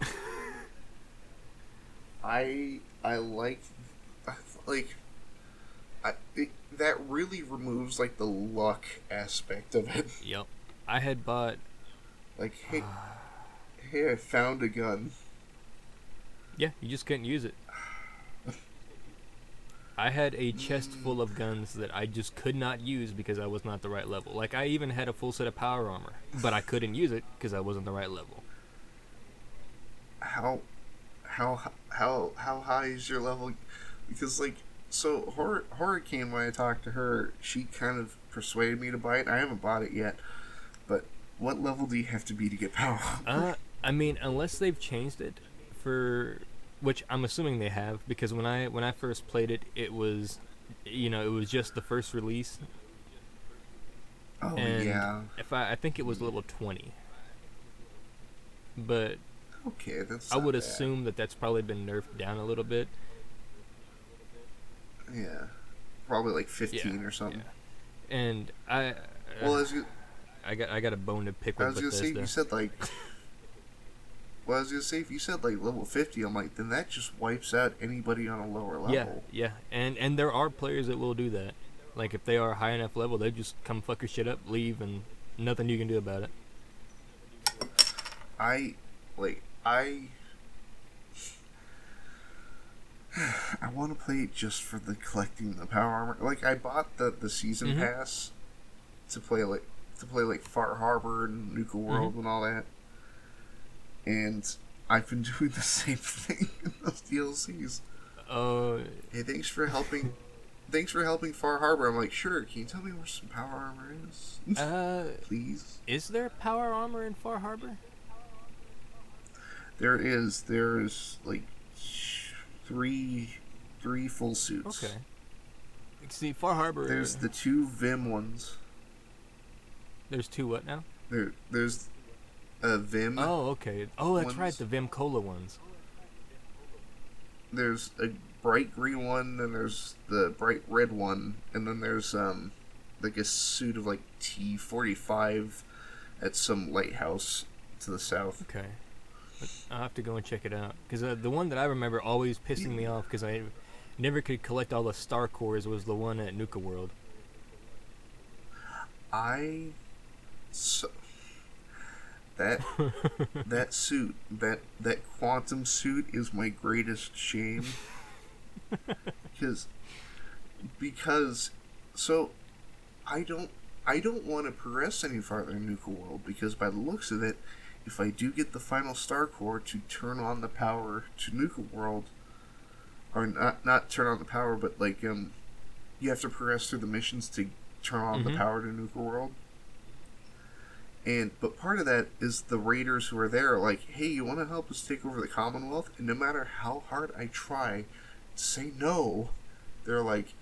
I like that really removes like the luck aspect of it. Yep. I had bought. Like, hey, I found a gun. Yeah, you just couldn't use it. I had a chest full of guns that I just could not use because I was not the right level. Like, I even had a full set of power armor, but I couldn't use it because I wasn't the right level. How how high is your level? Because like, so Hurricane, when I talked to her, she kind of persuaded me to buy it. I haven't bought it yet, but what level do you have to be to get power armor? I mean, unless they've changed it for, which I'm assuming they have, because when I first played it, it was, it was just the first release, Oh and yeah. if I think it was level 20, but Okay, that's I not would bad. assume that that's probably been nerfed down a little bit. Yeah, probably like Yeah, 15 or yeah. something. And Well, as you, I got a bone to pick I with was gonna say, if you Bethesda. said like, well, I was gonna say if you said like level 50, I'm like, then that just wipes out anybody on a lower Yeah, level. yeah, and there are players that will do that. Like if they are high enough level, they just come fuck your shit up, leave, and nothing you can do about it. I like I want to play it just for the collecting the power armor. Like I bought the season Mm-hmm. pass to play like Far Harbor and Nuka Mm-hmm. World and all that, and I've been doing the same thing in those DLCs. Uh, Hey, thanks for helping. Thanks for helping Far Harbor. I'm like, sure. Can you tell me where some power armor is, uh, please? is there power armor in Far Harbor? There is. There's like three three full suits. Okay. See, Far Harbor. There's the two Vim ones. There's two what now? There's Vim Oh, okay. Oh, that's right, ones. the Vim Cola ones. There's a bright green one, then there's the bright red one, and then there's like a suit of like T-45 at some lighthouse to the south. Okay. I'll have to go and check it out. Because the one that I remember always pissing me off because I never could collect all the star cores was the one at Nuka World. I so that that suit that quantum suit is my greatest shame because because so I don't I don't want to progress any farther in Nuka World because by the looks of it, if I do get the final star core to turn on the power to Nuka World, or not turn on the power, but like you have to progress through the missions to turn on the Mm-hmm. power to Nuka World. And but part of that is the raiders who are there, are like, hey, you want to help us take over the Commonwealth? And no matter how hard I try to say no, they're like,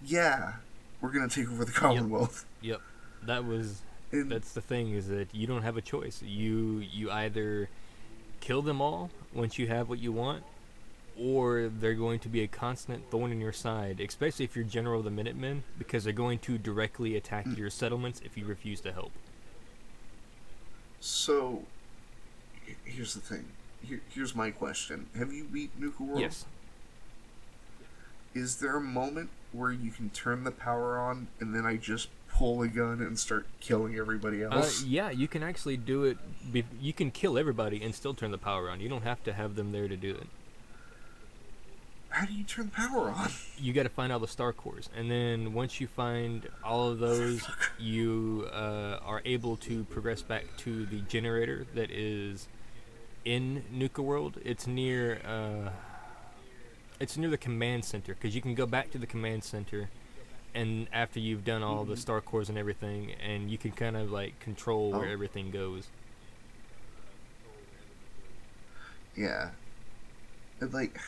yeah, we're gonna take over the Yep. Commonwealth. Yep. That was. And That's the thing is that you don't have a choice. You either kill them all once you have what you want, or they're going to be a constant thorn in your side, especially if you're General of the Minutemen, because they're going to directly attack Mm, your settlements if you refuse to help. So, here's the thing. Here's my question. Have you beat Nuka World? Yes. Is there a moment where you can turn the power on and then I just pull a gun and start killing everybody else? Yeah, you can actually do it. You can kill everybody and still turn the power on. You don't have to have them there to do it. How do you turn the power on? You got to find all the star cores, and then once you find all of those, you are able to progress back to the generator that is in Nuka World. It's near the command center, because you can go back to the command center, and after you've done all the Mhm. star cores and everything, and you can kind of like control where Oh, everything goes. yeah. And, like,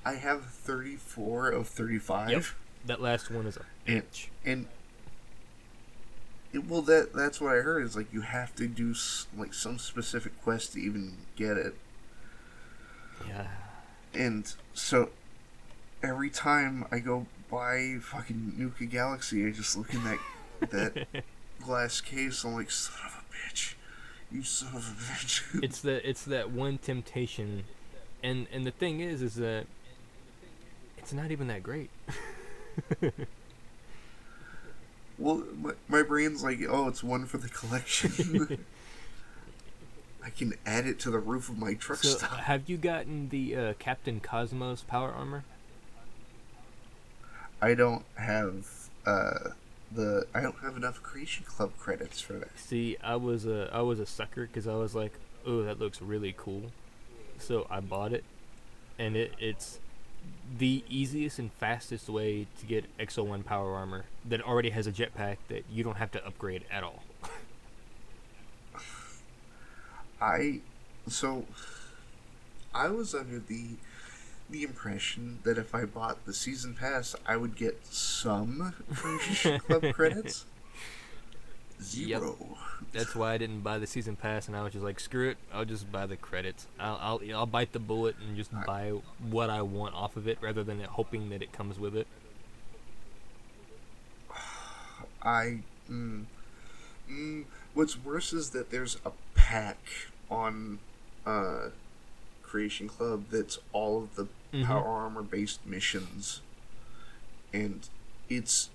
I have 34 of Yep, 35. that last one is a And, bitch. and well, that's what I heard is, like, you have to do, like, some specific quest to even get it. Yeah. And so every time I go by fucking Nuka Galaxy, I just look in that glass case. I'm like, son of a bitch, you son of a bitch. It's that one temptation, and the thing is that it's not even that great. Well, my brain's like, oh, it's one for the collection. I can add it to the roof of my truck So, stop. have you gotten the Captain Cosmos power armor? I don't have I don't have enough Creation Club credits for that. See, I was a sucker because I was like, oh, that looks really cool. So I bought it, and it's the easiest and fastest way to get XO1 power armor that already has a jetpack that you don't have to upgrade at all. I so I was under the impression that if I bought the season pass, I would get some Creation Club credits. Yep. Zero. That's why I didn't buy the season pass, and I was just like, screw it. I'll just buy the credits. I'll bite the bullet and just I, buy what I want off of it, rather than hoping that it comes with it. I what's worse is that there's a pack on uh, Creation Club that's all of the Mm-hmm. power armor based missions, and it's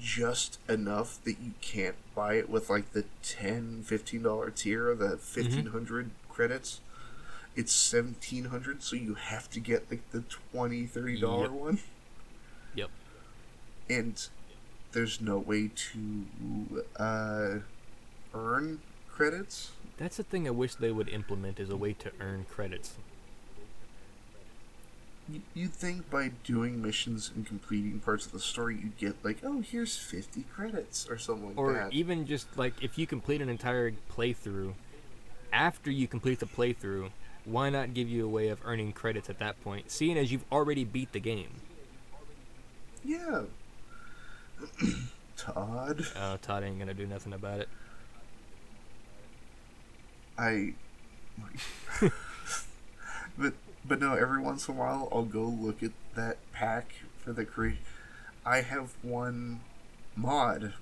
just enough that you can't buy it with like the $10-15 tier or the Mm-hmm. 1500 credits. It's 1700, so you have to get like the $20-30 Yep. one, Yep. and there's no way to earn credits. That's the thing I wish they would implement, as a way to earn credits. You'd think by doing missions and completing parts of the story, you'd get like, oh, here's 50 credits or something like Or that. even just like, if you complete an entire playthrough, after you complete the playthrough, why not give you a way of earning credits at that point, seeing as you've already beat the game? Yeah. Todd. Oh, Todd ain't gonna do nothing about it. I. but but no, every once in a while I'll go look at that pack for the I have one mod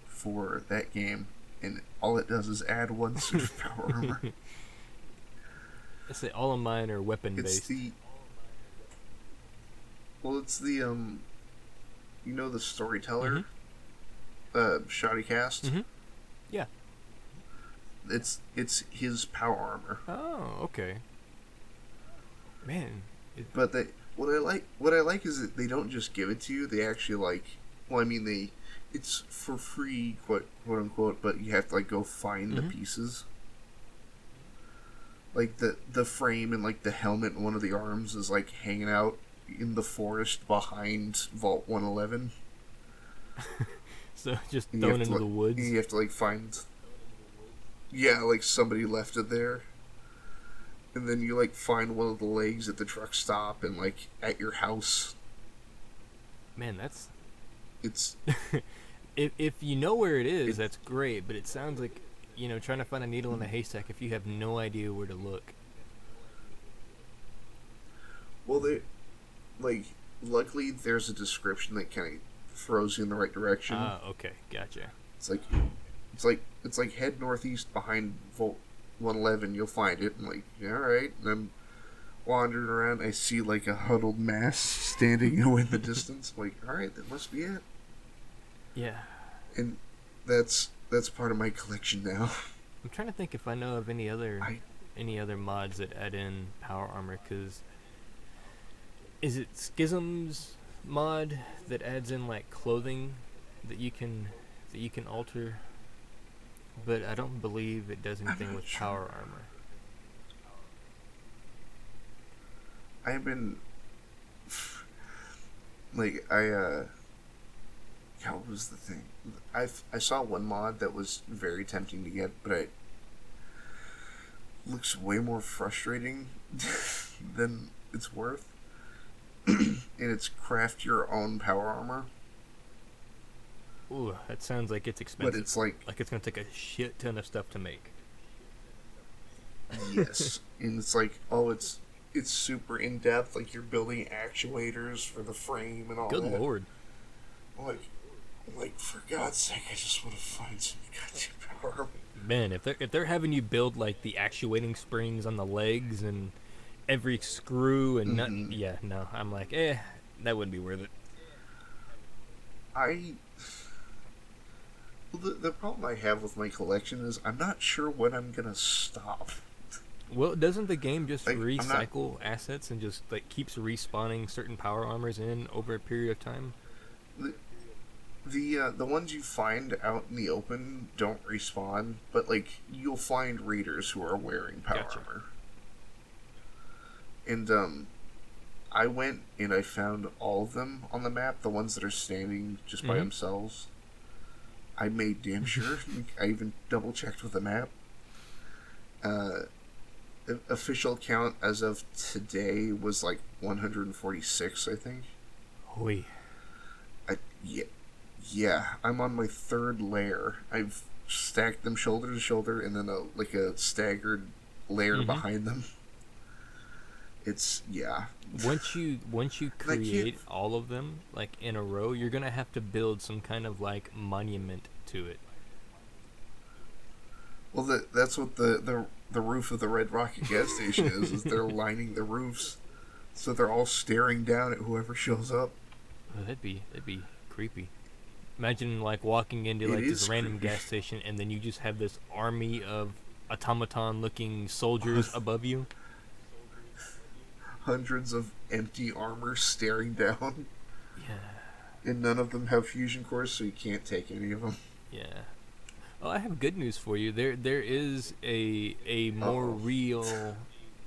for that game, and all it does is add one suit of power armor. Let's say all of mine are weapon It's based. the it's the the storyteller, Shoddy Cast. Mm-hmm. Yeah. It's his power armor. Oh, okay. Man. But what I like is that they don't just give it to you. They actually it's for free, quote unquote, but you have to like go find the pieces. Like the frame and like the helmet and one of the arms is like hanging out in the forest behind Vault 111. So just And thrown into the woods. You have to like find. Yeah, like somebody left it there. And then you like find one of the legs at the truck stop and like at your house. Man, that's It's if you know where it is, that's great. But it sounds like trying to find a needle in a haystack if you have no idea where to look. Well, they like luckily there's a description that kind of throws you in the right direction. Ah, okay, gotcha. It's like it's like head northeast behind Volt 111. You'll find it. And like, yeah, all right. And I'm wandering around. I see like a huddled mass standing in the distance. I'm like, all right, that must be it. Yeah. And that's part of my collection now. I'm trying to think if I know of any other I mods that add in power armor. Cause is it Schism's mod that adds in like clothing that you can alter? But I don't believe it does anything with sure. power armor. I've been like what was the thing? I saw one mod that was very tempting to get, but it looks way more frustrating than it's worth. And it's craft your own power armor. Ooh, that sounds like it's expensive. But it's like it's gonna take a shit ton of stuff to make. yes, and it's like it's super in depth. Like you're building actuators for the frame and all Good that. lord. Like for God's sake, I just want to find some goddamn power armor. Man, if they're having you build like the actuating springs on the legs and every screw and nut, yeah, no, I'm like, that wouldn't be worth it. The problem I have with my collection is I'm not sure when I'm gonna stop. Well, doesn't the game just Like, recycle assets and just like keeps respawning certain power armors in over a period of time? The ones you find out in the open don't respawn, but like you'll find raiders who are wearing power armor. And I went and I found all of them on the map, the ones that are standing just by themselves. I made damn sure. I even double checked with the map. Official count as of today was like 146, I think. Oi. Yeah, I'm on my third layer. I've stacked them shoulder to shoulder, and then a staggered layer behind them. It's Once you create all of them like in a row, you're gonna have to build some kind of like monument to it. Well, that's what the roof of the Red Rocket gas station is they're lining the roofs, so they're all staring down at whoever shows up. Oh, that'd be creepy. Imagine like walking into like this random gas station and then you just have this army of automaton-looking soldiers above you. Hundreds of empty armor staring down. Yeah. And none of them have fusion cores, so you can't take any of them. Yeah. Oh, I have good news for you. There is a more real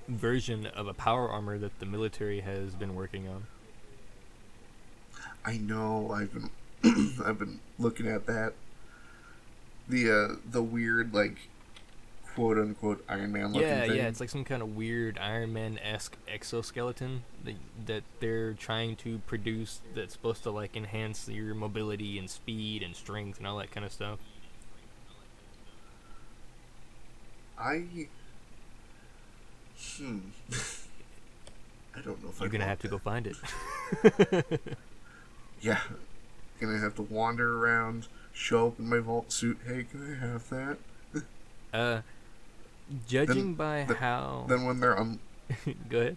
version of a power armor that the military has been working on. I know. I've been looking at that. The weird like quote unquote Iron Man looking thing. Yeah, it's like some kind of weird Iron Man-esque exoskeleton that they're trying to produce that's supposed to like enhance your mobility and speed and strength and all that kind of stuff. I don't know if you're gonna have to go find it. Yeah, gonna have to wander around, show up in my vault suit. Hey, can I have that? Judging by how. Then when they're Go ahead.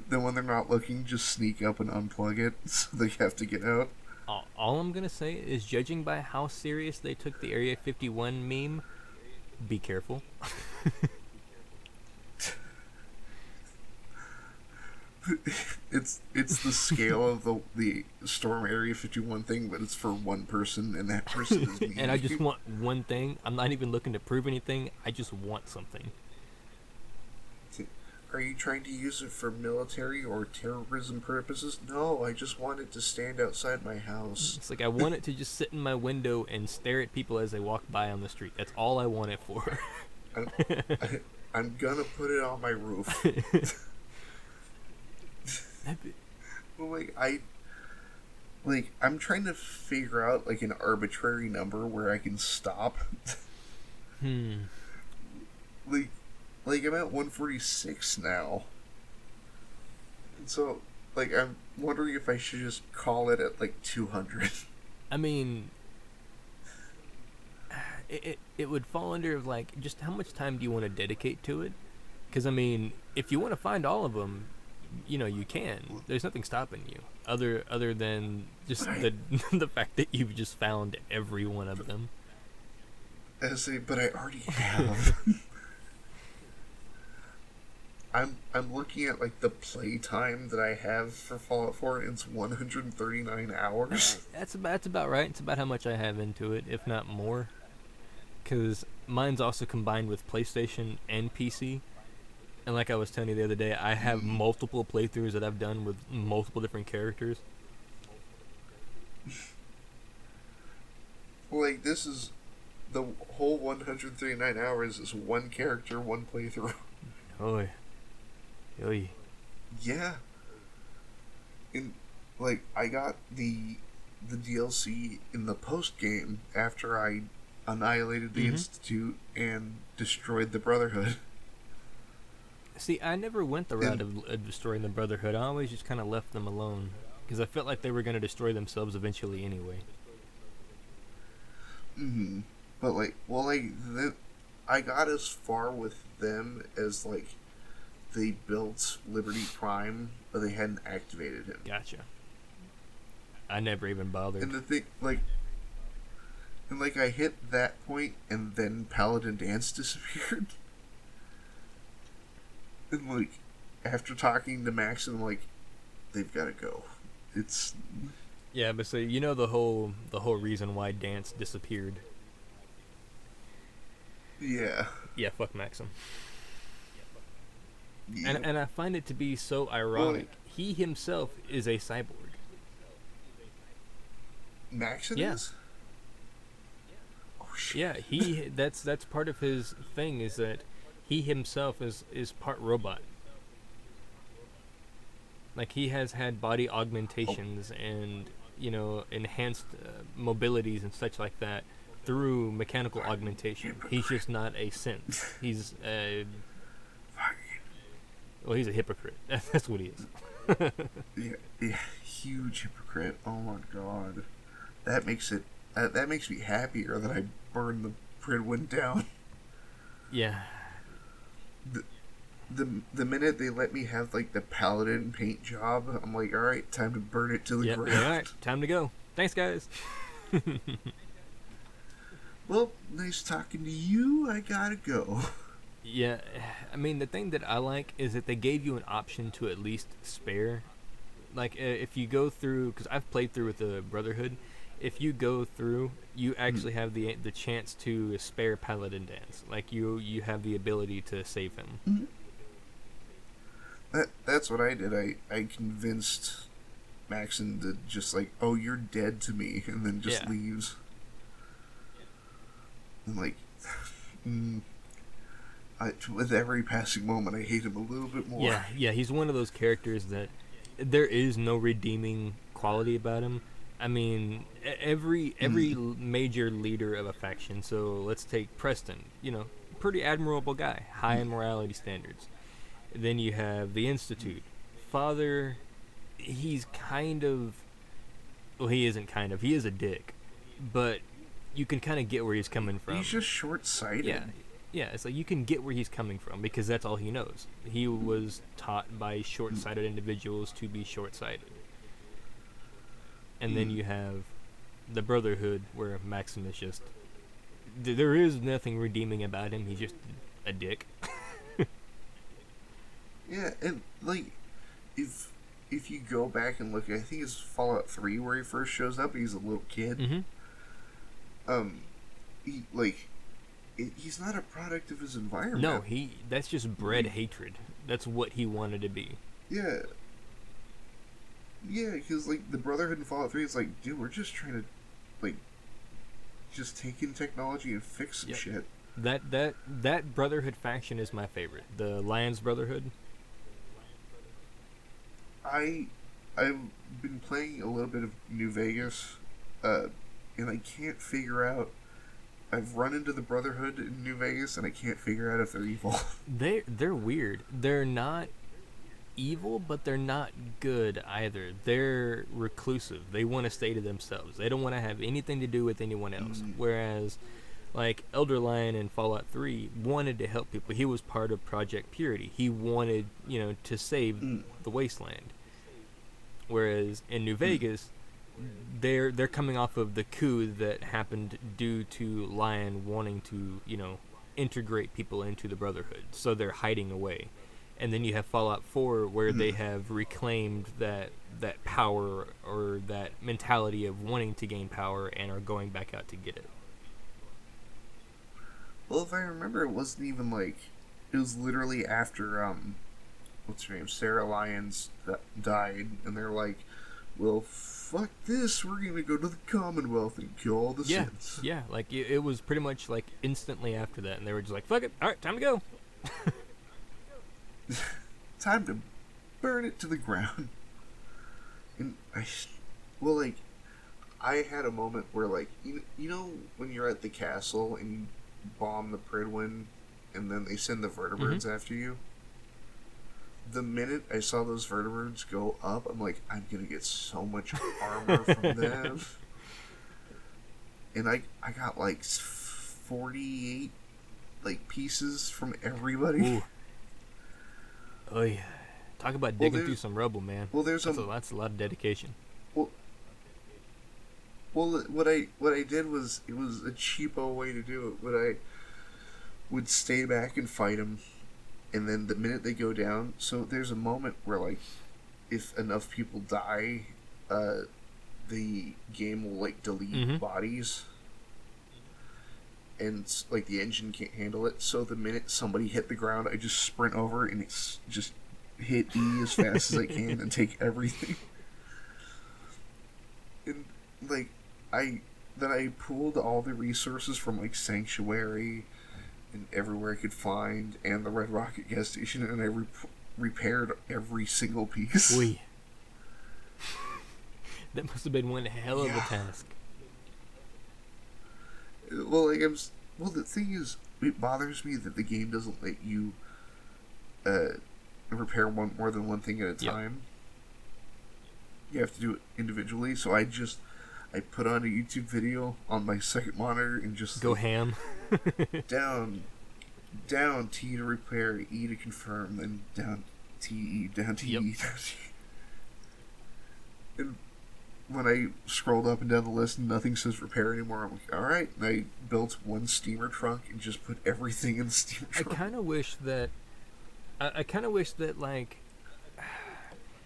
Then when they're not looking, just sneak up and unplug it, so they have to get out. All I'm gonna say is, judging by how serious they took the Area 51 meme, be careful. It's the scale of the Storm Area 51 thing, but it's for one person, and that person is me. And I just want one thing. I'm not even looking to prove anything. I just want something. Are you trying to use it for military or terrorism purposes? No, I just want it to stand outside my house. It's like I want it to just sit in my window and stare at people as they walk by on the street. That's all I want it for. I'm gonna put it on my roof. Well, I'm trying to figure out like an arbitrary number where I can stop. Hmm. Like, I'm at 146 now. And so, I'm wondering if I should just call it at, 200. I mean, it would fall under like just how much time do you want to dedicate to it? Because I mean, if you want to find all of them, you can. There's nothing stopping you, other than But just I, the the fact that you've just found every one of them. but I already have. I'm looking at the playtime that I have for Fallout 4, and it's 139 hours. That's about right. It's about how much I have into it, if not more. Because mine's also combined with PlayStation and PC. And like I was telling you the other day, I have Mm. multiple playthroughs that I've done with multiple different characters. This is the whole 139 hours is one character, one playthrough. Oi, oi. Yeah, and I got the DLC in the post game after I annihilated the Mm-hmm. Institute and destroyed the Brotherhood. See, I never went the route And of destroying the Brotherhood. I always just kind of left them alone because I felt like they were going to destroy themselves eventually anyway. mm, but I got as far with them as they built Liberty Prime, but they hadn't activated him. Gotcha. I never even bothered. And the thing, I hit that point, and then Paladin Dance disappeared. And after talking to Max, I'm like, they've got to go. It's Yeah, but so the whole reason why Dance disappeared. yeah, Yeah, fuck Maxim. yeah. And I find it to be so Well, ironic. He himself is a cyborg. Maxon Yeah. is. Oh shit. Yeah, he that's part of his thing is that he himself is part robot. Like he has had body Oh, augmentations and enhanced mobilities and such like that through mechanical augmentation. He's hypocrite. just not a synth. He's Fucking he's a hypocrite. That's what he is. yeah, yeah, huge hypocrite. Oh my god, that makes it. That makes me happier that I burned the Pridwin down. Yeah. The, the minute they let me have the paladin paint job, I'm like, all right, time to burn it to the Yep. All ground. right. Time to go. Thanks, guys. Well, nice talking to you. I gotta go. Yeah, I mean the thing that I like is that they gave you an option to at least spare. Like if you go through, because I've played through with the Brotherhood, if you go through, you actually have the chance to spare Paladin Dance. Like you have the ability to save him. Mhm. That's what I did. I convinced Maxon to just oh, you're dead to me, and then just Yeah, leaves. And mm, with every passing moment, I hate him a little bit more. yeah, yeah. He's one of those characters that there is no redeeming quality about him. I mean, every Mm, major leader of a faction. So let's take Preston. Pretty admirable guy, high mm, in morality standards. Then you have the Institute. Father, he's kind of. Well, he isn't kind of. He is a dick. But you can kind of get where he's coming he's from. just short-sighted. Yeah. Yeah, it's like you can get where he's coming from because that's all he knows. He was taught by short Mm, sighted individuals to be short sighted. And then mm. you have the Brotherhood where Maxim is just. There is nothing redeeming about him. He's just a dick. Yeah, and if you go back and look, I think it's Fallout 3 where he first shows up. He's a little kid. Mm-hmm. Um, he he's not a product of his No, environment. that's just bred Like, hatred. That's what he wanted to be. yeah, yeah, because the Brotherhood in Fallout 3 is dude, we're just trying to like just take in technology and fix some Yep. shit. That Brotherhood faction is my favorite. The Lions Brotherhood. I I've been playing a little bit of New Vegas, uh, and I can't figure out I've run into the Brotherhood in New Vegas, and I can't figure out if they're evil. They're weird. They're not evil, but they're not good either. They're reclusive. They want to stay to themselves. They don't want to have anything to do with anyone else. Mm, Whereas, like Elder Lion in Fallout 3 wanted to help people. He was part of Project Purity. He wanted, to save mm, the wasteland. Whereas in New mm, Vegas, they're coming off of the coup that happened due to Lion wanting to, integrate people into the Brotherhood. So they're hiding away. And then you have Fallout 4 where they mm. have reclaimed that power or that mentality of wanting to gain power and are going back out to get it. Well, if I remember, it wasn't even like it was literally after what's her name, Sarah Lyons died, and they're like, well, fuck this, we're gonna go to the Commonwealth and kill all the Yeah, synths. yeah. Like it was pretty much like instantly after that, and they were just like, "Fuck it, all right, time to go." Time to burn it to the ground. And well, like, I had a moment where, like, you know when you're at the castle and you bomb the Pridwin, and then they send the Mm-hmm. vertebrates after you? The minute I saw those vertebrates go up, I'm like, I'm gonna get so much armor from them. And I got, like, 48, like, pieces from everybody. Ooh, oh yeah. Talk about Well, digging through some rubble, man. well, there's That's a lot of dedication. well, well, what I did was, it was a cheapo way to do it. But I would stay back and fight them, and then the minute they go down, so there's a moment where, like, if enough people die, uh, the game will, like, delete Mm-hmm. bodies, and like the engine can't handle it. So the minute somebody hit the ground, I just sprint over and it's just hit E as fast as I can and take everything. And like I then I pulled all the resources from like Sanctuary and everywhere I could find, and the Red Rocket gas station, and I repaired every single piece. Wee. That must have been one hell of a Yeah. task. Well, like well, the thing is, it bothers me that the game doesn't let you repair more than one thing at a Yep. time. You have to do it individually. So I put on a YouTube video on my second monitor and just Go like, ham. down T to repair, E to confirm, then down T E, down T Yep. E, down T. And when I scrolled up and down the list and nothing says repair anymore, I'm like, alright. And I built one steamer trunk and just put everything in the steamer I trunk. kind of wish that. I kind of wish that like.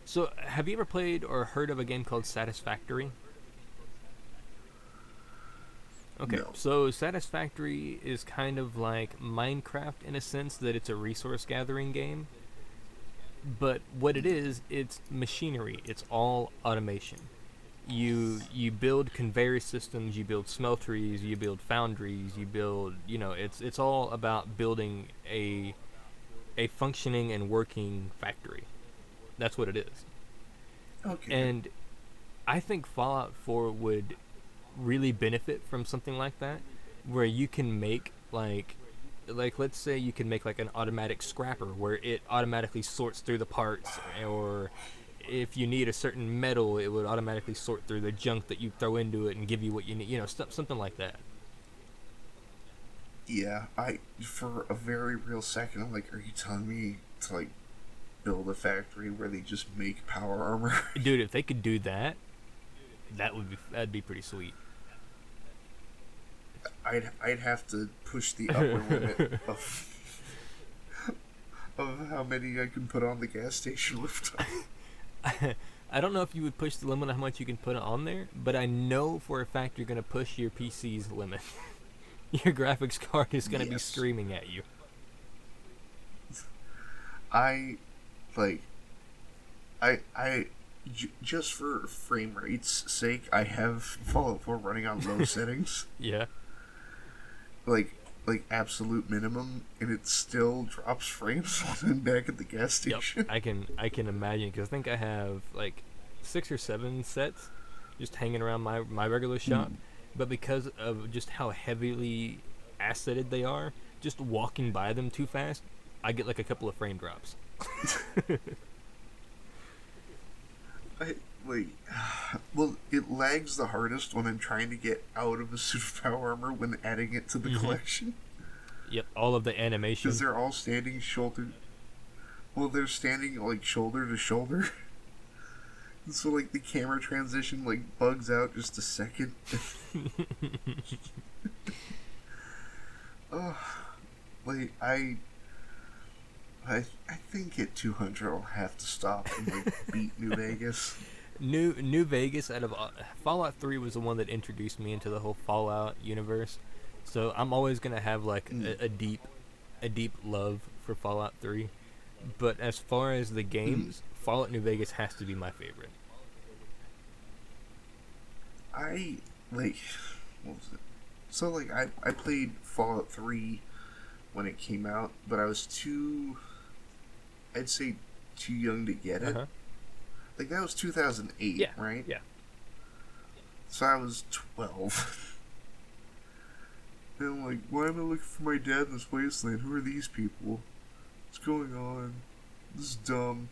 So, have you ever played or heard of a game called Satisfactory? Okay, No. so Satisfactory is kind of like Minecraft in a sense that it's a resource gathering game. But what it is, it's machinery. It's all automation. You build conveyor systems, you build smelteries, you build foundries, you build, it's all about building a functioning and working factory. That's what it is. Okay. And I think Fallout 4 would really benefit from something like that, where you can make like let's say you can make like an automatic scrapper where it automatically sorts through the parts, or if you need a certain metal, it would automatically sort through the junk that you throw into it and give you what you need, something like that. Yeah, for a very real second, I'm like, are you telling me to, like, build a factory where they just make power armor? Dude, if they could do that, that'd be pretty sweet. I'd have to push the upper limit of how many I can put on the gas station with time. I don't know if you would push the limit of how much you can put on there, but I know for a fact you're going to push your PC's limit. Your graphics card is going to be Yes. screaming at you. I like just for frame rate's sake, I have Fallout 4 running on low settings, Yeah. like absolute minimum, and it still drops frames when I'm back at the gas Yep. station. I can imagine, because I think I have like 6 or 7 sets just hanging around my regular shop, but because of just how heavily asseted they are, just walking by them too fast, I get like a couple of frame drops. I, like, well, it lags the hardest when I'm trying to get out of a suit of power armor when adding it to the collection. Yep, all of the Because animation. they're all standing shoulder. Well, they're standing like shoulder to shoulder. And so like the camera transition like bugs out just a second. Oh, like I think at 200 I'll have to stop and like beat New Vegas. New Vegas out of Fallout 3 was the one that introduced me into the whole Fallout universe. So I'm always going to have like a deep love for Fallout 3. But as far as the games, Fallout New Vegas has to be my favorite. I like what was it? So like I played Fallout 3 when it came out, but I was I'd say too young to get it. Like that was 2008, Yeah, right? yeah. So I was 12. And I'm like, why am I looking for my dad in this wasteland? Who are these people? What's going on? This is dumb.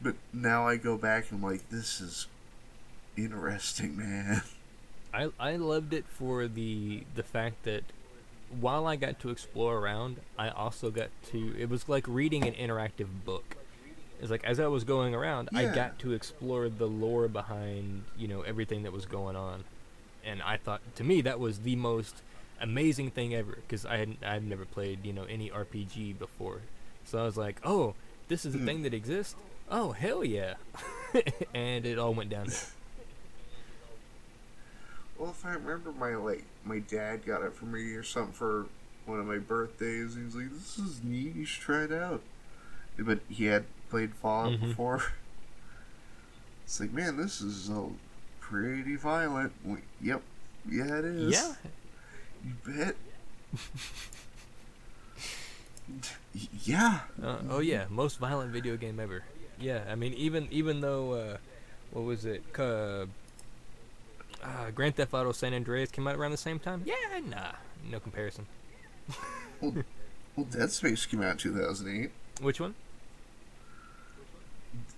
But now I go back and I'm like, this is interesting, man. I loved it for the fact that while I got to explore around, I also got to. It was like reading an interactive book. It's like as I was going around, I Yeah. got to explore the lore behind everything that was going on, and I thought to me that was the most amazing thing ever because I've never played any RPG before, so I was like, oh, this is a thing that exists. Oh hell yeah, and it all went down there. Well, if I remember, my dad got it for me or something for one of my birthdays. And he's like, "This is neat. You should try it out." But he had played Fallout before. It's like, man, this is pretty violent. Like, yep, yeah, it is. Yeah. You bet. Yeah. Oh yeah, most violent video game ever. Yeah, I mean even though what was it? Grand Theft Auto San Andreas came out around the same time. Yeah, nah, no comparison. Well, Dead Space came out in 2008. Which one?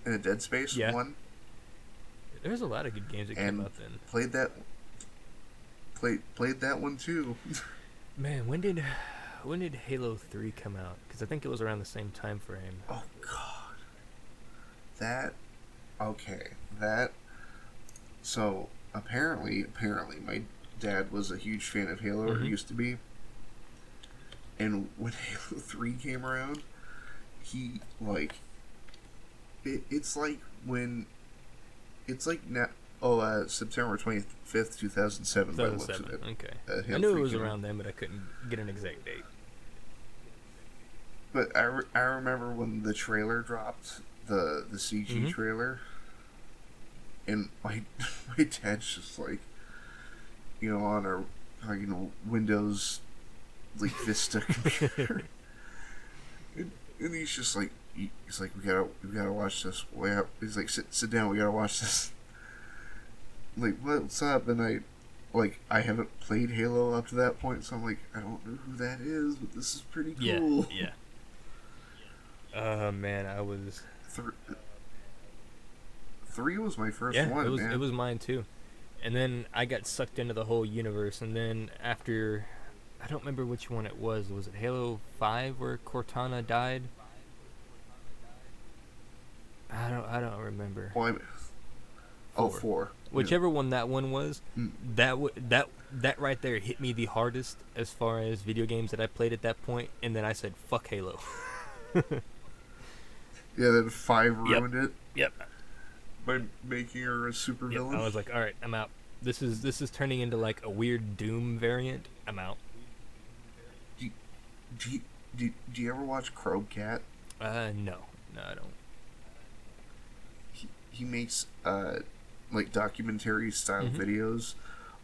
Dead Space Yeah. 1. There's a lot of good games that And came out then. played that one too. Man, when did Halo 3 come out? Because I think it was around the same time frame. Oh god. That okay. That so apparently my dad was a huge fan of Halo, or used to be. And when Halo 3 came around, he like it's like when it's like now September 25th, 2007 by the looks of 2007. it. Okay. I Halo knew 3 it was came out. around then, but I couldn't get an exact date. But I remember when the trailer dropped, the CG trailer, and my dad's just like, on a Windows like Vista computer, and he's just like we gotta watch this. He's like sit down, we gotta watch this. Like, what's up? And I haven't played Halo up to that point, so I'm like, I don't know who that is, but this is pretty cool. Yeah. Man, I was. Three was my first Yeah, one, it was. man. It was mine too. And then I got sucked into the whole universe. And then after, I don't remember which one it was. Was it Halo 5 where Cortana died? I don't remember. Well, four. Whichever one that one was, that right there hit me the hardest as far as video games that I played at that point. And then I said, "Fuck Halo." Yeah, then 5 ruined it Yep. by making her a super villain. I was like, all right, I'm out. This is turning into like a weird Doom variant. I'm out. Do you ever watch Cat? No, I don't. He makes like documentary style videos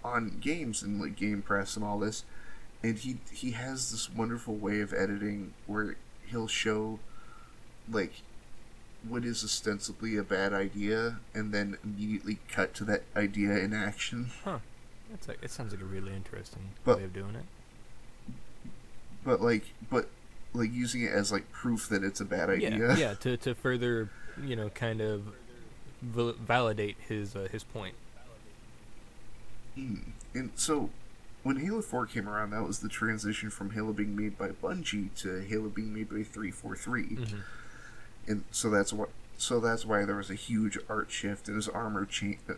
on games and like Game Press and all this, and he has this wonderful way of editing where he'll show like what is ostensibly a bad idea and then immediately cut to that idea in action. Huh. It sounds like a really interesting But way of doing it. but using it as like proof that it's a bad Yeah, idea. yeah. To further, kind of validate his point. And so when Halo 4 came around, that was the transition from Halo being made by Bungie to Halo being made by 343. Mm-hmm. And so that's why there was a huge art shift, and his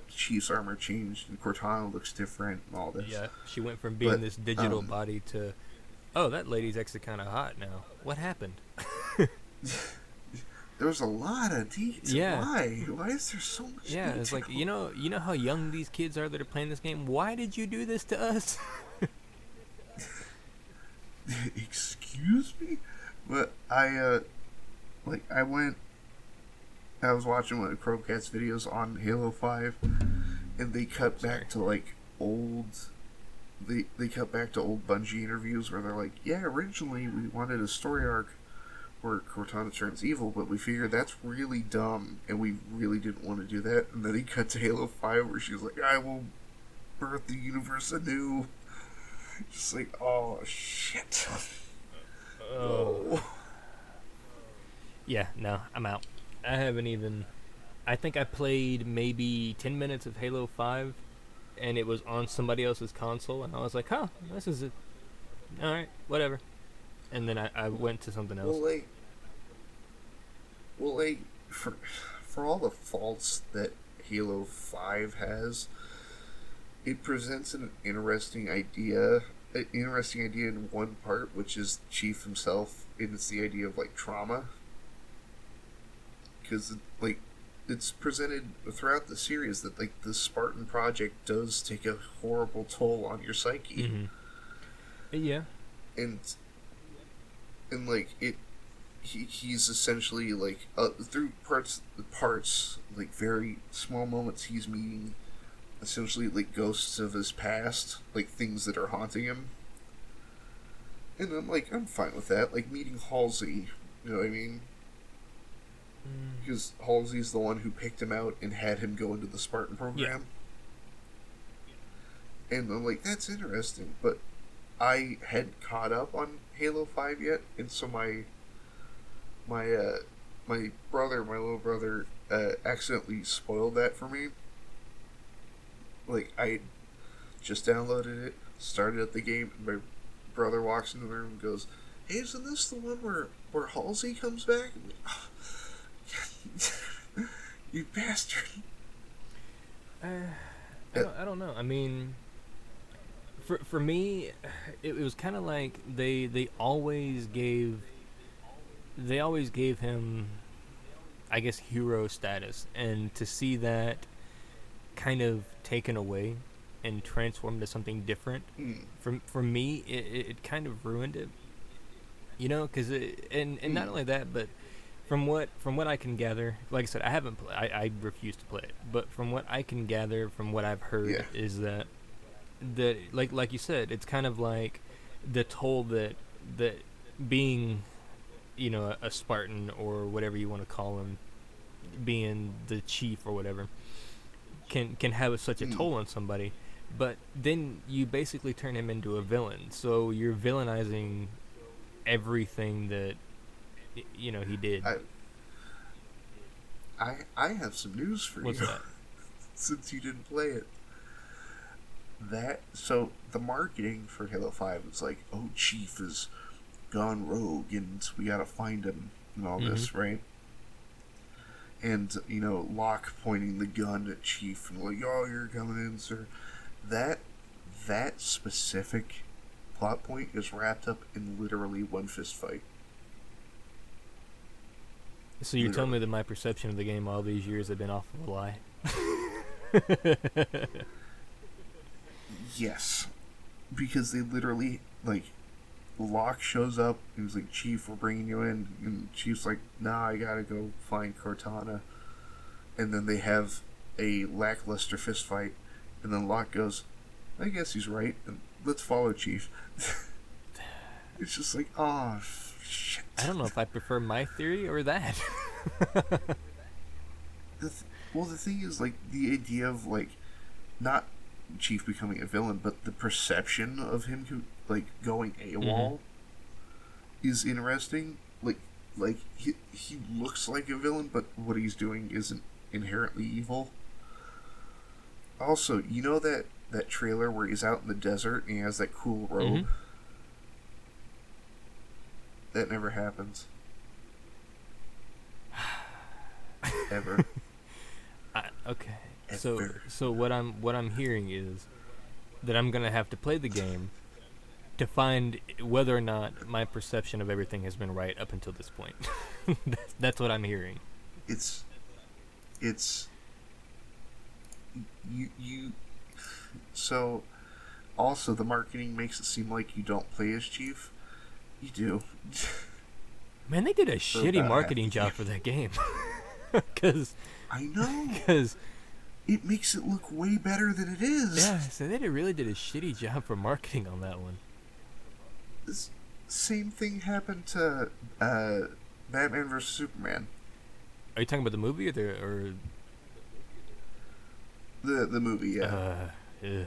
Chief's armor changed, and Cortana looks different, and all this. Yeah, she went from being this digital body to, oh, that lady's actually kind of hot now. What happened? There was a lot of detail. Yeah. Why is there so much? Yeah, detail? it's like you know how young these kids are that are playing this game. Why did you do this to us? Excuse me, but I was watching one of Chromecast videos on Halo 5, and they cut back to like old. They cut back to old Bungie interviews where they're like, yeah, originally we wanted a story arc where Cortana turns evil, but we figured that's really dumb, and we really didn't want to do that. And then he cut to Halo 5 where she's like, I will birth the universe anew. Just like, oh, shit. Oh. Yeah, no, I'm out. I haven't even... I think I played maybe 10 minutes of Halo 5, and it was on somebody else's console, and I was like, huh, this is it. Alright, whatever. And then I went to something else. For all the faults that Halo 5 has, it presents an interesting idea in one part, which is Chief himself, and it's the idea of like trauma. Because like it's presented throughout the series that like the Spartan project does take a horrible toll on your psyche. Mm-hmm. Yeah. And like he's essentially like through parts like very small moments he's meeting essentially like ghosts of his past, like things that are haunting him. And I'm fine with that, like meeting Halsey, you know what I mean? Because Halsey's the one who picked him out and had him go into the Spartan program. Yeah. And I'm like, that's interesting, but I hadn't caught up on Halo 5 yet, and so my little brother, accidentally spoiled that for me. Like, I just downloaded it, started up the game, and my brother walks into the room and goes, hey, isn't this the one where Halsey comes back? You bastard. I don't know. I mean, for me, it was kind of like they always gave him, I guess, hero status, and to see that kind of taken away and transformed into something different, for me, it kind of ruined it. You know, because not only that, but from what I can gather, like I said, I refuse to play it, but from what I can gather, from what I've heard, is that like you said, it's kind of like the toll that being, a Spartan or whatever you want to call him, being the chief or whatever, can have such a toll on somebody. But then you basically turn him into a villain, so you're villainizing everything that he did. I have some news for What's you. That? Since you didn't play it. So the marketing for Halo 5 was like, oh, Chief has gone rogue and we gotta find him and all this, right? And, Locke pointing the gun at Chief and like, oh, you're coming in, sir. That specific plot point is wrapped up in literally one fist fight. So you're telling me that my perception of the game all these years have been off of a lie? Yes. Because they literally, like, Locke shows up and he's like, Chief, we're bringing you in. And Chief's like, nah, I gotta go find Cortana. And then they have a lackluster fist fight. And then Locke goes, I guess he's right. And let's follow Chief. It's just like, oh, shit. I don't know if I prefer my theory or that. Well, the thing is, like, the idea of, like, not Chief becoming a villain, but the perception of him, like, going Mm-hmm. AWOL is interesting. Like he looks like a villain, but what he's doing isn't inherently evil. Also, you know that trailer where he's out in the desert and he has that cool Mm-hmm. robe? That never happens. Ever. Okay. So Ever. so what I'm hearing is that I'm gonna have to play the game to find whether or not my perception of everything has been right up until this point. That's what I'm hearing. It's it's you so also the marketing makes it seem like you don't play as Chief. You do. Man, they did a For shitty about half the marketing game. job for that game. Cause, I know. cause, It makes it look way better than it yeah, is. so really did a shitty job for marketing on that one. This same thing happened to uh, Batman vs Superman, Are you talking about the movie or the movie. Yeah. uh, ugh.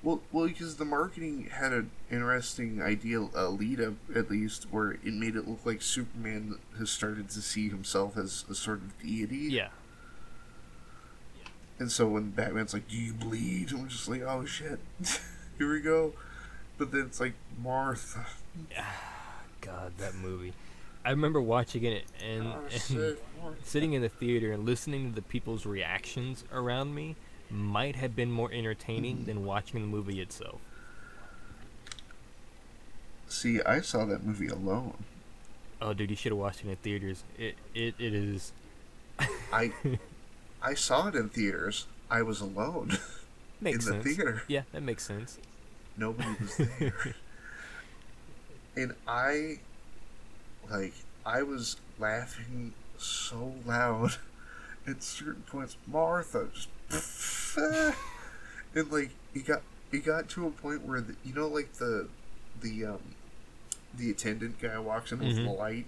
Well, because the marketing had an interesting idea, lead up at least, where it made it look like Superman has started to see himself as a sort of deity. Yeah. And so when Batman's like, "Do you bleed?" I'm just like, "Oh shit, here we go." But then it's like Martha. God, that movie. I remember watching it and, Oh and shit, Martha. sitting in the theater and listening to the people's reactions around me might have been more entertaining than watching the movie itself. See, I saw that movie alone. Oh, dude, you should have watched it in theaters. It is. I I saw it in theaters. I was alone in Makes the sense. theater. Yeah, that makes sense. Nobody was there. And like, I was laughing so loud at certain points. Martha just. And, like, it got to a point where, like, the attendant guy walks in with the Mm-hmm. light.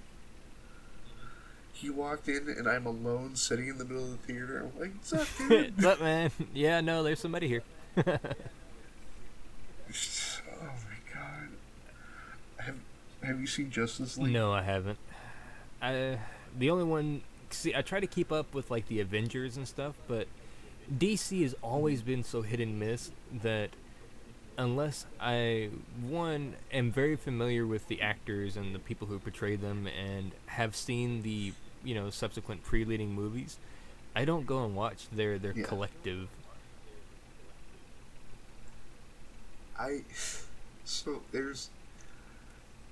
He walked in, and I'm alone sitting in the middle of the theater. I'm like, "What's up, dude?" What's up, man? Yeah, no, there's somebody here. Oh my god. Have Have you seen Justice League? No, I haven't. The only one. See, I try to keep up with like the Avengers and stuff, but DC has always been so hit and miss that unless I one am very familiar with the actors and the people who portray them and have seen the subsequent pre-leading movies, I don't go and watch their Yeah. collective. I so there's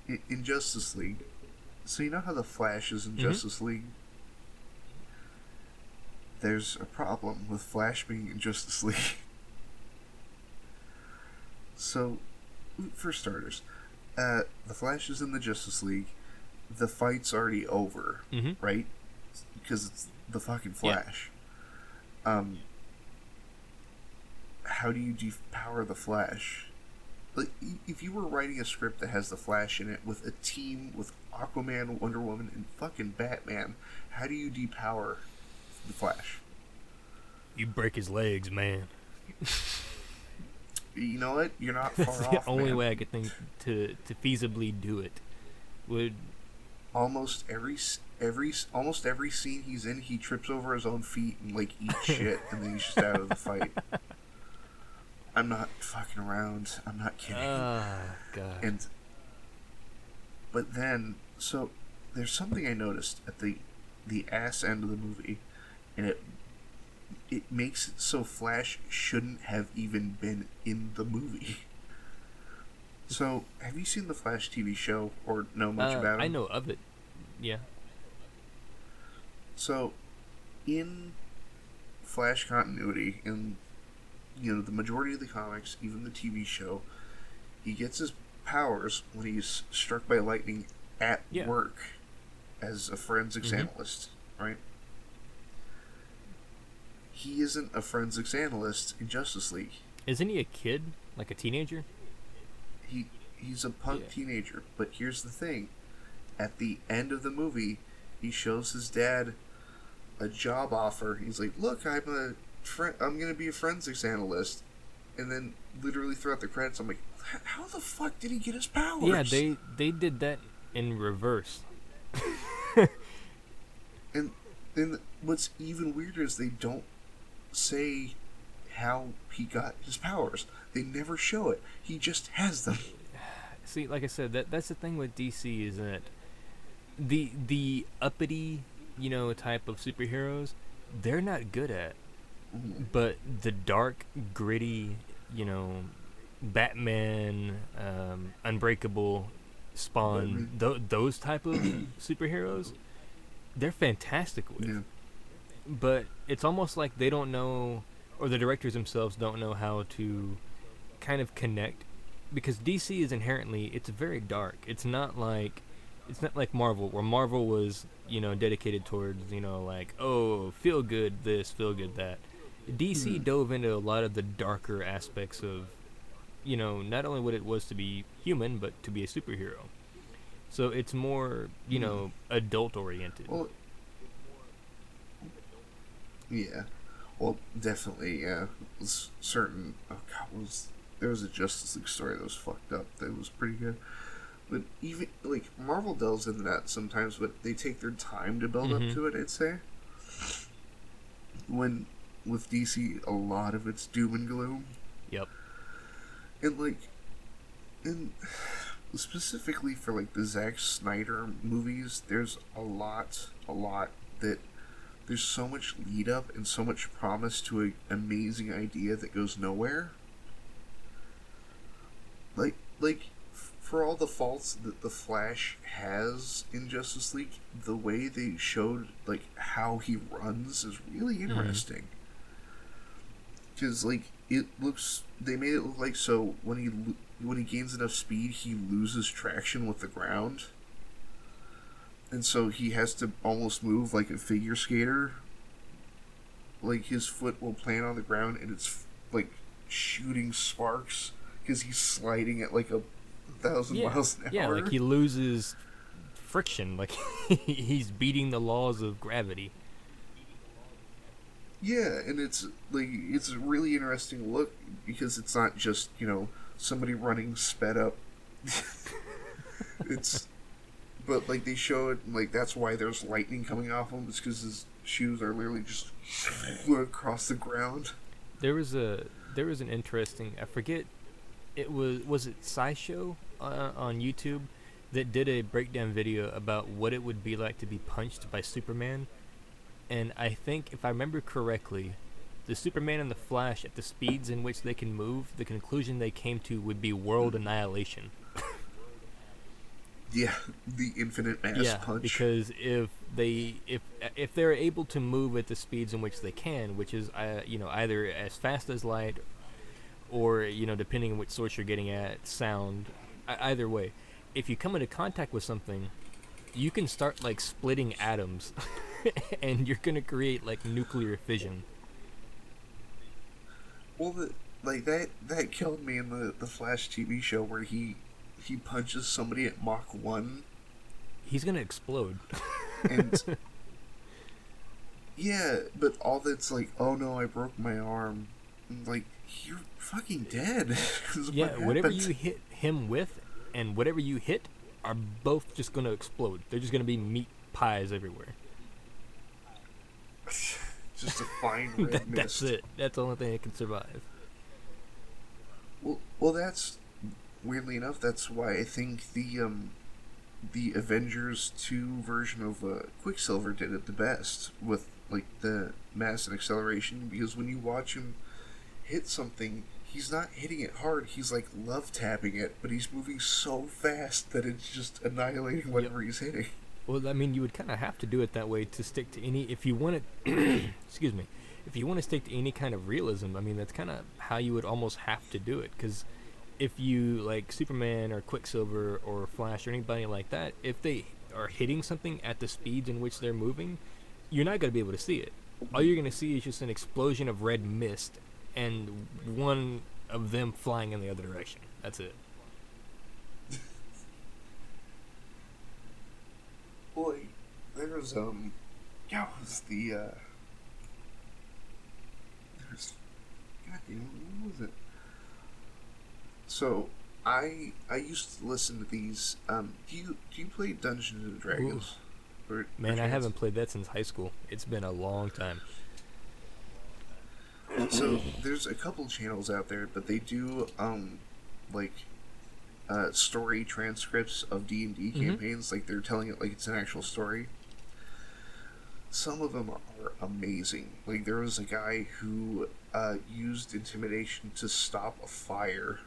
in Justice League. So you know how the Flash is in Mm-hmm. Justice League? There's a problem with Flash being in Justice League. So, for starters, the Flash is in the Justice League. The fight's already over, Mm-hmm. right? Because it's the fucking Yeah. Flash. How do you depower the Flash? Like, if you were writing a script that has the Flash in it with a team with Aquaman, Wonder Woman, and fucking Batman, how do you depower the Flash? You break his legs, man. You know what? You're not That's far the off, only man. way I could think to feasibly do it. Would Almost every scene he's in, he trips over his own feet and like eats shit, and then he's just out of the fight. I'm not fucking around. I'm not kidding. God. And but then, so there's something I noticed at the ass end of the movie, and it makes it so Flash shouldn't have even been in the movie. So, have you seen the Flash TV show or know much about him? I know of it. Yeah. So, in Flash continuity, in the majority of the comics, even the TV show, he gets his powers when he's struck by lightning at Yeah. work as a forensics Mhm. analyst, right? He isn't a forensics analyst in Justice League. Isn't he a kid, like a teenager? He he's a punk Yeah. teenager, but here's the thing: at the end of the movie, he shows his dad a job offer. He's like, "Look, I'm gonna be a forensics analyst." And then literally throughout the credits, I'm like, "How the fuck did he get his powers?" Yeah, they did that in reverse. and then what's even weirder is they don't say how he got his powers. They never show it. He just has them. See, like I said, that's the thing with DC is that the uppity, type of superheroes, they're not good at. But the dark, gritty, Batman, Unbreakable, Spawn, those type of superheroes, they're fantastic with. Yeah. But it's almost like they don't know, or the directors themselves don't know how to kind of connect, because DC is inherently, it's very dark. It's not like Marvel, where Marvel was dedicated towards like, oh, feel good this, feel good that. DC dove into a lot of the darker aspects of not only what it was to be human, but to be a superhero. So it's more adult oriented. Well, yeah. Well, definitely, yeah. Certain. Oh god, there was a Justice League story that was fucked up. That was pretty good. But even like Marvel delves into that sometimes, but they take their time to build up to it. I'd say. When with DC, a lot of it's doom and gloom. Yep. And specifically for like the Zack Snyder movies, there's a lot that there's so much lead up and so much promise to an amazing idea that goes nowhere. Like for all the faults that the Flash has in Justice League, the way they showed like how he runs is really interesting. Because like they made it look like so when he gains enough speed, he loses traction with the ground, and so he has to almost move like a figure skater. Like his foot will plant on the ground, and it's like shooting sparks because he's sliding at like 1,000 miles an hour. Yeah, like he loses friction, like he's beating the laws of gravity. Yeah, and it's a really interesting look because it's not just somebody running sped up. But like they show it, like that's why there's lightning coming off him. It's because his shoes are literally just across the ground. There was an interesting, I forget, was it SciShow on YouTube that did a breakdown video about what it would be like to be punched by Superman. And I think, if I remember correctly, the Superman and the Flash, at the speeds in which they can move, the conclusion they came to would be world annihilation. Yeah, the infinite mass punch. Because if they're able to move at the speeds in which they can, which is either as fast as light, or depending on which source you're getting at, sound, either way, if you come into contact with something, you can start like splitting atoms. And you're gonna create like nuclear fission. Well, that killed me in the Flash TV show where he punches somebody at Mach 1. He's gonna explode. And yeah, but all that's like, oh no, I broke my arm. And like, you're fucking dead. Yeah, whatever you hit him with, and whatever you hit, are both just gonna explode. They're just gonna be meat pies everywhere. Just a fine red mist. That's it. That's the only thing that can survive. Well, that's weirdly enough. That's why I think the Avengers 2 version of Quicksilver did it the best with like the mass and acceleration. Because when you watch him hit something, he's not hitting it hard. He's like love tapping it, but he's moving so fast that it's just annihilating whatever he's hitting. Well, I mean, you would kind of have to do it that way to stick to any. If you want to, excuse me, if you want to stick to any kind of realism, I mean, that's kind of how you would almost have to do it. Because if you like Superman or Quicksilver or Flash or anybody like that, if they are hitting something at the speeds in which they're moving, you're not going to be able to see it. All you're going to see is just an explosion of red mist and one of them flying in the other direction. That's it. was yeah, it was the there's God damn, what was it? So I used to listen to these. Do you play Dungeons and Ooh. Dragons? Or Man, I chance? haven't played that since high school. It's been a long time. So there's a couple channels out there, but they do like story transcripts of D&D Mm-hmm. campaigns. Like they're telling it like it's an actual story. Some of them are amazing. Like there was a guy who used intimidation to stop a fire.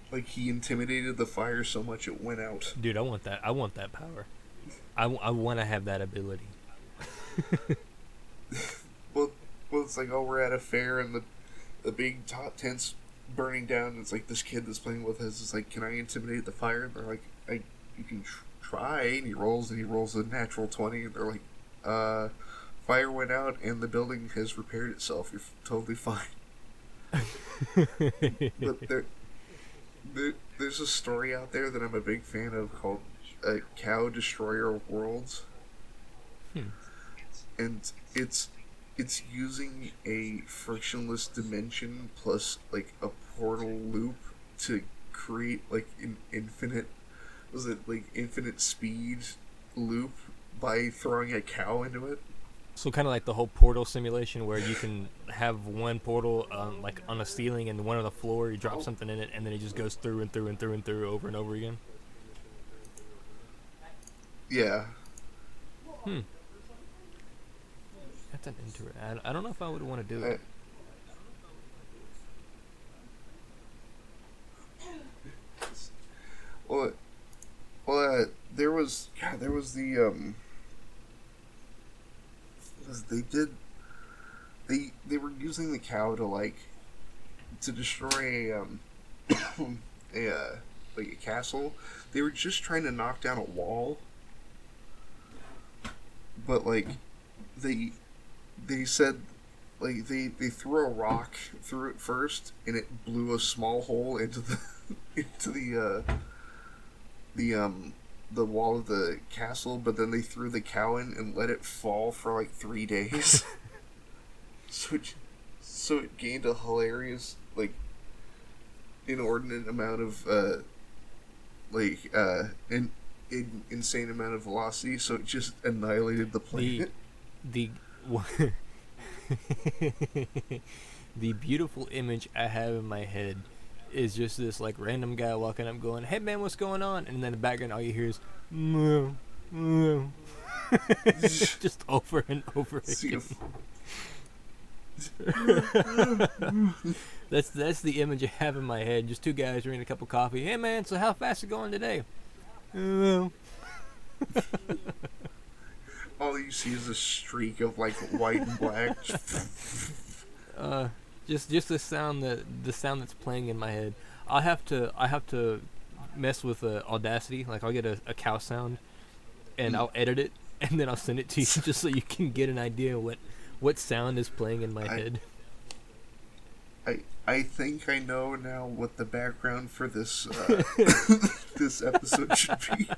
Like he intimidated the fire so much it went out. Dude, I want that. I want that power. I want to have that ability. Well, it's like, oh, we're at a fair and the big top tent's burning down. And it's like this kid that's playing with us is like, can I intimidate the fire? And they're like, you can try. And he rolls a natural 20. And they're like, fire went out and the building has repaired itself. You're totally fine. But there's a story out there that I'm a big fan of called Cow Destroyer of Worlds. And it's using a frictionless dimension plus like a portal loop to create like an infinite speed loop by throwing a cow into it. So kind of like the whole portal simulation where you can have one portal like on a ceiling and one on the floor. You drop something in it and then it just goes through and through and through and through over and over again. Yeah. That's an interesting. I don't know if I would want to do it. Well, there was the they were using the cow to destroy like a castle. They were just trying to knock down a wall, but like they said like they threw a rock through it first and it blew a small hole into the into the wall of the castle, but then they threw the cow in and let it fall for like 3 days. so it gained a hilarious like inordinate amount of insane amount of velocity, so it just annihilated the planet. The the beautiful image I have in my head is just this like random guy walking up going, "Hey man, what's going on?" And then in the background all you hear is moo, moo. Just over and over again. That's the image I have in my head. Just two guys drinking a cup of coffee. "Hey man, so how fast you going today?" All you see is a streak of like white and black. Just the sound that's playing in my head. I have to mess with Audacity. Like I'll get a cow sound, and I'll edit it, and then I'll send it to you just so you can get an idea what sound is playing in my head. I think I know now what the background for this this episode should be.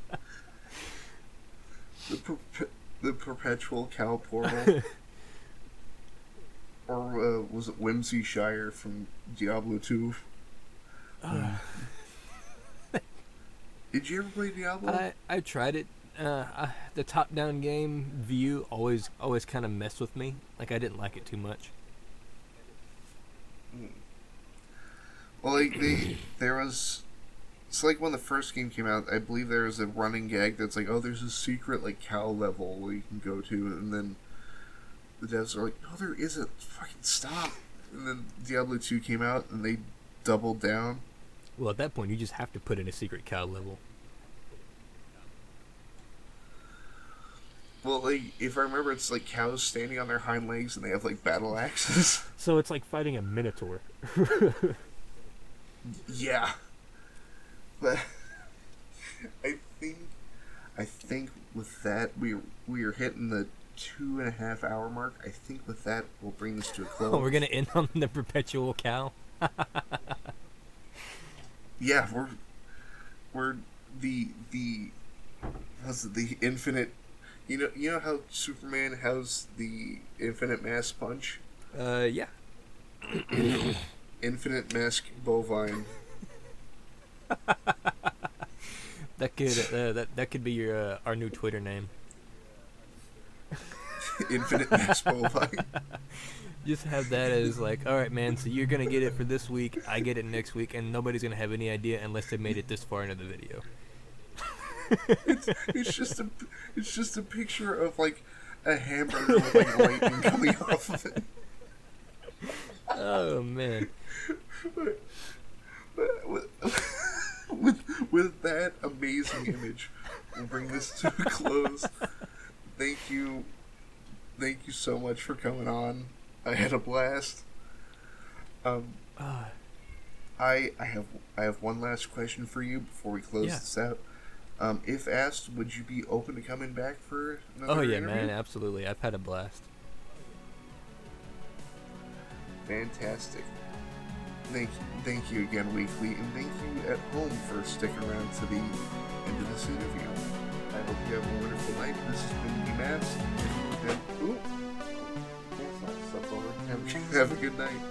The perpetual cow portal. Or was it Whimsy Shire from Diablo 2? Did you ever play Diablo? I tried it. The top-down game view always kind of messed with me. Like I didn't like it too much. Well, there was. It's like when the first game came out. I believe there was a running gag that's like, "Oh, there's a secret like cow level where you can go to," and then the devs are like, "No, there isn't. Fucking stop!" And then Diablo 2 came out, and they doubled down. Well, at that point, you just have to put in a secret cow level. Well, like, if I remember, it's like cows standing on their hind legs, and they have like battle axes. So it's like fighting a minotaur. Yeah. But I think with that we are hitting the 2.5 hour mark. I think with that we'll bring this to a close. Oh, we're gonna end on the perpetual cow. Yeah, we're the was it the infinite? You know how Superman has the infinite mass punch? Yeah. Infinite mask bovine. That could be your our new Twitter name. Infinite mask bovine. Just have that as like, all right, man. So you're gonna get it for this week. I get it next week, and nobody's gonna have any idea unless they made it this far into the video. It's just a picture of like a hamburger with like lightning coming off of it. Oh man. With that amazing image, we'll bring this to a close. Thank you so much for coming on. I had a blast. I have one last question for you before we close this out. If asked, would you be open to coming back for another interview? Man, absolutely. I've had a blast. Fantastic. Thank you again, Weekly, and thank you at home for sticking around to the end of this interview. I hope you have a wonderful night. This has been Demasked, and that's not stuff over. Have a good night.